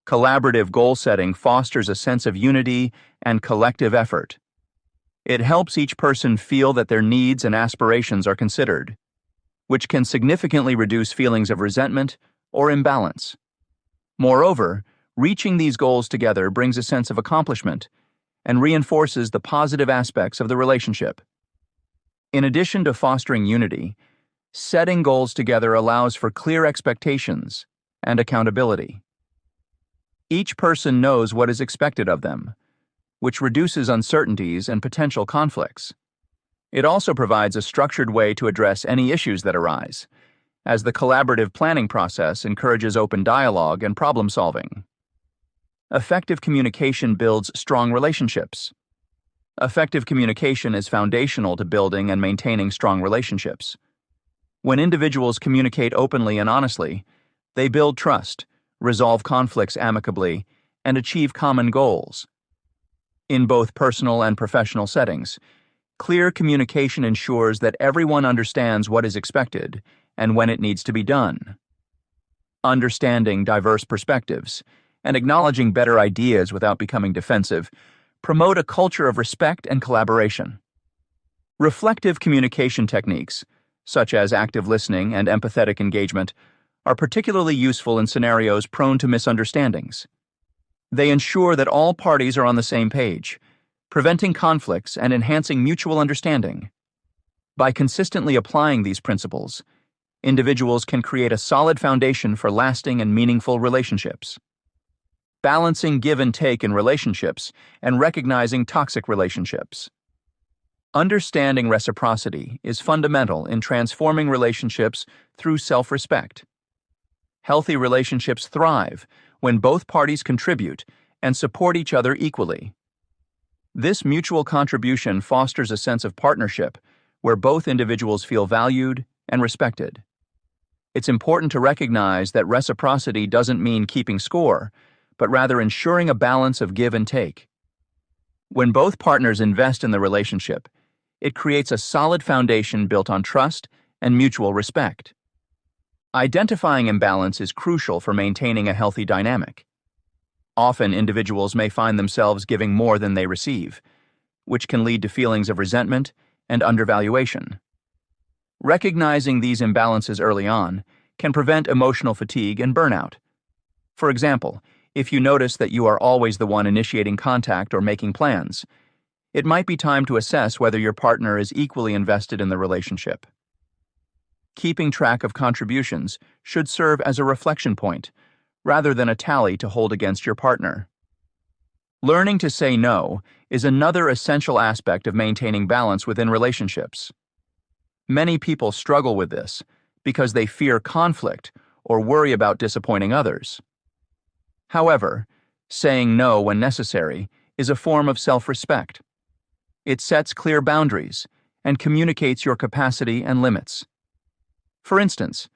Collaborative goal setting fosters a sense of unity and collective effort. It helps each person feel that their needs and aspirations are considered. which can significantly reduce feelings of resentment or imbalance. Moreover, reaching these goals together brings a sense of accomplishment and reinforces the positive aspects of the relationship. In addition to fostering unity, setting goals together allows for clear expectations and accountability. Each person knows what is expected of them, which reduces uncertainties and potential conflicts. It also provides a structured way to address any issues that arise, as the collaborative planning process encourages open dialogue and problem solving. Effective communication builds strong relationships. Effective communication is foundational to building and maintaining strong relationships. When individuals communicate openly and honestly, they build trust, resolve conflicts amicably, and achieve common goals. In both personal and professional settings, clear communication ensures that everyone understands what is expected and when it needs to be done. Understanding diverse perspectives and acknowledging better ideas without becoming defensive promote a culture of respect and collaboration. Reflective communication techniques, such as active listening and empathetic engagement, are particularly useful in scenarios prone to misunderstandings. They ensure that all parties are on the same page, preventing conflicts and enhancing mutual understanding. By consistently applying these principles, individuals can create a solid foundation for lasting and meaningful relationships. Balancing give and take in relationships and recognizing toxic relationships. Understanding reciprocity is fundamental in transforming relationships through self-respect. Healthy relationships thrive when both parties contribute and support each other equally. This mutual contribution fosters a sense of partnership where both individuals feel valued and respected. It's important to recognize that reciprocity doesn't mean keeping score, but rather ensuring a balance of give and take. When both partners invest in the relationship, it creates a solid foundation built on trust and mutual respect. Identifying imbalance is crucial for maintaining a healthy dynamic. Often, individuals may find themselves giving more than they receive, which can lead to feelings of resentment and undervaluation. Recognizing these imbalances early on can prevent emotional fatigue and burnout. For example, if you notice that you are always the one initiating contact or making plans, it might be time to assess whether your partner is equally invested in the relationship. Keeping track of contributions should serve as a reflection point, rather than a tally to hold against your partner. Learning to say no is another essential aspect of maintaining balance within relationships. Many people struggle with this because they fear conflict or worry about disappointing others. However, saying no when necessary is a form of self-respect. It sets clear boundaries and communicates your capacity and limits. For instance,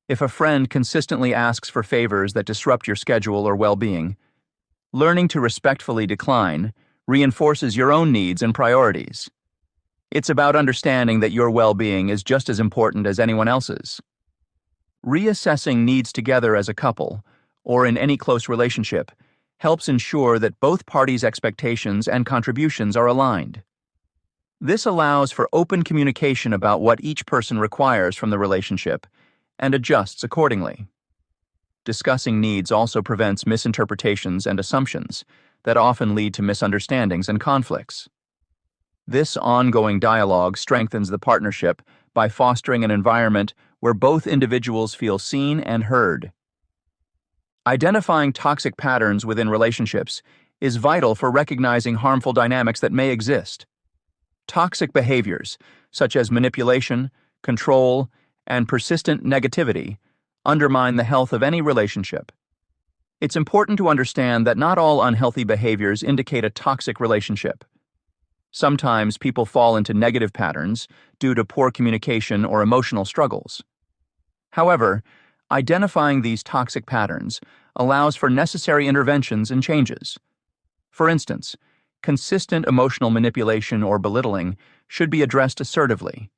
if a friend consistently asks for favors that disrupt your schedule or well-being, learning to respectfully decline reinforces your own needs and priorities. It's about understanding that your well-being is just as important as anyone else's. Reassessing needs together as a couple, or in any close relationship, helps ensure that both parties' expectations and contributions are aligned. This allows for open communication about what each person requires from the relationship and adjusts accordingly. Discussing needs also prevents misinterpretations and assumptions that often lead to misunderstandings and conflicts. This ongoing dialogue strengthens the partnership by fostering an environment where both individuals feel seen and heard. Identifying toxic patterns within relationships is vital for recognizing harmful dynamics that may exist. Toxic behaviors, such as manipulation, control, and persistent negativity, undermine the health of any relationship. It's important to understand that not all unhealthy behaviors indicate a toxic relationship. Sometimes people fall into negative patterns due to poor communication or emotional struggles. However, identifying these toxic patterns allows for necessary interventions and changes. For instance, consistent emotional manipulation or belittling should be addressed assertively.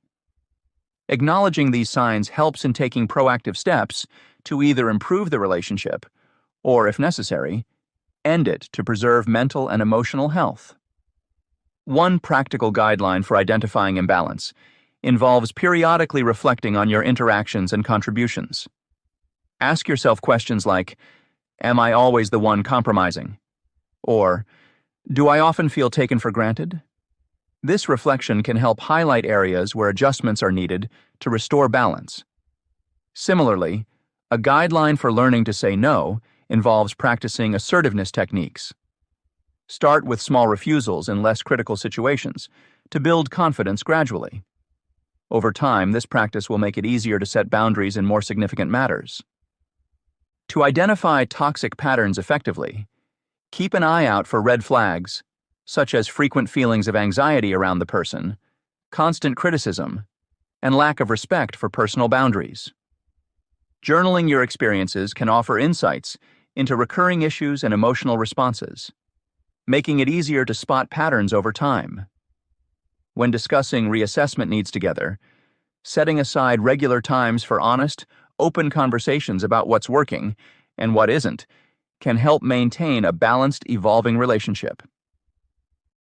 Acknowledging these signs helps in taking proactive steps to either improve the relationship or, if necessary, end it to preserve mental and emotional health. One practical guideline for identifying imbalance involves periodically reflecting on your interactions and contributions. Ask yourself questions like, am I always the one compromising? Or, do I often feel taken for granted? This reflection can help highlight areas where adjustments are needed to restore balance. Similarly, a guideline for learning to say no involves practicing assertiveness techniques. Start with small refusals in less critical situations to build confidence gradually. Over time, this practice will make it easier to set boundaries in more significant matters. To identify toxic patterns effectively, keep an eye out for red flags, such as frequent feelings of anxiety around the person, constant criticism, and lack of respect for personal boundaries. Journaling your experiences can offer insights into recurring issues and emotional responses, making it easier to spot patterns over time. When discussing reassessment needs together, setting aside regular times for honest, open conversations about what's working and what isn't can help maintain a balanced, evolving relationship.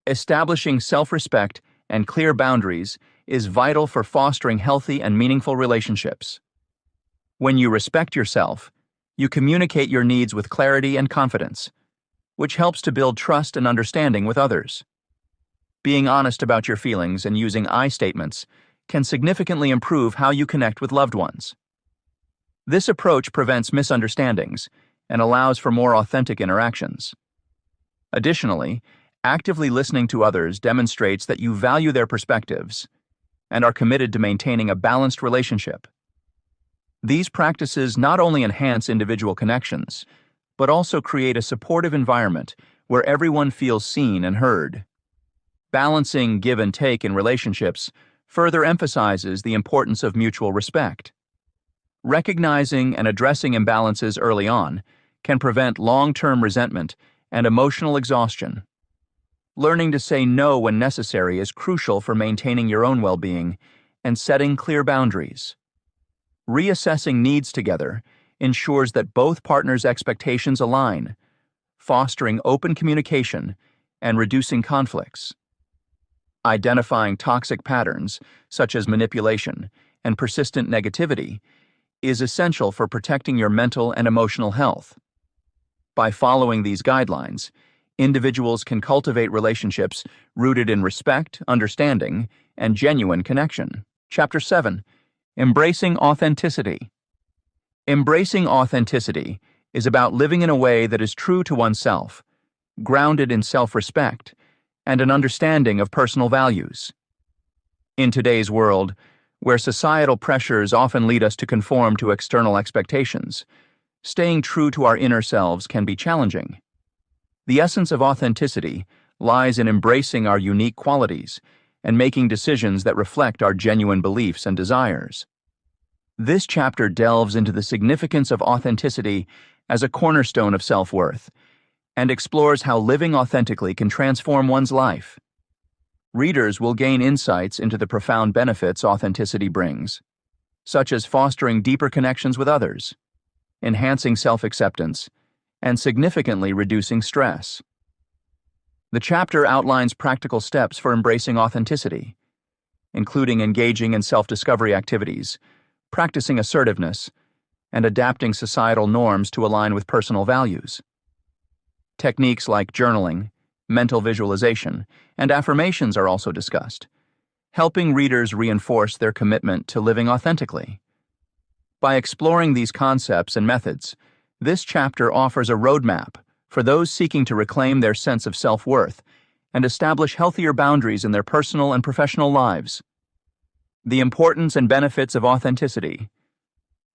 Establishing self-respect and clear boundaries is vital for fostering healthy and meaningful relationships. When you respect yourself, you communicate your needs with clarity and confidence, which helps to build trust and understanding with others. Being honest about your feelings and using I statements can significantly improve how you connect with loved ones. This approach prevents misunderstandings and allows for more authentic interactions. Additionally, actively listening to others demonstrates that you value their perspectives and are committed to maintaining a balanced relationship. These practices not only enhance individual connections, but also create a supportive environment where everyone feels seen and heard. Balancing give and take in relationships further emphasizes the importance of mutual respect. Recognizing and addressing imbalances early on can prevent long-term resentment and emotional exhaustion. Learning to say no when necessary is crucial for maintaining your own well-being and setting clear boundaries. Reassessing needs together ensures that both partners' expectations align, fostering open communication and reducing conflicts. Identifying toxic patterns, such as manipulation and persistent negativity, is essential for protecting your mental and emotional health. By following these guidelines, individuals can cultivate relationships rooted in respect, understanding, and genuine connection. Chapter 7. Embracing Authenticity. Embracing authenticity is about living in a way that is true to oneself, grounded in self-respect, and an understanding of personal values. In today's world, where societal pressures often lead us to conform to external expectations, staying true to our inner selves can be challenging. The essence of authenticity lies in embracing our unique qualities and making decisions that reflect our genuine beliefs and desires. This chapter delves into the significance of authenticity as a cornerstone of self-worth and explores how living authentically can transform one's life. Readers will gain insights into the profound benefits authenticity brings, such as fostering deeper connections with others, enhancing self-acceptance, and significantly reducing stress. The chapter outlines practical steps for embracing authenticity, including engaging in self-discovery activities, practicing assertiveness, and adapting societal norms to align with personal values. Techniques like journaling, mental visualization, and affirmations are also discussed, helping readers reinforce their commitment to living authentically. By exploring these concepts and methods, this chapter offers a roadmap for those seeking to reclaim their sense of self-worth and establish healthier boundaries in their personal and professional lives. The importance and benefits of authenticity.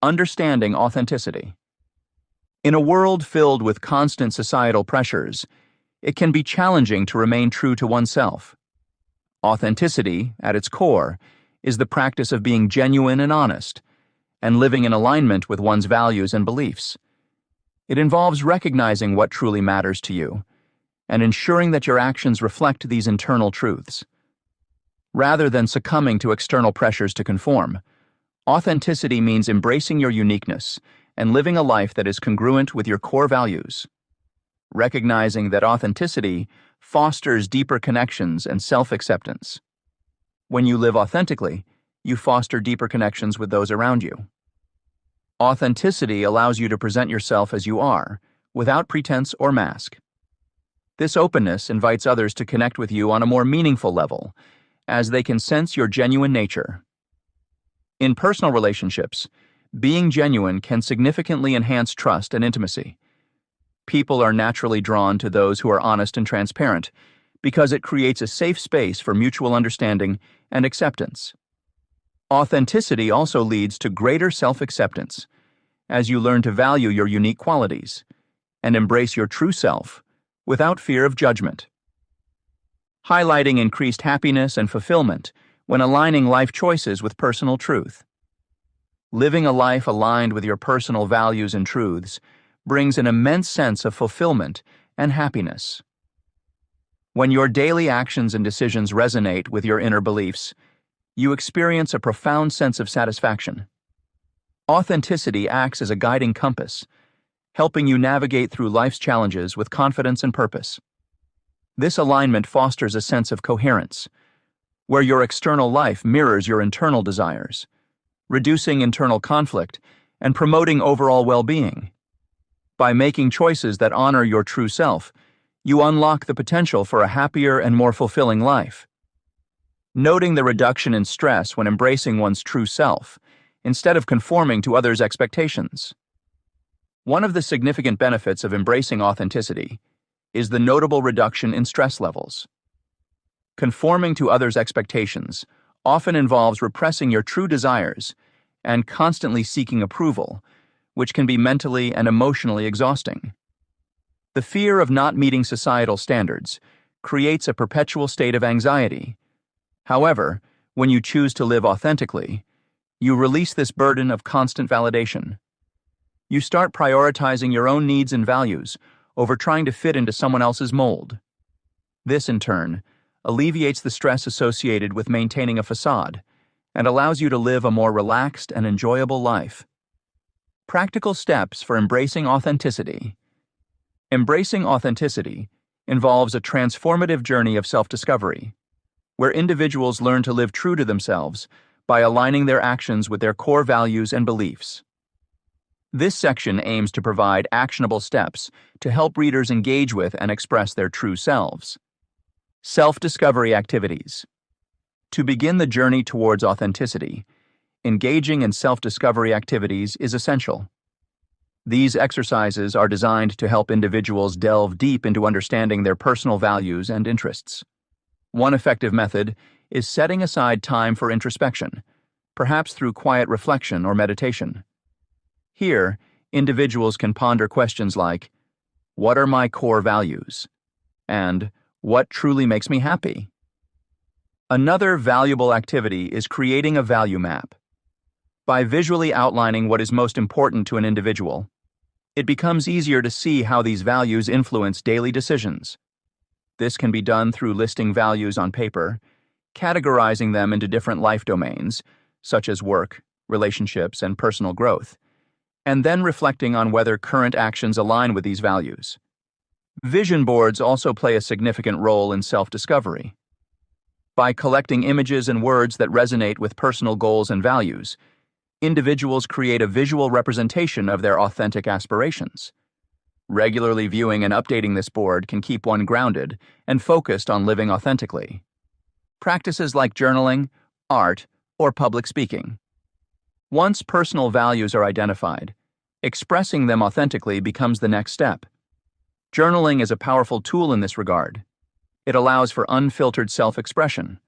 Understanding authenticity. In a world filled with constant societal pressures, it can be challenging to remain true to oneself. Authenticity, at its core, is the practice of being genuine and honest, and living in alignment with one's values and beliefs. It involves recognizing what truly matters to you, and ensuring that your actions reflect these internal truths. Rather than succumbing to external pressures to conform, authenticity means embracing your uniqueness and living a life that is congruent with your core values. Recognizing that authenticity fosters deeper connections and self-acceptance. When you live authentically, you foster deeper connections with those around you. Authenticity allows you to present yourself as you are, without pretense or mask. This openness invites others to connect with you on a more meaningful level, as they can sense your genuine nature. In personal relationships, being genuine can significantly enhance trust and intimacy. People are naturally drawn to those who are honest and transparent because it creates a safe space for mutual understanding and acceptance. Authenticity also leads to greater self-acceptance, as you learn to value your unique qualities and embrace your true self without fear of judgment. Highlighting increased happiness and fulfillment when aligning life choices with personal truth. Living a life aligned with your personal values and truths brings an immense sense of fulfillment and happiness. When your daily actions and decisions resonate with your inner beliefs, you experience a profound sense of satisfaction. Authenticity acts as a guiding compass, helping you navigate through life's challenges with confidence and purpose. This alignment fosters a sense of coherence, where your external life mirrors your internal desires, reducing internal conflict and promoting overall well-being. By making choices that honor your true self, you unlock the potential for a happier and more fulfilling life. Noting the reduction in stress when embracing one's true self, instead of conforming to others' expectations. One of the significant benefits of embracing authenticity is the notable reduction in stress levels. Conforming to others' expectations often involves repressing your true desires and constantly seeking approval, which can be mentally and emotionally exhausting. The fear of not meeting societal standards creates a perpetual state of anxiety. However, when you choose to live authentically, you release this burden of constant validation. You start prioritizing your own needs and values over trying to fit into someone else's mold. This, in turn, alleviates the stress associated with maintaining a facade and allows you to live a more relaxed and enjoyable life. Practical steps for embracing authenticity. Embracing authenticity involves a transformative journey of self-discovery, where individuals learn to live true to themselves by aligning their actions with their core values and beliefs. This section aims to provide actionable steps to help readers engage with and express their true selves. Self-discovery activities. To begin the journey towards authenticity, engaging in self-discovery activities is essential. These exercises are designed to help individuals delve deep into understanding their personal values and interests. One effective method is setting aside time for introspection, perhaps through quiet reflection or meditation. Here, individuals can ponder questions like, "What are my core values?" and "What truly makes me happy?" Another valuable activity is creating a value map. By visually outlining what is most important to an individual, it becomes easier to see how these values influence daily decisions. This can be done through listing values on paper, categorizing them into different life domains, such as work, relationships, and personal growth, and then reflecting on whether current actions align with these values. Vision boards also play a significant role in self-discovery. By collecting images and words that resonate with personal goals and values, individuals create a visual representation of their authentic aspirations. Regularly viewing and updating this board can keep one grounded and focused on living authentically. Practices like journaling, art, or public speaking. Once personal values are identified, expressing them authentically becomes the next step. Journaling is a powerful tool in this regard. It allows for unfiltered self-expression,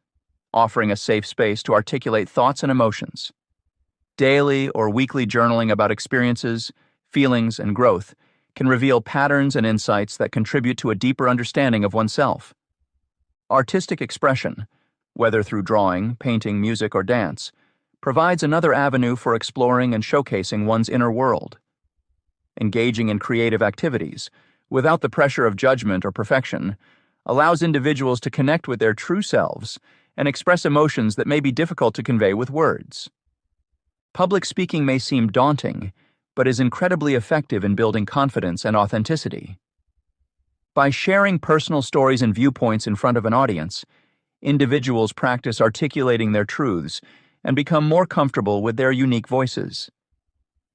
offering a safe space to articulate thoughts and emotions. Daily or weekly journaling about experiences, feelings, and growth can reveal patterns and insights that contribute to a deeper understanding of oneself. Artistic expression, whether through drawing, painting, music, or dance, provides another avenue for exploring and showcasing one's inner world. Engaging in creative activities, without the pressure of judgment or perfection, allows individuals to connect with their true selves and express emotions that may be difficult to convey with words. Public speaking may seem daunting, but is incredibly effective in building confidence and authenticity. By sharing personal stories and viewpoints in front of an audience, individuals practice articulating their truths and become more comfortable with their unique voices.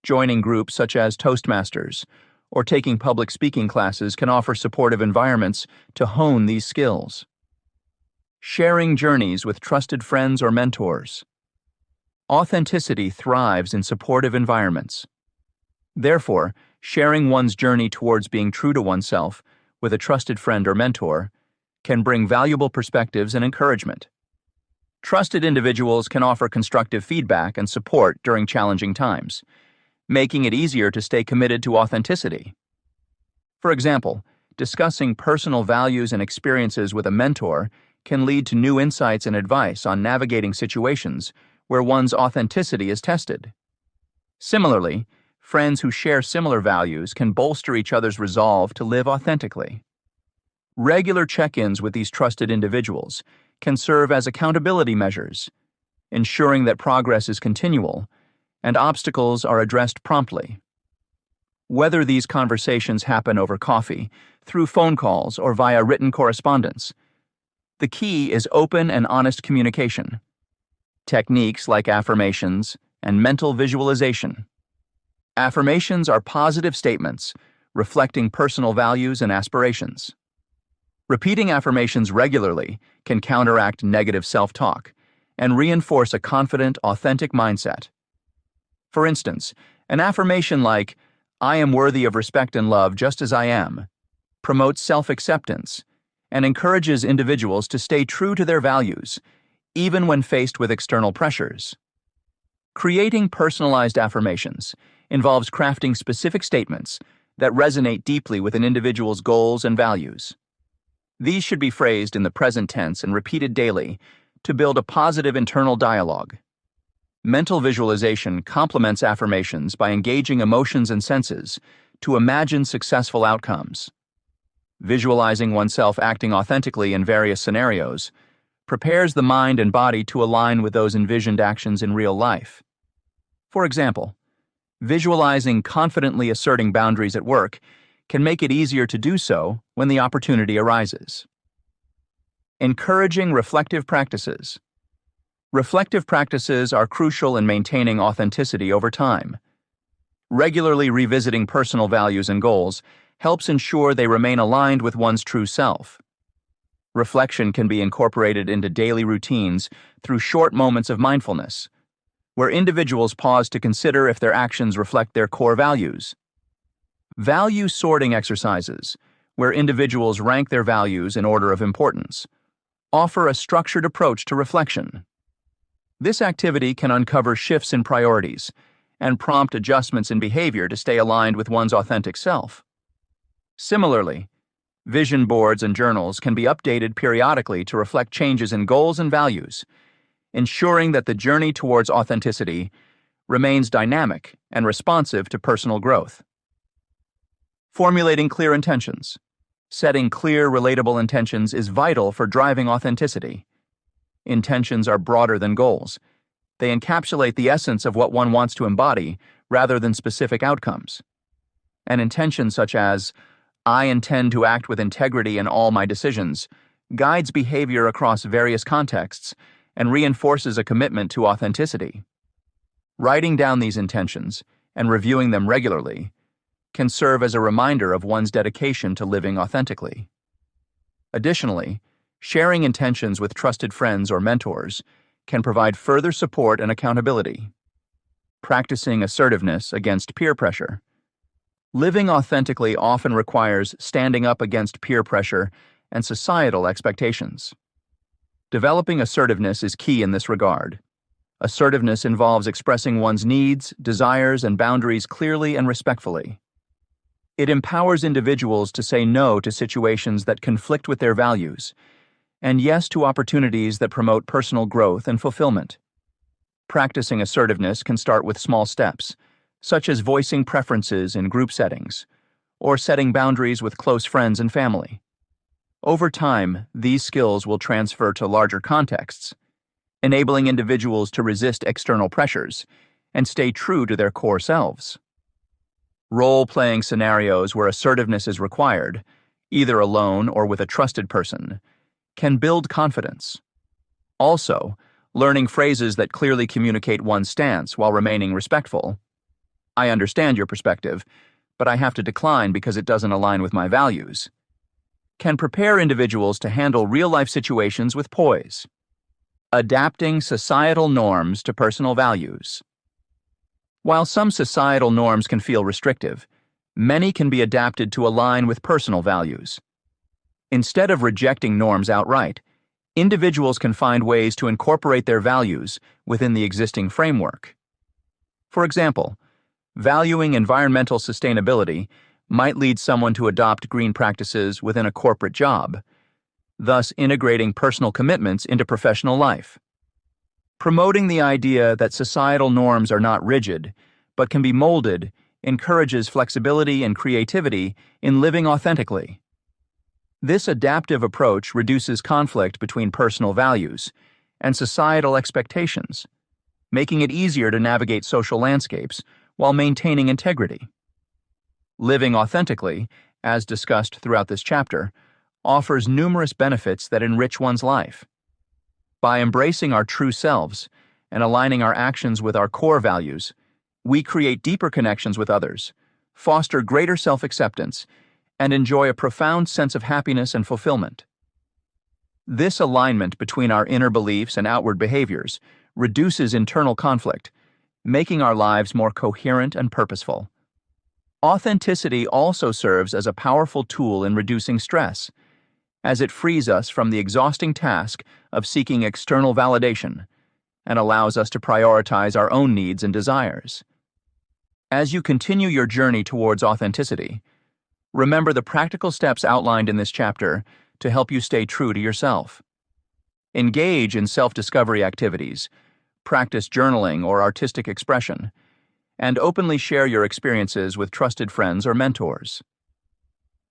Joining groups such as Toastmasters or taking public speaking classes can offer supportive environments to hone these skills. Sharing journeys with trusted friends or mentors. Authenticity thrives in supportive environments. Therefore, sharing one's journey towards being true to oneself with a trusted friend or mentor can bring valuable perspectives and encouragement. Trusted individuals can offer constructive feedback and support during challenging times, making it easier to stay committed to authenticity. For example, discussing personal values and experiences with a mentor can lead to new insights and advice on navigating situations where one's authenticity is tested. Similarly, friends who share similar values can bolster each other's resolve to live authentically. Regular check-ins with these trusted individuals can serve as accountability measures, ensuring that progress is continual and obstacles are addressed promptly. Whether these conversations happen over coffee, through phone calls, or via written correspondence, the key is open and honest communication. Techniques like affirmations and mental visualization. Affirmations are positive statements reflecting personal values and aspirations. Repeating affirmations regularly can counteract negative self-talk and reinforce a confident, authentic mindset. For instance, an affirmation like, "I am worthy of respect and love just as I am," promotes self-acceptance and encourages individuals to stay true to their values, even when faced with external pressures. Creating personalized affirmations involves crafting specific statements that resonate deeply with an individual's goals and values. These should be phrased in the present tense and repeated daily to build a positive internal dialogue. Mental visualization complements affirmations by engaging emotions and senses to imagine successful outcomes. Visualizing oneself acting authentically in various scenarios prepares the mind and body to align with those envisioned actions in real life. For example, visualizing confidently asserting boundaries at work can make it easier to do so when the opportunity arises. Encouraging reflective practices. Reflective practices are crucial in maintaining authenticity over time. Regularly revisiting personal values and goals helps ensure they remain aligned with one's true self. Reflection can be incorporated into daily routines through short moments of mindfulness, where individuals pause to consider if their actions reflect their core values. Value sorting exercises, where individuals rank their values in order of importance, offer a structured approach to reflection. This activity can uncover shifts in priorities and prompt adjustments in behavior to stay aligned with one's authentic self. Similarly, vision boards and journals can be updated periodically to reflect changes in goals and values, ensuring that the journey towards authenticity remains dynamic and responsive to personal growth. Formulating clear intentions. Setting clear, relatable intentions is vital for driving authenticity. Intentions are broader than goals. They encapsulate the essence of what one wants to embody rather than specific outcomes. An intention such as, "I intend to act with integrity in all my decisions," guides behavior across various contexts and reinforces a commitment to authenticity. Writing down these intentions and reviewing them regularly can serve as a reminder of one's dedication to living authentically. Additionally, sharing intentions with trusted friends or mentors can provide further support and accountability. Practicing assertiveness against peer pressure. Living authentically often requires standing up against peer pressure and societal expectations. Developing assertiveness is key in this regard. Assertiveness involves expressing one's needs, desires, and boundaries clearly and respectfully. It empowers individuals to say no to situations that conflict with their values, and yes to opportunities that promote personal growth and fulfillment. Practicing assertiveness can start with small steps, such as voicing preferences in group settings, or setting boundaries with close friends and family. Over time, these skills will transfer to larger contexts, enabling individuals to resist external pressures and stay true to their core selves. Role-playing scenarios where assertiveness is required, either alone or with a trusted person, can build confidence. Also, learning phrases that clearly communicate one's stance while remaining respectful. I understand your perspective, but I have to decline because it doesn't align with my values. Can prepare individuals to handle real-life situations with poise. Adapting societal norms to personal values. While some societal norms can feel restrictive, many can be adapted to align with personal values. Instead of rejecting norms outright, individuals can find ways to incorporate their values within the existing framework. For example, valuing environmental sustainability might lead someone to adopt green practices within a corporate job, thus integrating personal commitments into professional life. Promoting the idea that societal norms are not rigid, but can be molded, encourages flexibility and creativity in living authentically. This adaptive approach reduces conflict between personal values and societal expectations, making it easier to navigate social landscapes while maintaining integrity. Living authentically, as discussed throughout this chapter, offers numerous benefits that enrich one's life. By embracing our true selves and aligning our actions with our core values, we create deeper connections with others, foster greater self-acceptance, and enjoy a profound sense of happiness and fulfillment. This alignment between our inner beliefs and outward behaviors reduces internal conflict, making our lives more coherent and purposeful. Authenticity also serves as a powerful tool in reducing stress, as it frees us from the exhausting task of seeking external validation and allows us to prioritize our own needs and desires. As you continue your journey towards authenticity, remember the practical steps outlined in this chapter to help you stay true to yourself. Engage in self-discovery activities, practice journaling or artistic expression, and openly share your experiences with trusted friends or mentors.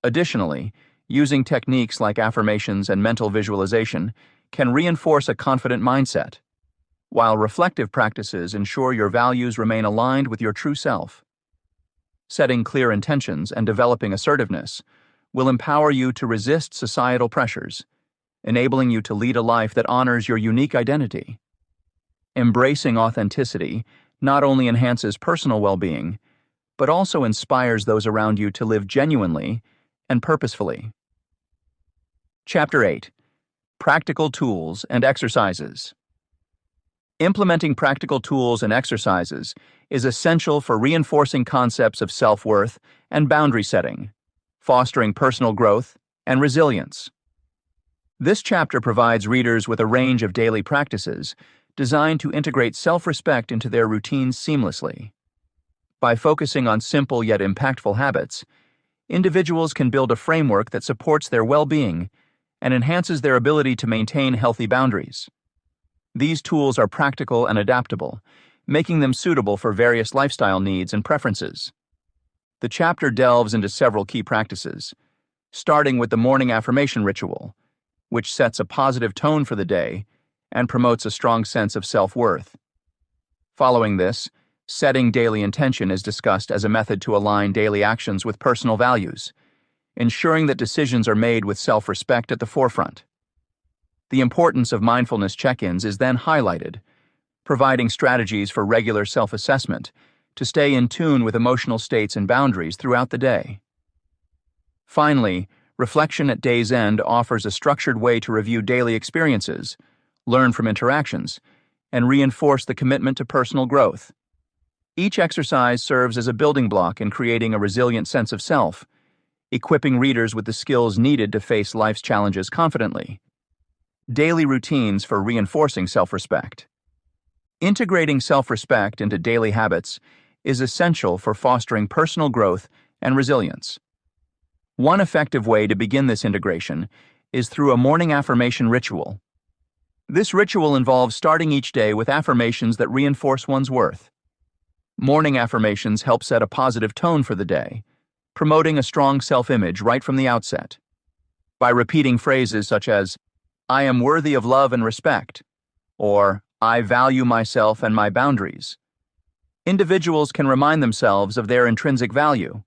Additionally, using techniques like affirmations and mental visualization can reinforce a confident mindset, while reflective practices ensure your values remain aligned with your true self. Setting clear intentions and developing assertiveness will empower you to resist societal pressures, enabling you to lead a life that honors your unique identity. Embracing authenticity not only enhances personal well-being, but also inspires those around you to live genuinely and purposefully. Chapter 8. Practical Tools and Exercises. Implementing practical tools and exercises is essential for reinforcing concepts of self-worth and boundary setting, fostering personal growth and resilience. This chapter provides readers with a range of daily practices designed to integrate self-respect into their routines seamlessly. By focusing on simple yet impactful habits, individuals can build a framework that supports their well-being and enhances their ability to maintain healthy boundaries. These tools are practical and adaptable, making them suitable for various lifestyle needs and preferences. The chapter delves into several key practices, starting with the morning affirmation ritual, which sets a positive tone for the day and promotes a strong sense of self-worth. Following this, setting daily intention is discussed as a method to align daily actions with personal values, ensuring that decisions are made with self-respect at the forefront. The importance of mindfulness check-ins is then highlighted, providing strategies for regular self-assessment to stay in tune with emotional states and boundaries throughout the day. Finally, reflection at day's end offers a structured way to review daily experiences, learn from interactions, and reinforce the commitment to personal growth. Each exercise serves as a building block in creating a resilient sense of self, equipping readers with the skills needed to face life's challenges confidently. Daily routines for reinforcing self-respect. Integrating self-respect into daily habits is essential for fostering personal growth and resilience. One effective way to begin this integration is through a morning affirmation ritual. This ritual involves starting each day with affirmations that reinforce one's worth. Morning affirmations help set a positive tone for the day, promoting a strong self-image right from the outset. By repeating phrases such as, "I am worthy of love and respect," or "I value myself and my boundaries," individuals can remind themselves of their intrinsic value.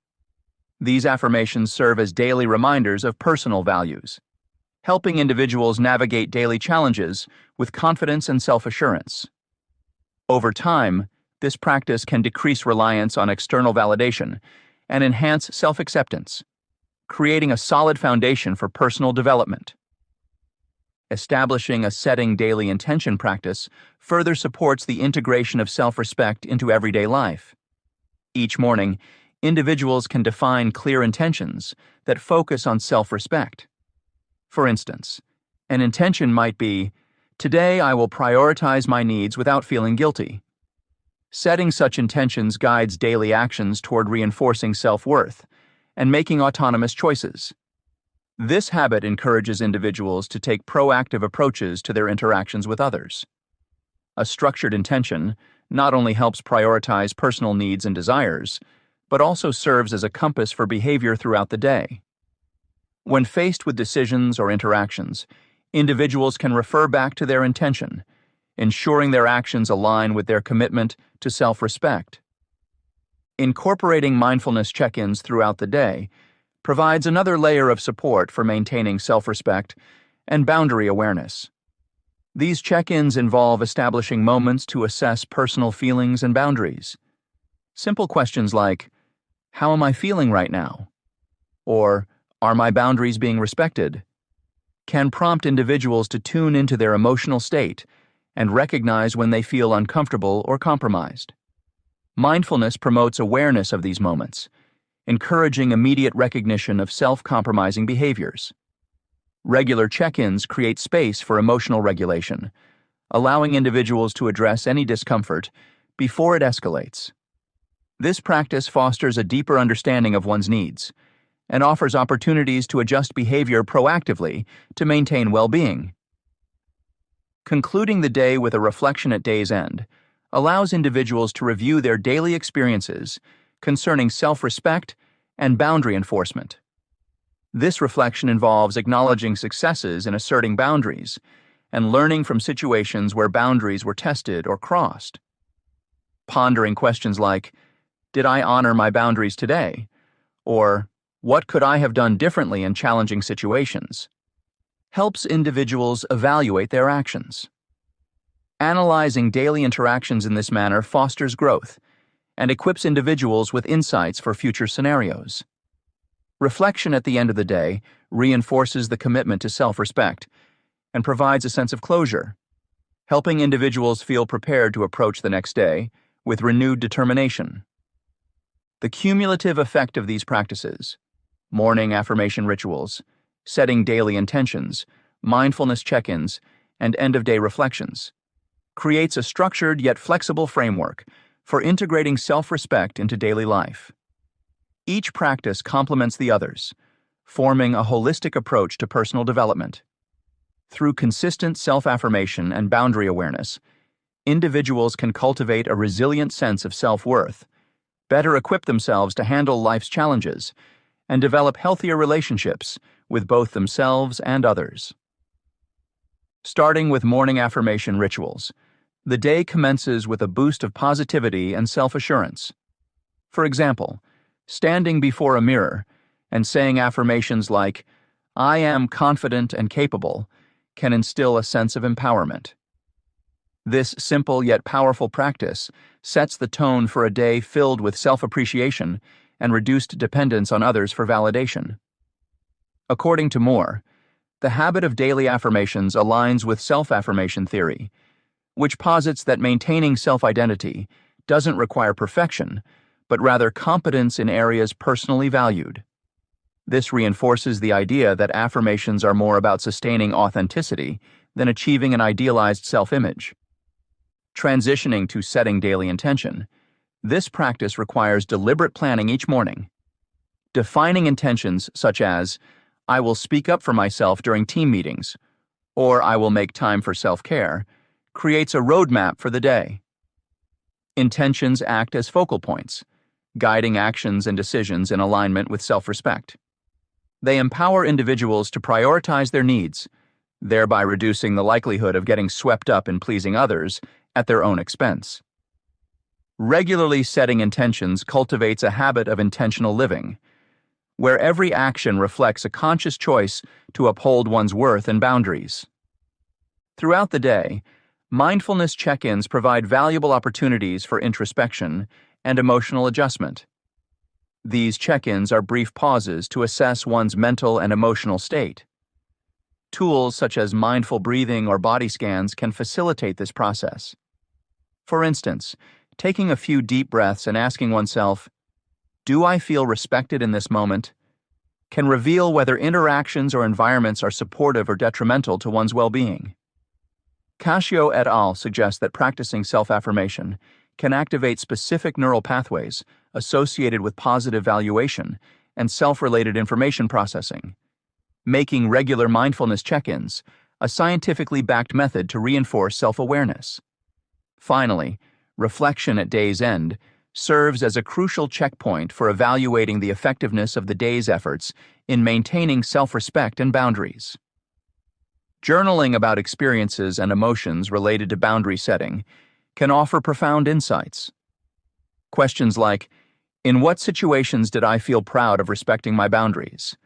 These affirmations serve as daily reminders of personal values, helping individuals navigate daily challenges with confidence and self-assurance. Over time, this practice can decrease reliance on external validation and enhance self-acceptance, creating a solid foundation for personal development. Establishing a setting daily intention practice further supports the integration of self-respect into everyday life. Each morning, individuals can define clear intentions that focus on self-respect. For instance, an intention might be, "Today I will prioritize my needs without feeling guilty." Setting such intentions guides daily actions toward reinforcing self-worth and making autonomous choices. This habit encourages individuals to take proactive approaches to their interactions with others. A structured intention not only helps prioritize personal needs and desires, but also serves as a compass for behavior throughout the day. When faced with decisions or interactions, individuals can refer back to their intention, ensuring their actions align with their commitment to self-respect. Incorporating mindfulness check-ins throughout the day provides another layer of support for maintaining self-respect and boundary awareness. These check-ins involve establishing moments to assess personal feelings and boundaries. Simple questions like, "How am I feeling right now?" or "Are my boundaries being respected?" can prompt individuals to tune into their emotional state and recognize when they feel uncomfortable or compromised. Mindfulness promotes awareness of these moments, encouraging immediate recognition of self-compromising behaviors. Regular check-ins create space for emotional regulation, allowing individuals to address any discomfort before it escalates. This practice fosters a deeper understanding of one's needs and offers opportunities to adjust behavior proactively to maintain well-being. Concluding the day with a reflection at day's end allows individuals to review their daily experiences concerning self-respect and boundary enforcement. This reflection involves acknowledging successes in asserting boundaries and learning from situations where boundaries were tested or crossed. Pondering questions like, "Did I honor my boundaries today?" or "What could I have done differently in challenging situations?" helps individuals evaluate their actions. Analyzing daily interactions in this manner fosters growth and equips individuals with insights for future scenarios. Reflection at the end of the day reinforces the commitment to self-respect and provides a sense of closure, helping individuals feel prepared to approach the next day with renewed determination. The cumulative effect of these practices, morning affirmation rituals, setting daily intentions, mindfulness check-ins, and end-of-day reflections, creates a structured yet flexible framework for integrating self-respect into daily life. Each practice complements the others, forming a holistic approach to personal development. Through consistent self-affirmation and boundary awareness, individuals can cultivate a resilient sense of self-worth, better equip themselves to handle life's challenges, and develop healthier relationships with both themselves and others. Starting with morning affirmation rituals, the day commences with a boost of positivity and self-assurance. For example, standing before a mirror and saying affirmations like, "I am confident and capable," can instill a sense of empowerment. This simple yet powerful practice sets the tone for a day filled with self-appreciation and reduced dependence on others for validation. According to Moore, the habit of daily affirmations aligns with self-affirmation theory, which posits that maintaining self-identity doesn't require perfection, but rather competence in areas personally valued. This reinforces the idea that affirmations are more about sustaining authenticity than achieving an idealized self-image. Transitioning to setting daily intention, this practice requires deliberate planning each morning. Defining intentions such as, "I will speak up for myself during team meetings," or "I will make time for self-care," creates a roadmap for the day. Intentions act as focal points, guiding actions and decisions in alignment with self-respect. They empower individuals to prioritize their needs, thereby reducing the likelihood of getting swept up in pleasing others at their own expense. Regularly setting intentions cultivates a habit of intentional living, where every action reflects a conscious choice to uphold one's worth and boundaries. Throughout the day, mindfulness check-ins provide valuable opportunities for introspection and emotional adjustment. These check-ins are brief pauses to assess one's mental and emotional state. Tools such as mindful breathing or body scans can facilitate this process. For instance, taking a few deep breaths and asking oneself, "Do I feel respected in this moment?" can reveal whether interactions or environments are supportive or detrimental to one's well-being. Cascio et al. Suggest that practicing self-affirmation can activate specific neural pathways associated with positive valuation and self-related information processing, making regular mindfulness check-ins a scientifically backed method to reinforce self-awareness. Finally, reflection at day's end serves as a crucial checkpoint for evaluating the effectiveness of the day's efforts in maintaining self-respect and boundaries. Journaling about experiences and emotions related to boundary setting can offer profound insights. Questions like, "In what situations did I feel proud of respecting my boundaries?"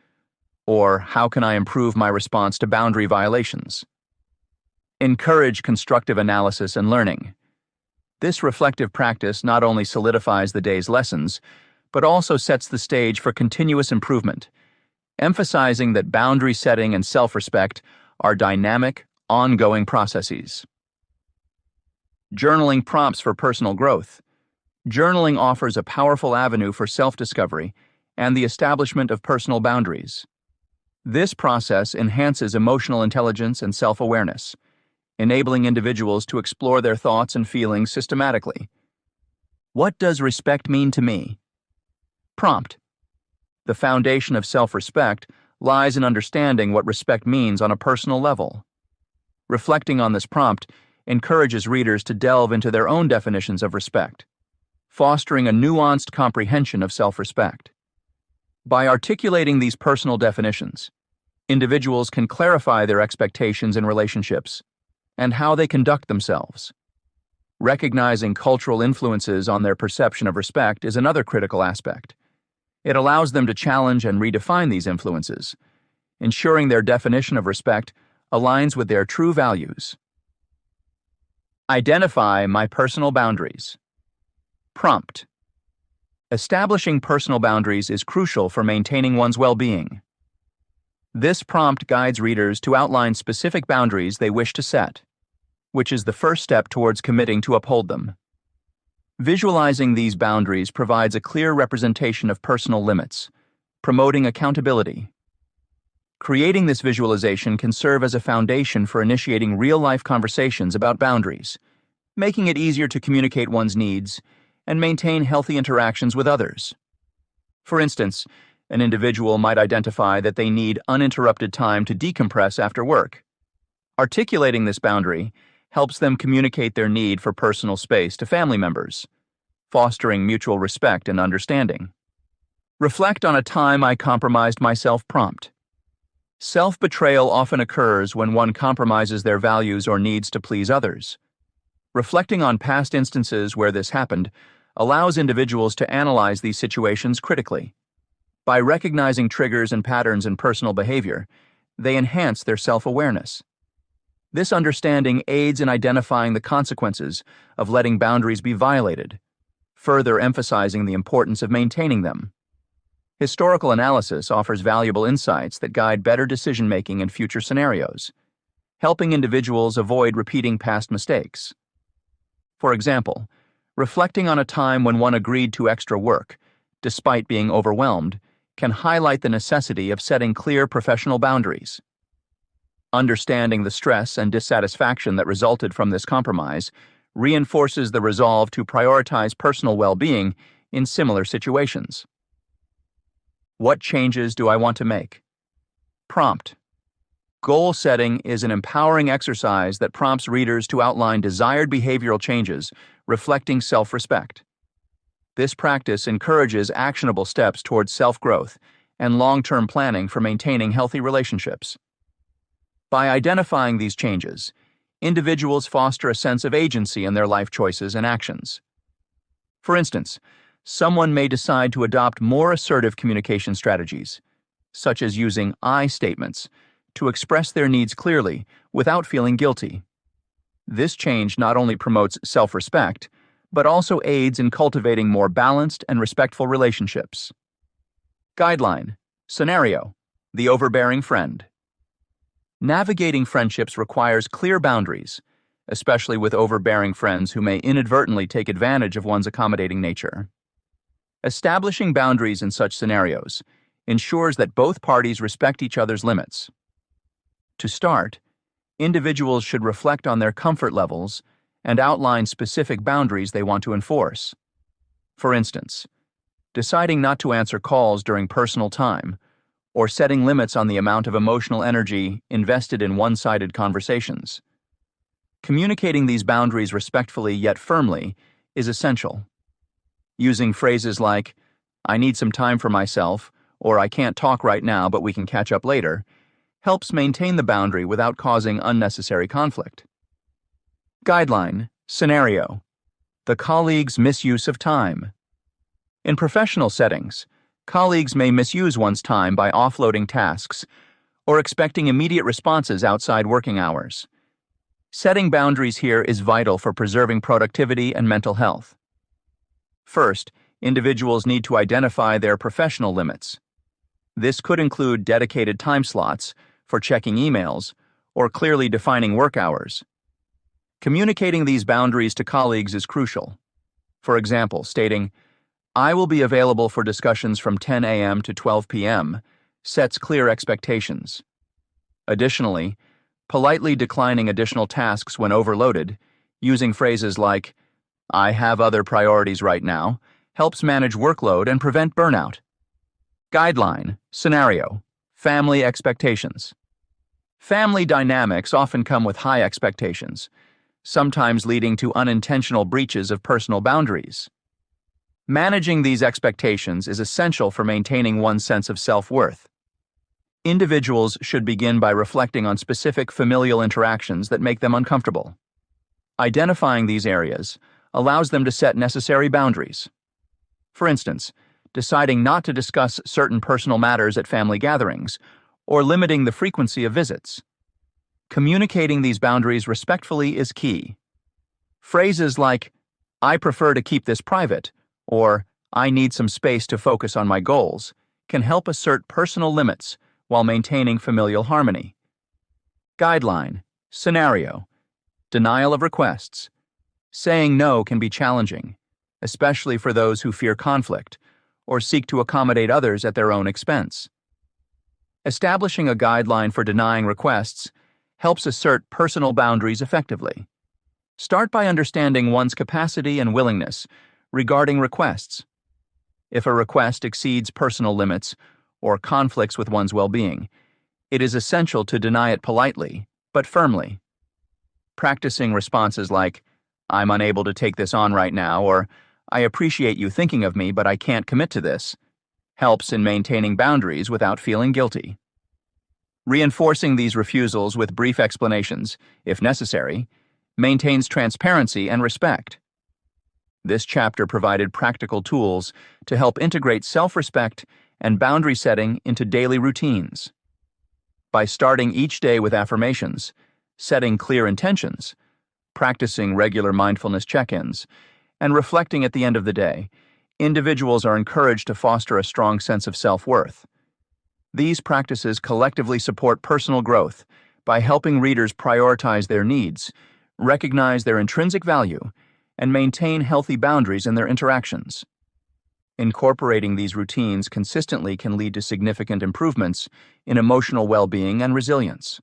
Or, "How can I improve my response to boundary violations?" encourage constructive analysis and learning. This reflective practice not only solidifies the day's lessons, but also sets the stage for continuous improvement, emphasizing that boundary setting and self-respect are dynamic, ongoing processes. Journaling prompts for personal growth. Journaling offers a powerful avenue for self-discovery and the establishment of personal boundaries. This process enhances emotional intelligence and self-awareness, enabling individuals to explore their thoughts and feelings systematically. What does respect mean to me? Prompt. The foundation of self-respect lies in understanding what respect means on a personal level. Reflecting on this prompt encourages readers to delve into their own definitions of respect, fostering a nuanced comprehension of self-respect. By articulating these personal definitions, individuals can clarify their expectations in relationships and how they conduct themselves. Recognizing cultural influences on their perception of respect is another critical aspect. It allows them to challenge and redefine these influences, ensuring their definition of respect aligns with their true values. Identify my personal boundaries. Prompt. Establishing personal boundaries is crucial for maintaining one's well-being. This prompt guides readers to outline specific boundaries they wish to set, which is the first step towards committing to uphold them. Visualizing these boundaries provides a clear representation of personal limits, promoting accountability. Creating this visualization can serve as a foundation for initiating real-life conversations about boundaries, making it easier to communicate one's needs and maintain healthy interactions with others. For instance, an individual might identify that they need uninterrupted time to decompress after work. Articulating this boundary helps them communicate their need for personal space to family members, fostering mutual respect and understanding. Reflect on a time I compromised myself. Prompt. Self-betrayal often occurs when one compromises their values or needs to please others. Reflecting on past instances where this happened allows individuals to analyze these situations critically. By recognizing triggers and patterns in personal behavior, they enhance their self-awareness. This understanding aids in identifying the consequences of letting boundaries be violated, further emphasizing the importance of maintaining them. Historical analysis offers valuable insights that guide better decision-making in future scenarios, helping individuals avoid repeating past mistakes. For example, reflecting on a time when one agreed to extra work, despite being overwhelmed, can highlight the necessity of setting clear professional boundaries. Understanding the stress and dissatisfaction that resulted from this compromise reinforces the resolve to prioritize personal well-being in similar situations. What changes do I want to make? Prompt. Goal setting is an empowering exercise that prompts readers to outline desired behavioral changes reflecting self-respect. This practice encourages actionable steps towards self-growth and long-term planning for maintaining healthy relationships. By identifying these changes, individuals foster a sense of agency in their life choices and actions. For instance, someone may decide to adopt more assertive communication strategies, such as using I statements, to express their needs clearly without feeling guilty. This change not only promotes self-respect, but also aids in cultivating more balanced and respectful relationships. Guideline. Scenario. The overbearing friend. Navigating friendships requires clear boundaries, especially with overbearing friends who may inadvertently take advantage of one's accommodating nature. Establishing boundaries in such scenarios ensures that both parties respect each other's limits. To start, individuals should reflect on their comfort levels and outline specific boundaries they want to enforce. For instance, deciding not to answer calls during personal time, or setting limits on the amount of emotional energy invested in one-sided conversations. Communicating these boundaries respectfully yet firmly is essential. Using phrases like, "I need some time for myself," or "I can't talk right now, but we can catch up later," helps maintain the boundary without causing unnecessary conflict. Guideline. Scenario. The colleague's misuse of time. In professional settings, colleagues may misuse one's time by offloading tasks or expecting immediate responses outside working hours. Setting boundaries here is vital for preserving productivity and mental health. First, individuals need to identify their professional limits. This could include dedicated time slots for checking emails or clearly defining work hours. Communicating these boundaries to colleagues is crucial. For example, stating, "I will be available for discussions from 10 a.m. to 12 p.m." sets clear expectations. Additionally, politely declining additional tasks when overloaded, using phrases like, "I have other priorities right now," helps manage workload and prevent burnout. Guideline. Scenario. Family expectations. Family dynamics often come with high expectations, sometimes leading to unintentional breaches of personal boundaries. Managing these expectations is essential for maintaining one's sense of self-worth. Individuals should begin by reflecting on specific familial interactions that make them uncomfortable. Identifying these areas allows them to set necessary boundaries. For instance, deciding not to discuss certain personal matters at family gatherings, or limiting the frequency of visits. Communicating these boundaries respectfully is key. Phrases like, "I prefer to keep this private," or "I need some space to focus on my goals," can help assert personal limits while maintaining familial harmony. Guideline. Scenario. Denial of requests. Saying no can be challenging, especially for those who fear conflict or seek to accommodate others at their own expense. Establishing a guideline for denying requests helps assert personal boundaries effectively. Start by understanding one's capacity and willingness regarding requests. If a request exceeds personal limits or conflicts with one's well-being, it is essential to deny it politely, but firmly. Practicing responses like, "I'm unable to take this on right now," or "I appreciate you thinking of me, but I can't commit to this," helps in maintaining boundaries without feeling guilty. Reinforcing these refusals with brief explanations, if necessary, maintains transparency and respect. This chapter provided practical tools to help integrate self-respect and boundary setting into daily routines. By starting each day with affirmations, setting clear intentions, practicing regular mindfulness check-ins, and reflecting at the end of the day, individuals are encouraged to foster a strong sense of self-worth. These practices collectively support personal growth by helping readers prioritize their needs, recognize their intrinsic value, and maintain healthy boundaries in their interactions. Incorporating these routines consistently can lead to significant improvements in emotional well-being and resilience.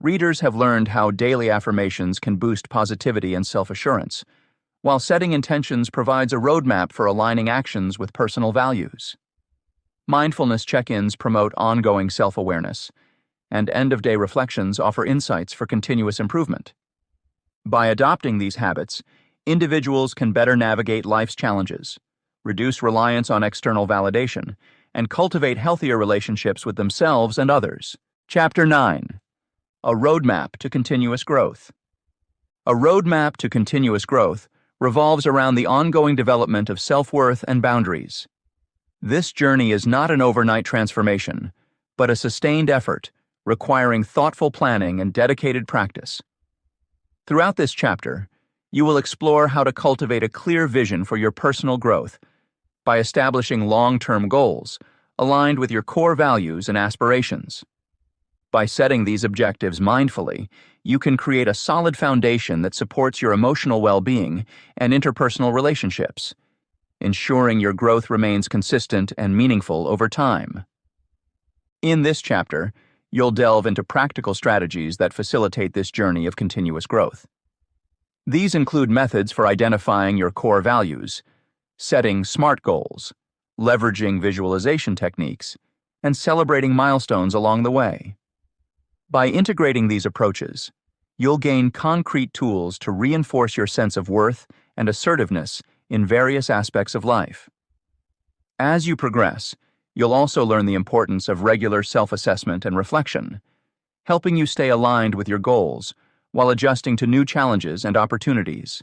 Readers have learned how daily affirmations can boost positivity and self-assurance, while setting intentions provides a roadmap for aligning actions with personal values. Mindfulness check-ins promote ongoing self-awareness, and end-of-day reflections offer insights for continuous improvement. By adopting these habits, individuals can better navigate life's challenges, reduce reliance on external validation, and cultivate healthier relationships with themselves and others. Chapter 9. A Roadmap to Continuous Growth. A roadmap to continuous growth revolves around the ongoing development of self-worth and boundaries. This journey is not an overnight transformation, but a sustained effort, requiring thoughtful planning and dedicated practice. Throughout this chapter, you will explore how to cultivate a clear vision for your personal growth by establishing long-term goals aligned with your core values and aspirations. By setting these objectives mindfully, you can create a solid foundation that supports your emotional well-being and interpersonal relationships, ensuring your growth remains consistent and meaningful over time. In this chapter, you'll delve into practical strategies that facilitate this journey of continuous growth. These include methods for identifying your core values, setting SMART goals, leveraging visualization techniques, and celebrating milestones along the way. By integrating these approaches, you'll gain concrete tools to reinforce your sense of worth and assertiveness in various aspects of life. As you progress, you'll also learn the importance of regular self-assessment and reflection, helping you stay aligned with your goals while adjusting to new challenges and opportunities.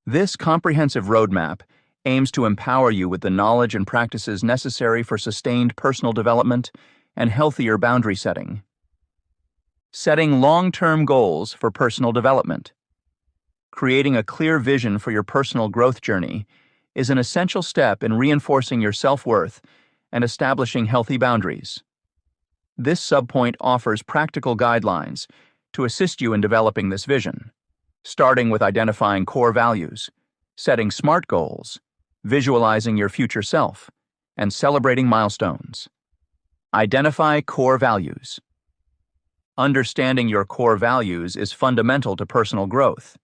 This comprehensive roadmap aims to empower you with the knowledge and practices necessary for sustained personal development and healthier boundary setting. Setting long-term goals for personal development. Creating a clear vision for your personal growth journey is an essential step in reinforcing your self-worth and establishing healthy boundaries. This subpoint offers practical guidelines to assist you in developing this vision, starting with identifying core values, setting SMART goals, visualizing your future self, and celebrating milestones. Identify core values. Understanding your core values is fundamental to personal growth.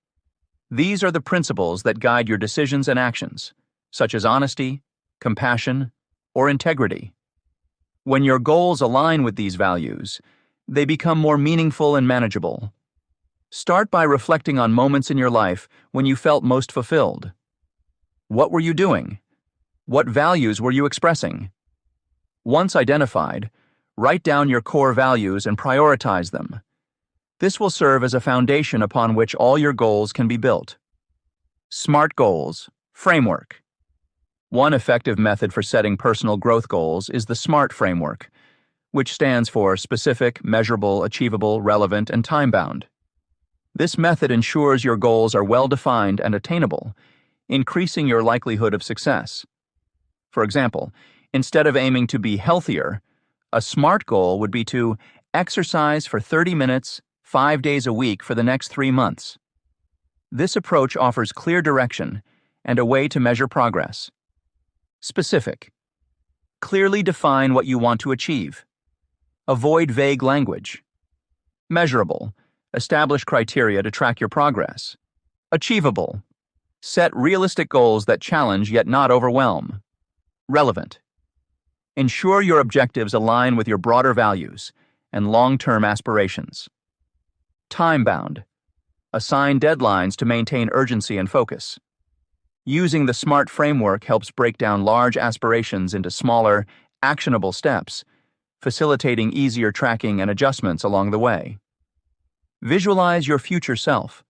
These are the principles that guide your decisions and actions, such as honesty, compassion, or integrity. When your goals align with these values, they become more meaningful and manageable. Start by reflecting on moments in your life when you felt most fulfilled. What were you doing? What values were you expressing? Once identified, write down your core values and prioritize them. This will serve as a foundation upon which all your goals can be built. SMART Goals Framework. One effective method for setting personal growth goals is the SMART framework, which stands for specific, measurable, achievable, relevant, and time-bound. This method ensures your goals are well-defined and attainable, increasing your likelihood of success. For example, instead of aiming to be healthier, a SMART goal would be to exercise for 30 minutes, 5 days a week for the next 3 months. This approach offers clear direction and a way to measure progress. Specific. Clearly define what you want to achieve. Avoid vague language. Measurable. Establish criteria to track your progress. Achievable. Set realistic goals that challenge yet not overwhelm. Relevant. Ensure your objectives align with your broader values and long-term aspirations. Time-bound. Assign deadlines to maintain urgency and focus. Using the SMART framework helps break down large aspirations into smaller, actionable steps, facilitating easier tracking and adjustments along the way. Visualize your future self.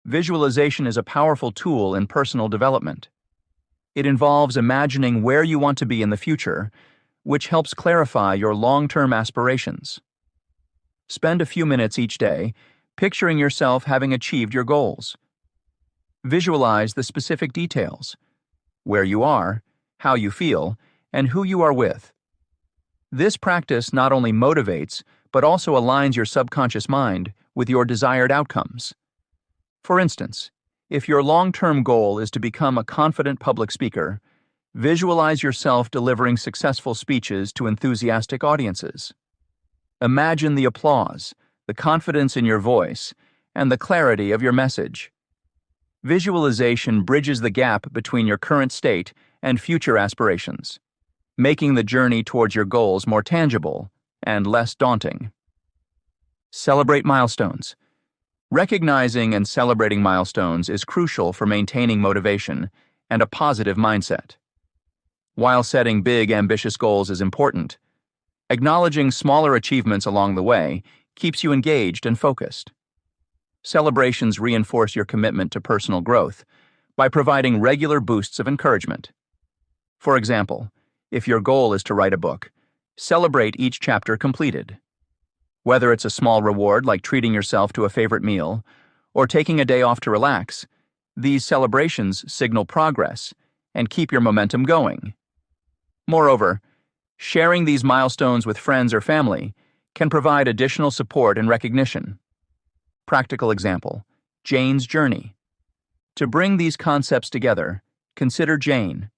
Visualization is a powerful tool in personal development. It involves imagining where you want to be in the future, which helps clarify your long-term aspirations. Spend a few minutes each day picturing yourself having achieved your goals. Visualize the specific details: where you are, how you feel, and who you are with. This practice not only motivates, but also aligns your subconscious mind with your desired outcomes. For instance, if your long-term goal is to become a confident public speaker, visualize yourself delivering successful speeches to enthusiastic audiences. Imagine the applause, the confidence in your voice, and the clarity of your message. Visualization bridges the gap between your current state and future aspirations, making the journey towards your goals more tangible and less daunting. Celebrate milestones. Recognizing and celebrating milestones is crucial for maintaining motivation and a positive mindset. While setting big, ambitious goals is important, acknowledging smaller achievements along the way keeps you engaged and focused. Celebrations reinforce your commitment to personal growth by providing regular boosts of encouragement. For example, if your goal is to write a book, celebrate each chapter completed. Whether it's a small reward like treating yourself to a favorite meal or taking a day off to relax, these celebrations signal progress and keep your momentum going. Moreover, sharing these milestones with friends or family can provide additional support and recognition. Practical example, Jane's journey. To bring these concepts together, consider Jane,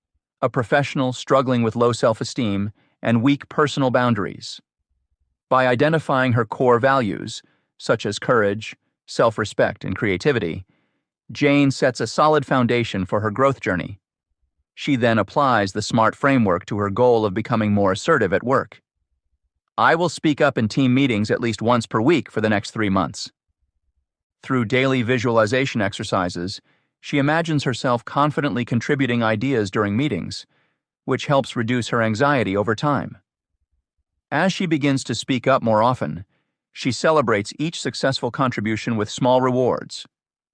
a professional struggling with low self-esteem and weak personal boundaries. By identifying her core values, such as courage, self-respect, and creativity, Jane sets a solid foundation for her growth journey. She then applies the SMART framework to her goal of becoming more assertive at work. I will speak up in team meetings at least once per week for the next 3 months. Through daily visualization exercises, she imagines herself confidently contributing ideas during meetings, which helps reduce her anxiety over time. As she begins to speak up more often, she celebrates each successful contribution with small rewards,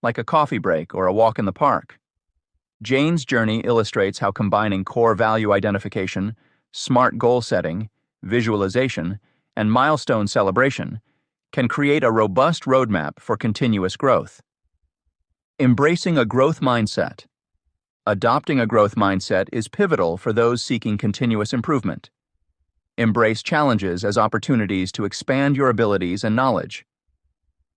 like a coffee break or a walk in the park. Jane's journey illustrates how combining core value identification, SMART goal setting, visualization, and milestone celebration can create a robust roadmap for continuous growth. Embracing a growth mindset. Adopting a growth mindset is pivotal for those seeking continuous improvement. Embrace challenges as opportunities to expand your abilities and knowledge.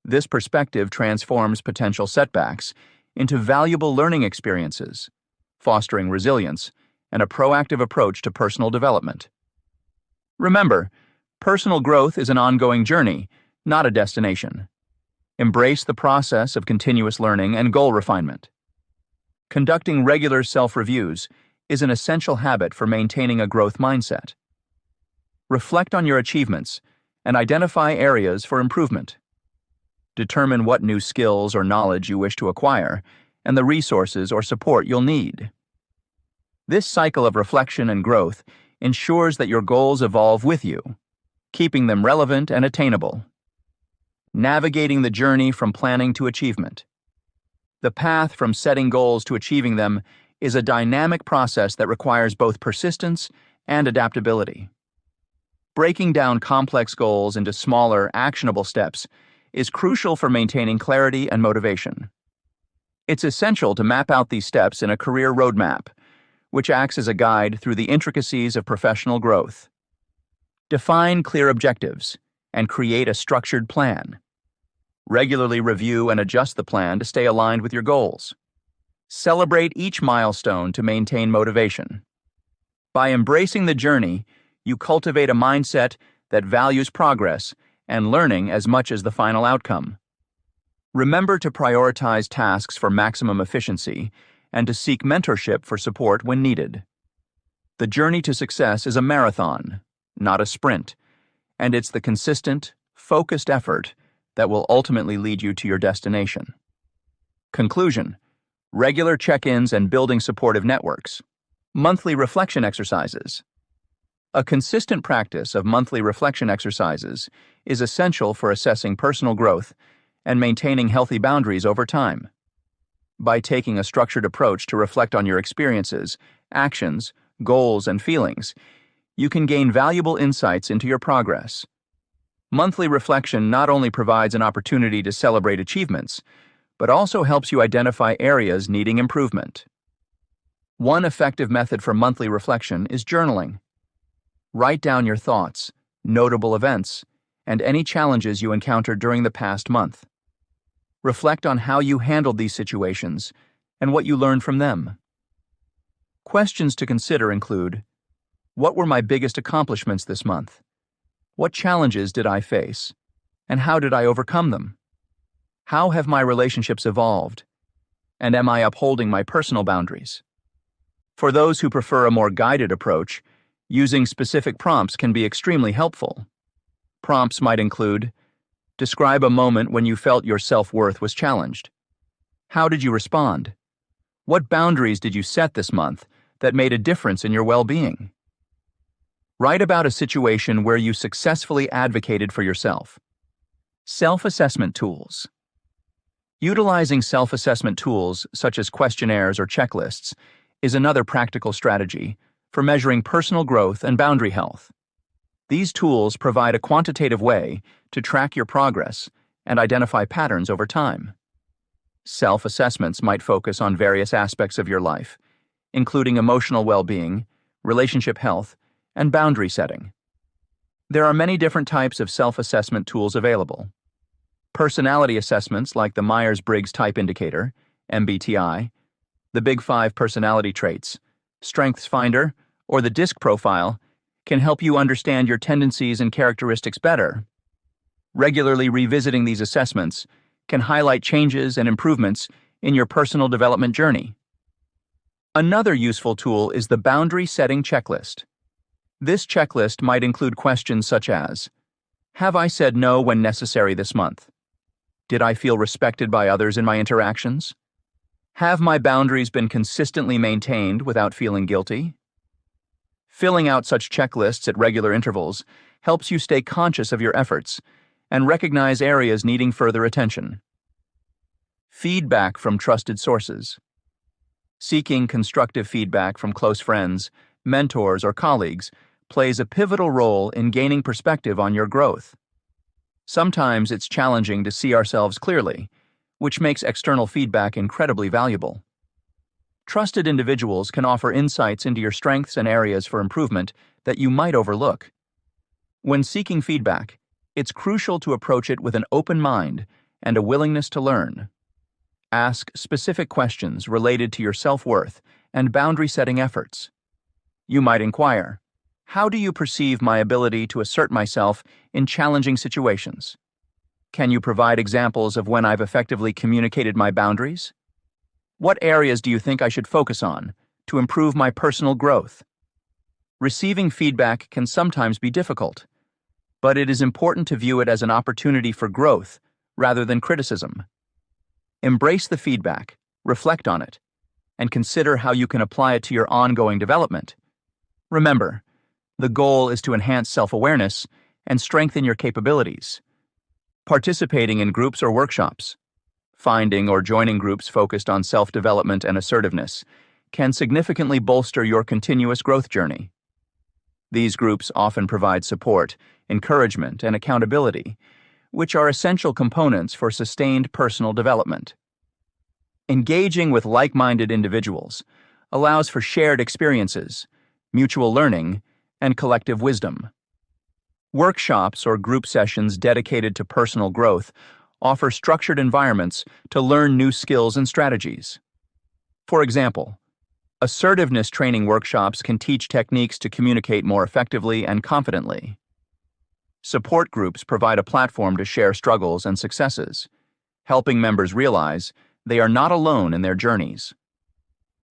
This perspective transforms potential setbacks into valuable learning experiences, fostering resilience and a proactive approach to personal development. Remember, personal growth is an ongoing journey, not a destination. Embrace the process of continuous learning and goal refinement. Conducting regular self-reviews is an essential habit for maintaining a growth mindset. Reflect on your achievements and identify areas for improvement. Determine what new skills or knowledge you wish to acquire and the resources or support you'll need. This cycle of reflection and growth ensures that your goals evolve with you, keeping them relevant and attainable. Navigating the journey from planning to achievement. The path from setting goals to achieving them is a dynamic process that requires both persistence and adaptability. Breaking down complex goals into smaller, actionable steps is crucial for maintaining clarity and motivation. It's essential to map out these steps in a career roadmap, which acts as a guide through the intricacies of professional growth. Define clear objectives and create a structured plan. Regularly review and adjust the plan to stay aligned with your goals. Celebrate each milestone to maintain motivation. By embracing the journey, you cultivate a mindset that values progress and learning as much as the final outcome. Remember to prioritize tasks for maximum efficiency and to seek mentorship for support when needed. The journey to success is a marathon, not a sprint, and it's the consistent, focused effort that will ultimately lead you to your destination. Conclusion: regular check-ins and building supportive networks. Monthly reflection exercises. A consistent practice of monthly reflection exercises is essential for assessing personal growth and maintaining healthy boundaries over time. By taking a structured approach to reflect on your experiences, actions, goals, and feelings, you can gain valuable insights into your progress. Monthly reflection not only provides an opportunity to celebrate achievements, but also helps you identify areas needing improvement. One effective method for monthly reflection is journaling. Write down your thoughts, notable events, and any challenges you encountered during the past month. Reflect on how you handled these situations and what you learned from them. Questions to consider include: what were my biggest accomplishments this month? What challenges did I face? And how did I overcome them? How have my relationships evolved? And am I upholding my personal boundaries? For those who prefer a more guided approach, using specific prompts can be extremely helpful. Prompts might include: describe a moment when you felt your self-worth was challenged. How did you respond? What boundaries did you set this month that made a difference in your well-being? Write about a situation where you successfully advocated for yourself. Self-assessment tools. Utilizing self-assessment tools such as questionnaires or checklists is another practical strategy for measuring personal growth and boundary health. These tools provide a quantitative way to track your progress and identify patterns over time. Self-assessments might focus on various aspects of your life, including emotional well-being, relationship health, and boundary setting. There are many different types of self-assessment tools available. Personality assessments like the Myers-Briggs Type Indicator, MBTI, the Big Five personality traits, Strengths Finder, or the DISC profile can help you understand your tendencies and characteristics better. Regularly revisiting these assessments can highlight changes and improvements in your personal development journey. Another useful tool is the Boundary Setting Checklist. This checklist might include questions such as, have I said no when necessary this month? Did I feel respected by others in my interactions? Have my boundaries been consistently maintained without feeling guilty? Filling out such checklists at regular intervals helps you stay conscious of your efforts and recognize areas needing further attention. Feedback from trusted sources. Seeking constructive feedback from close friends, mentors, or colleagues plays a pivotal role in gaining perspective on your growth. Sometimes it's challenging to see ourselves clearly, which makes external feedback incredibly valuable. Trusted individuals can offer insights into your strengths and areas for improvement that you might overlook. When seeking feedback, it's crucial to approach it with an open mind and a willingness to learn. Ask specific questions related to your self-worth and boundary-setting efforts. You might inquire, how do you perceive my ability to assert myself in challenging situations? Can you provide examples of when I've effectively communicated my boundaries? What areas do you think I should focus on to improve my personal growth? Receiving feedback can sometimes be difficult, but it is important to view it as an opportunity for growth rather than criticism. Embrace the feedback, reflect on it, and consider how you can apply it to your ongoing development. Remember, the goal is to enhance self-awareness and strengthen your capabilities. Participating in groups or workshops, finding or joining groups focused on self-development and assertiveness can significantly bolster your continuous growth journey. These groups often provide support, encouragement, and accountability, which are essential components for sustained personal development. Engaging with like-minded individuals allows for shared experiences, mutual learning, and collective wisdom. Workshops or group sessions dedicated to personal growth offer structured environments to learn new skills and strategies. For example, assertiveness training workshops can teach techniques to communicate more effectively and confidently. Support groups provide a platform to share struggles and successes, helping members realize they are not alone in their journeys.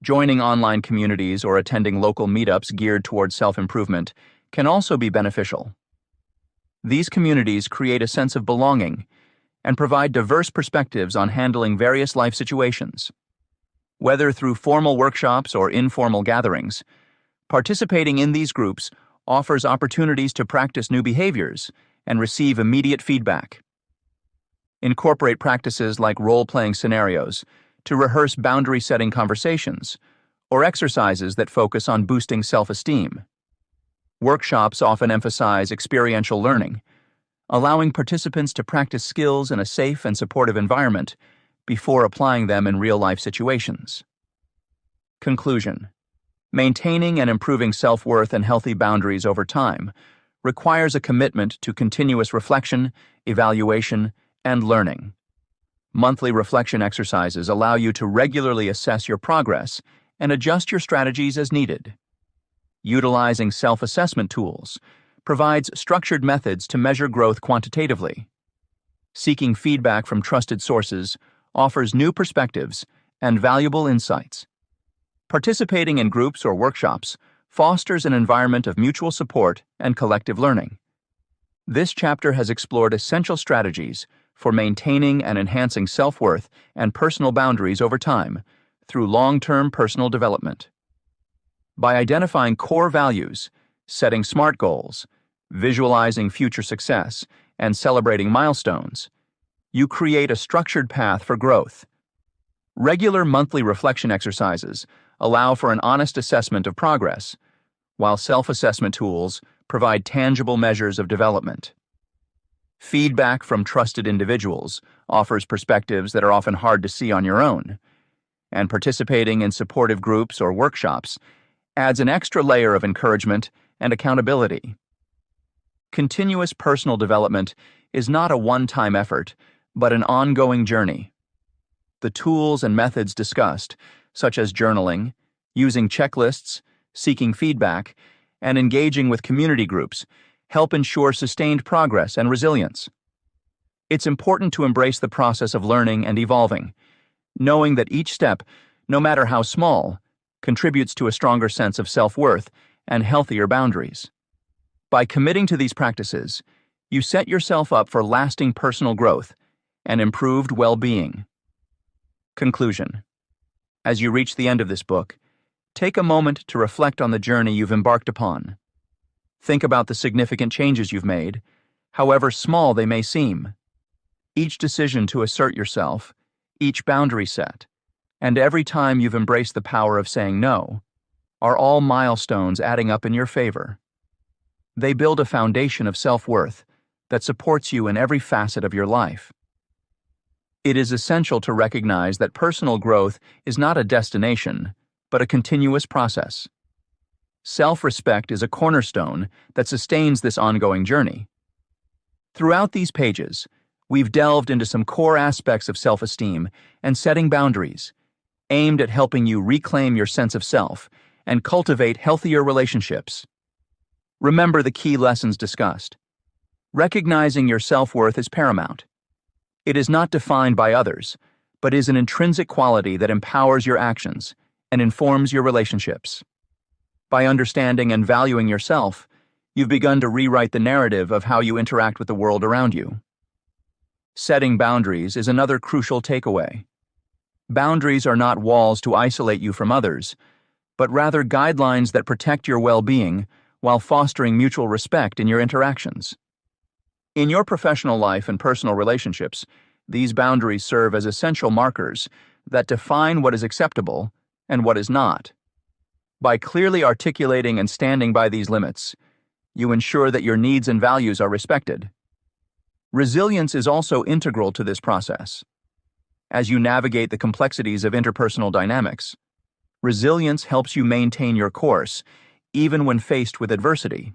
Joining online communities or attending local meetups geared towards self-improvement can also be beneficial. These communities create a sense of belonging and provide diverse perspectives on handling various life situations. Whether through formal workshops or informal gatherings, participating in these groups offers opportunities to practice new behaviors and receive immediate feedback. Incorporate practices like role-playing scenarios to rehearse boundary-setting conversations or exercises that focus on boosting self-esteem. Workshops often emphasize experiential learning, allowing participants to practice skills in a safe and supportive environment before applying them in real-life situations. Conclusion: maintaining and improving self-worth and healthy boundaries over time requires a commitment to continuous reflection, evaluation, and learning. Monthly reflection exercises allow you to regularly assess your progress and adjust your strategies as needed. Utilizing self-assessment tools provides structured methods to measure growth quantitatively. Seeking feedback from trusted sources offers new perspectives and valuable insights. Participating in groups or workshops fosters an environment of mutual support and collective learning. This chapter has explored essential strategies for maintaining and enhancing self-worth and personal boundaries over time through long-term personal development. By identifying core values, setting SMART goals, visualizing future success, and celebrating milestones, You create a structured path for growth. Regular monthly reflection exercises allow for an honest assessment of progress, while self-assessment tools provide tangible measures of development. Feedback from trusted individuals offers perspectives that are often hard to see on your own, and participating in supportive groups or workshops adds an extra layer of encouragement and accountability. Continuous personal development is not a one-time effort, but an ongoing journey. The tools and methods discussed, such as journaling, using checklists, seeking feedback, and engaging with community groups, help ensure sustained progress and resilience. It's important to embrace the process of learning and evolving, knowing that each step, no matter how small, contributes to a stronger sense of self-worth and healthier boundaries. By committing to these practices, you set yourself up for lasting personal growth and improved well-being. Conclusion. As you reach the end of this book, take a moment to reflect on the journey you've embarked upon. Think about the significant changes you've made, however small they may seem. Each decision to assert yourself, each boundary set, and every time you've embraced the power of saying no, are all milestones adding up in your favor. They build a foundation of self-worth that supports you in every facet of your life. It is essential to recognize that personal growth is not a destination, but a continuous process. Self-respect is a cornerstone that sustains this ongoing journey. Throughout these pages, we've delved into some core aspects of self-esteem and setting boundaries, aimed at helping you reclaim your sense of self and cultivate healthier relationships. Remember the key lessons discussed. Recognizing your self-worth is paramount. It is not defined by others, but is an intrinsic quality that empowers your actions and informs your relationships. By understanding and valuing yourself, you've begun to rewrite the narrative of how you interact with the world around you. Setting boundaries is another crucial takeaway. Boundaries are not walls to isolate you from others, but rather guidelines that protect your well-being while fostering mutual respect in your interactions. In your professional life and personal relationships, these boundaries serve as essential markers that define what is acceptable and what is not. By clearly articulating and standing by these limits, you ensure that your needs and values are respected. Resilience is also integral to this process. As you navigate the complexities of interpersonal dynamics, resilience helps you maintain your course, even when faced with adversity.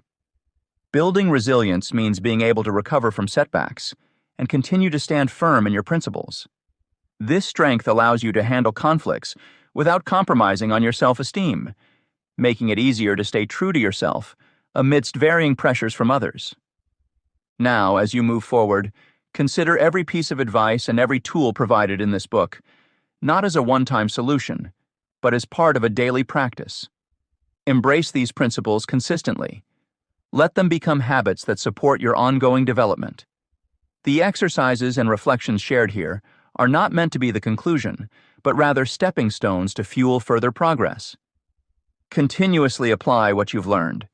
Building resilience means being able to recover from setbacks and continue to stand firm in your principles. This strength allows you to handle conflicts without compromising on your self-esteem, making it easier to stay true to yourself amidst varying pressures from others. Now, as you move forward, consider every piece of advice and every tool provided in this book, not as a one-time solution, but as part of a daily practice. Embrace these principles consistently. Let them become habits that support your ongoing development. The exercises and reflections shared here are not meant to be the conclusion, but rather stepping stones to fuel further progress. Continuously apply what you've learned.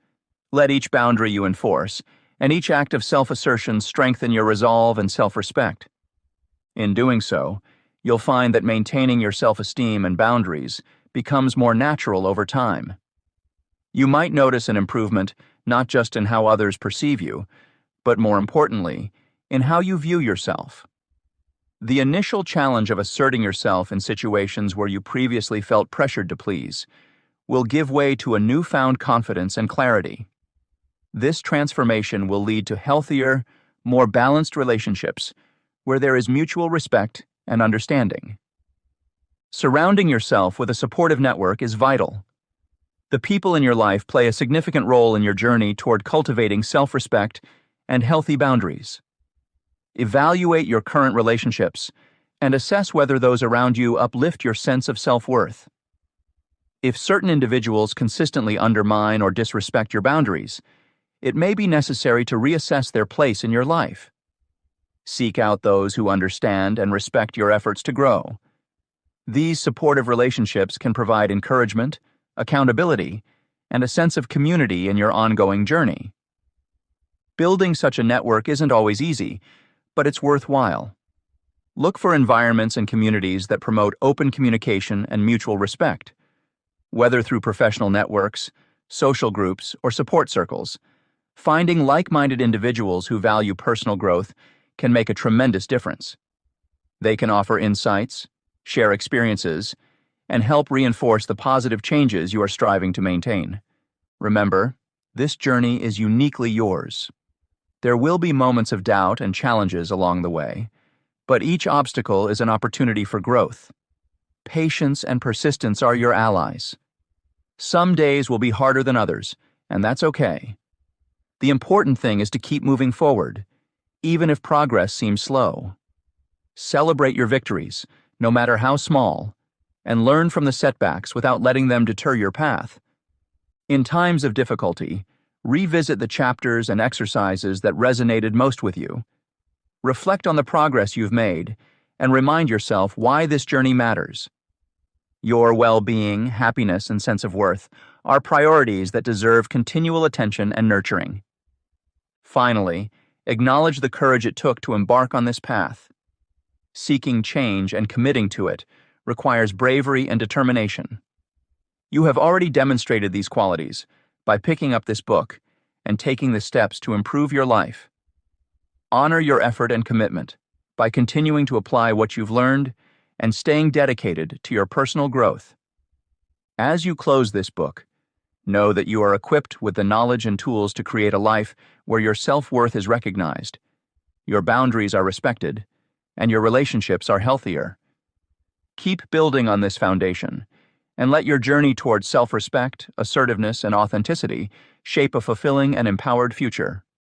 Let each boundary you enforce and each act of self-assertion strengthen your resolve and self-respect. In doing so, you'll find that maintaining your self-esteem and boundaries becomes more natural over time. You might notice an improvement not just in how others perceive you, but more importantly, in how you view yourself. The initial challenge of asserting yourself in situations where you previously felt pressured to please will give way to a newfound confidence and clarity. This transformation will lead to healthier, more balanced relationships where there is mutual respect and understanding. Surrounding yourself with a supportive network is vital. The people in your life play a significant role in your journey toward cultivating self-respect and healthy boundaries. Evaluate your current relationships and assess whether those around you uplift your sense of self-worth. If certain individuals consistently undermine or disrespect your boundaries, it may be necessary to reassess their place in your life. Seek out those who understand and respect your efforts to grow. These supportive relationships can provide encouragement, accountability, and a sense of community in your ongoing journey. Building such a network isn't always easy, but it's worthwhile. Look for environments and communities that promote open communication and mutual respect, whether through professional networks, social groups, or support circles. Finding like-minded individuals who value personal growth can make a tremendous difference. They can offer insights, share experiences, and help reinforce the positive changes you are striving to maintain. Remember, this journey is uniquely yours. There will be moments of doubt and challenges along the way, but each obstacle is an opportunity for growth. Patience and persistence are your allies. Some days will be harder than others, and that's okay. The important thing is to keep moving forward, even if progress seems slow. Celebrate your victories, no matter how small, and learn from the setbacks without letting them deter your path. In times of difficulty, revisit the chapters and exercises that resonated most with you. Reflect on the progress you've made, and remind yourself why this journey matters. Your well-being, happiness, and sense of worth are priorities that deserve continual attention and nurturing. Finally, acknowledge the courage it took to embark on this path. Seeking change and committing to it requires bravery and determination. You have already demonstrated these qualities by picking up this book and taking the steps to improve your life. Honor your effort and commitment by continuing to apply what you've learned and staying dedicated to your personal growth. As you close this book, know that you are equipped with the knowledge and tools to create a life where your self-worth is recognized, your boundaries are respected, and your relationships are healthier. Keep building on this foundation, and let your journey towards self-respect, assertiveness, and authenticity shape a fulfilling and empowered future.